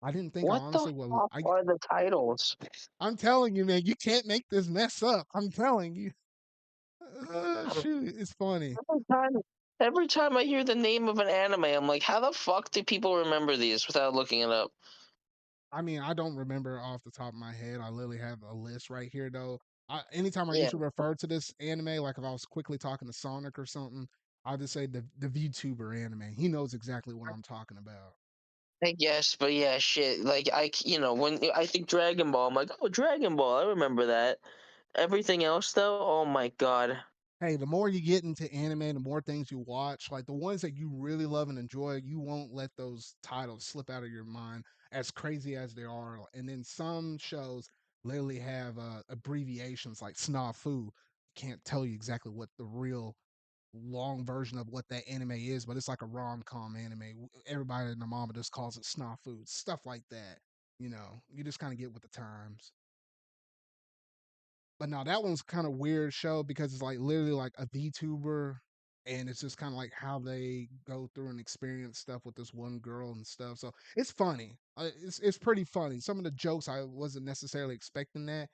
I didn't think I
What the
honestly will.
fuck are the titles?
I'm telling you, man, you can't make this mess up. I'm telling you. Shoot, it's funny.
Every time, every time I hear the name of an anime, I'm like, how the fuck do people remember these without looking it up?
I mean, I don't remember off the top of my head. I literally have a list right here, though. Anytime I
Yeah,
usually refer to this anime, like if I was quickly talking to Sonic or something, I'll just say the VTuber anime. He knows exactly what I'm talking about.
I guess, but yeah, shit. Like when I think Dragon Ball, I'm like, oh, Dragon Ball, I remember that. Everything else, though, oh my god.
Hey, the more you get into anime, the more things you watch, like the ones that you really love and enjoy, you won't let those titles slip out of your mind, as crazy as they are. And then some shows literally have abbreviations like snafu. Can't tell you exactly what the real long version of what that anime is, but it's like a rom com anime. Everybody and their mama just calls it snafu, stuff like that. You know, you just kind of get with the times. But now that one's kind of weird show because it's like literally like a VTuber, and it's just kind of like how they go through and experience stuff with this one girl and stuff. So it's funny. It's pretty funny. Some of the jokes I wasn't necessarily expecting that,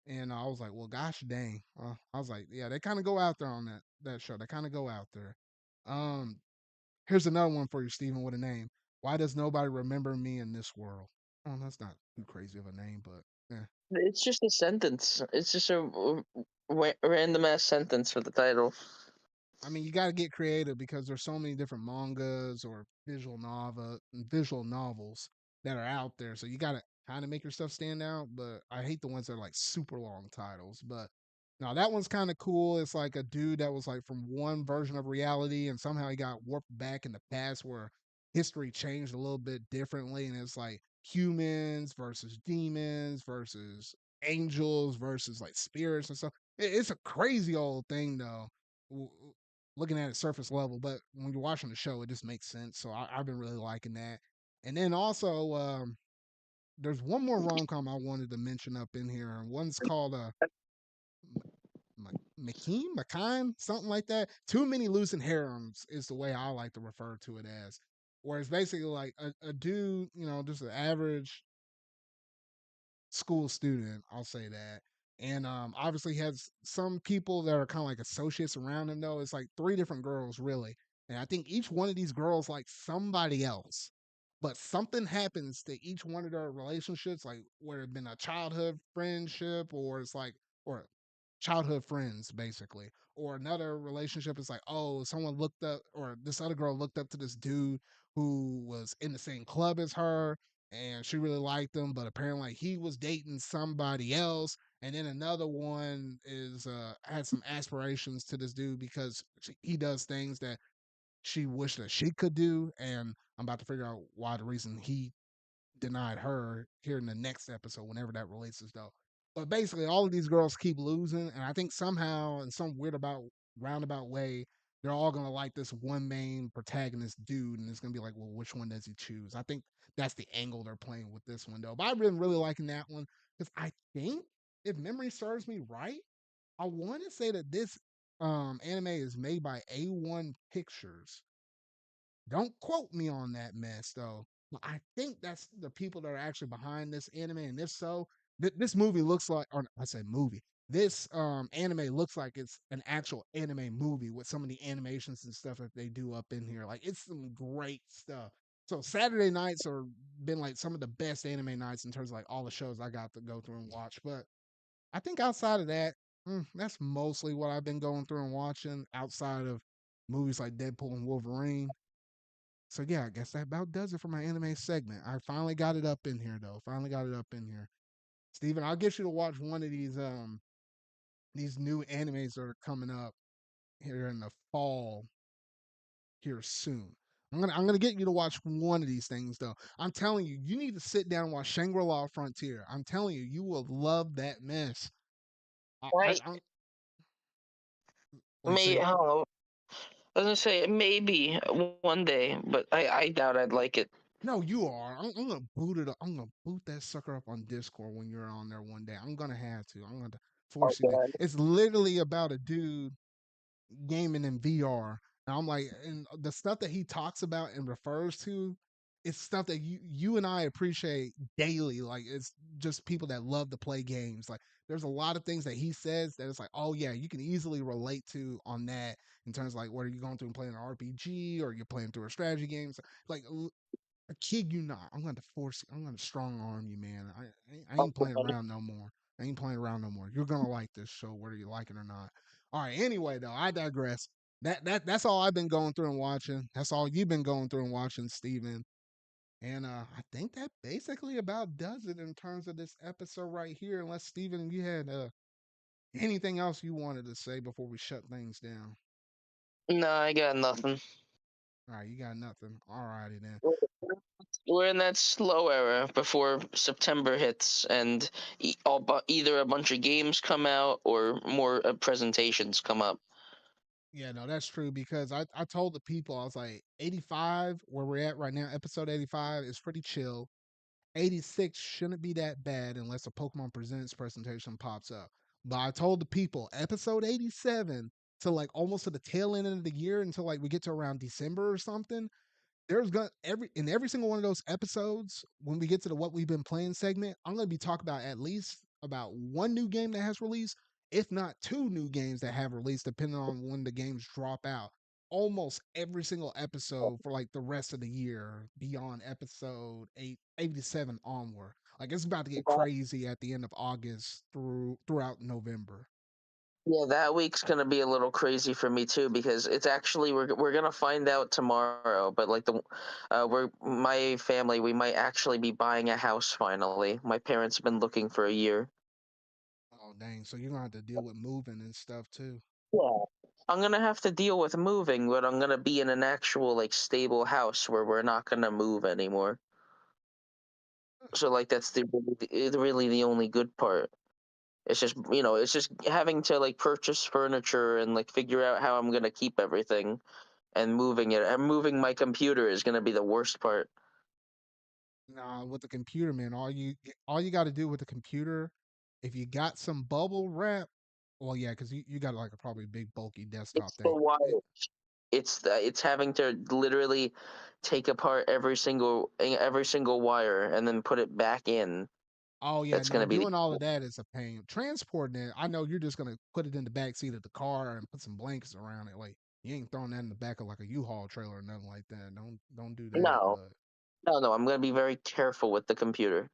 and I was like, well, gosh dang. I was like, yeah, they kind of go out there on that show. They kind of go out there. Um, Here's another one for you, Steven, with a name. Why does nobody remember me in this world? Oh, that's not too crazy of a name, but yeah.
It's just a sentence. It's just a random ass sentence for the title.
I mean, you got to get creative because there's so many different mangas or visual novels that are out there. So you got to kind of make your stuff stand out. But I hate the ones that are like super long titles. But now that one's kind of cool. It's like a dude that was like from one version of reality, and somehow he got warped back in the past where history changed a little bit differently, and it's like humans versus demons versus angels versus like spirits and stuff. It's a crazy old thing though, looking at it surface level, but when you're watching the show, it just makes sense. So I've been really liking that. And then also, there's one more rom com I wanted to mention up in here, and one's called McKean, something like that. Too many losing harems is the way I like to refer to it as, where it's basically like a dude, you know, just an average school student, I'll say that. And obviously he has some people that are kind of like associates around him though. It's like three different girls really. And I think each one of these girls like somebody else. But something happens to each one of their relationships, like where it's been a childhood friendship or it's like or childhood friends basically. Or another relationship is like, oh, someone looked up or this other girl looked up to this dude who was in the same club as her and she really liked him, but apparently he was dating somebody else. And then another one is had some aspirations to this dude because he does things that she wished that she could do. And I'm about to figure out why the reason he denied her here in the next episode, whenever that releases though. But basically, all of these girls keep losing, and I think somehow, in some weird about roundabout way, they're all gonna like this one main protagonist dude, and it's gonna be like, well, which one does he choose? I think that's the angle they're playing with this one though. But I've been really liking that one because I think, if memory serves me right, I want to say that this anime is made by A1 Pictures. Don't quote me on that mess though. But I think that's the people that are actually behind this anime, and if so, this movie looks like, or I said movie. This anime looks like it's an actual anime movie with some of the animations and stuff that they do up in here. Like it's some great stuff. So Saturday nights are been like some of the best anime nights in terms of like all the shows I got to go through and watch. But I think outside of that, that's mostly what I've been going through and watching outside of movies like Deadpool and Wolverine. So yeah, I guess that about does it for my anime segment. I finally got it up in here though. Finally got it up in here. Steven, I'll get you to watch one of these new animes that are coming up here in the fall here soon. I'm gonna get you to watch one of these things though. I'm telling you, you need to sit down and watch Shangri-La Frontier. I'm telling you, you will love that mess.
Right?
I wait,
May
say
I don't know. I was gonna say maybe one day, but I doubt I'd like it.
no, you are. I'm gonna boot it up. I'm gonna boot that sucker up on Discord when you're on there one day. I'm gonna have to. I'm gonna
Oh
force you to.
god.
It's literally about a dude gaming in VR. And I'm like, and the stuff that he talks about and refers to, it's stuff that you and I appreciate daily. Like it's just people that love to play games. Like there's a lot of things that he says that it's like, oh yeah, you can easily relate to on that in terms of like whether you're going through and playing an RPG or you're playing through a strategy game. So, like I kid you not. I'm going to force you. I'm going to strong arm you, man. I
Oh
ain't playing
god.
around no more. I ain't playing around no more. You're gonna like this show, whether you like it or not. All right. Anyway, though, I digress. That's all I've been going through and watching. That's all you've been going through and watching, Steven. And I think that basically about does it in terms of this episode right here. Unless Steven, you had anything else you wanted to say before we shut things down.
No, I got nothing.
All right, you got nothing. All righty then.
We're in that slow era before September hits, and either a bunch of games come out or more presentations come up.
Yeah, no, that's true because I told the people, I was like, 85, where we're at right now, episode 85 is pretty chill. 86 shouldn't be that bad unless a Pokemon Presents presentation pops up. But I told the people, episode 87 to like almost to the tail end of the year until like we get to around December or something, there's gonna every single one of those episodes when we get to the what we've been playing segment, I'm gonna be talking about at least about one new game that has released, if not two new games that have released, depending on when the games drop out. Almost every single episode for like the rest of the year beyond episode 87 onward. Like it's about to get crazy at the end of August throughout November.
Yeah, that week's gonna be a little crazy for me too because it's actually we're gonna find out tomorrow. But like we're my family, we might actually be buying a house finally. My parents have been looking for a year.
Oh dang! So you're gonna have to deal with moving and stuff too.
Yeah. I'm gonna have to deal with moving, but I'm gonna be in an actual like stable house where we're not gonna move anymore. So like that's really the only good part. It's just it's just having to like purchase furniture and like figure out how I'm gonna keep everything and moving it. And moving my computer is gonna be the worst part.
Nah, with the computer, man, all you got to do with the computer, if you got some bubble wrap, well, yeah, because you got like a probably big bulky desktop
It's the
thing.
wire. It's having to literally take apart every single wire and then put it back in.
Oh yeah,
That's
no,
gonna be the
doing all of that is a pain. Transporting it, I know you're just gonna put it in the back seat of the car and put some blankets around it. Like you ain't throwing that in the back of like a U-Haul trailer or nothing like that. Don't do that.
no,
But
no. I'm gonna be very careful with the computer.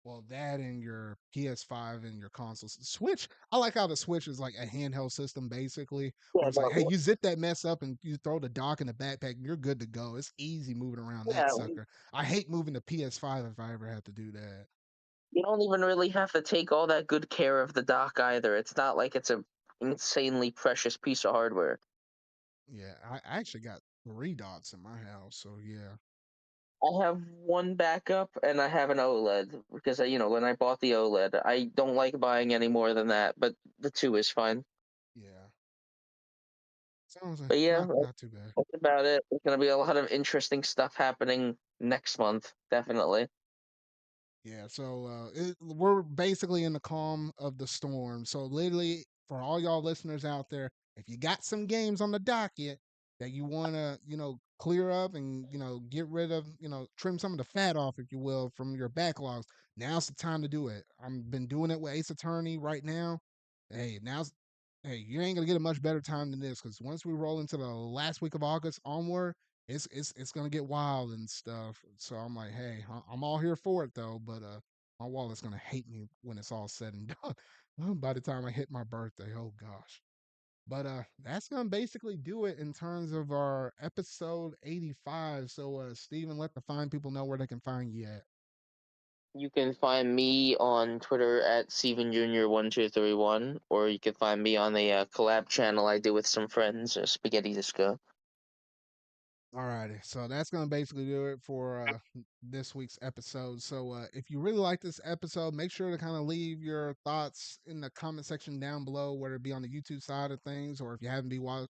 well, that and your PS5 and your consoles. Switch, I like how the Switch is like a handheld system basically, where
Yeah,
it's like, hey,
no,
you zip that mess up and you throw the dock in the backpack, and you're good to go. It's easy moving around that
yeah.
sucker. I hate moving the PS5 if I ever have to do that.
You don't even really have to take all that good care of the dock either. It's not like it's a insanely precious piece of hardware.
Yeah, I actually got three docks in my house, so yeah,
I have one backup and I have an OLED because when I bought the OLED, I don't like buying any more than that, but the two is fine.
yeah. Sounds like
But yeah,
not too bad.
that's about it. There's gonna be a lot of interesting stuff happening next month, definitely.
Yeah, so we're basically in the calm of the storm. So literally, for all y'all listeners out there, if you got some games on the docket that you want to, clear up and get rid of, trim some of the fat off, if you will, from your backlogs, now's the time to do it. I've been doing it with Ace Attorney right now. Hey, you ain't gonna get a much better time than this because once we roll into the last week of August onward, it's gonna get wild and stuff. So I'm like, hey, I'm all here for it though, but my wallet's gonna hate me when it's all said and done. By the time I hit my birthday, oh gosh. But that's gonna basically do it in terms of our episode 85. So Steven, let the fine people know where they can find you at.
You can find me on Twitter at Steven Jr. 1231, or you can find me on a collab channel I do with some friends, Spaghetti Disco.
Alrighty, so that's gonna basically do it for this week's episode. So if you really like this episode, make sure to kind of leave your thoughts in the comment section down below, whether it be on the YouTube side of things, or if you haven't been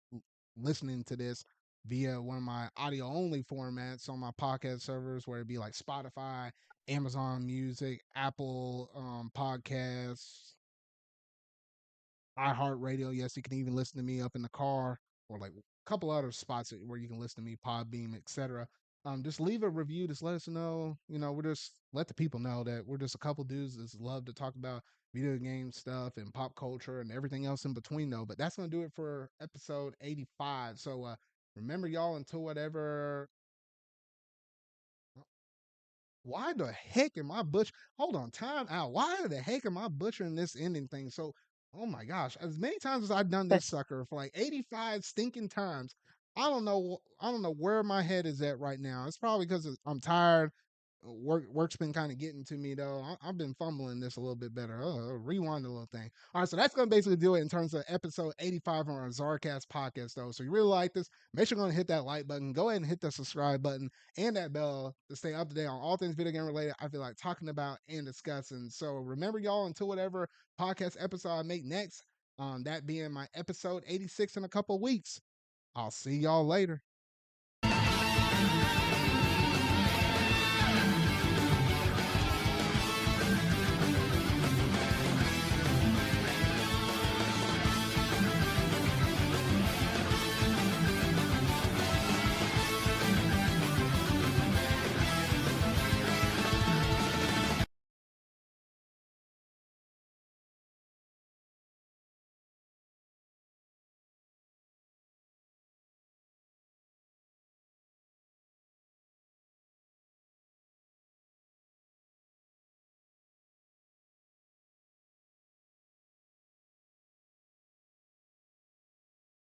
listening to this via one of my audio only formats on my podcast servers, where it be like Spotify, Amazon Music, Apple Podcasts, iHeartRadio. Yes, you can even listen to me up in the car or like a couple other spots where you can listen to me, Podbeam, etc. Just leave a review. Just let us know. We're just let the people know that we're just a couple dudes that love to talk about video game stuff and pop culture and everything else in between, though. But that's gonna do it for episode 85. So remember, y'all, until whatever why the heck am I butch? Hold on, time out. Why the heck am I butchering this ending thing? So, oh my gosh, as many times as I've done this sucker for like 85 stinking times, I don't know. I don't know where my head is at right now. It's probably because I'm tired. Work's been kind of getting to me though. I've been fumbling this a little bit better. Rewind a little thing. All right, so that's gonna basically do it in terms of episode 85 on our ZardCast podcast though. So you really like this? Make sure you're gonna hit that like button. Go ahead and hit the subscribe button and that bell to stay up to date on all things video game related. I feel like talking about and discussing. So remember, y'all, until whatever podcast episode I make next, That being my episode 86 in a couple weeks. I'll see y'all later.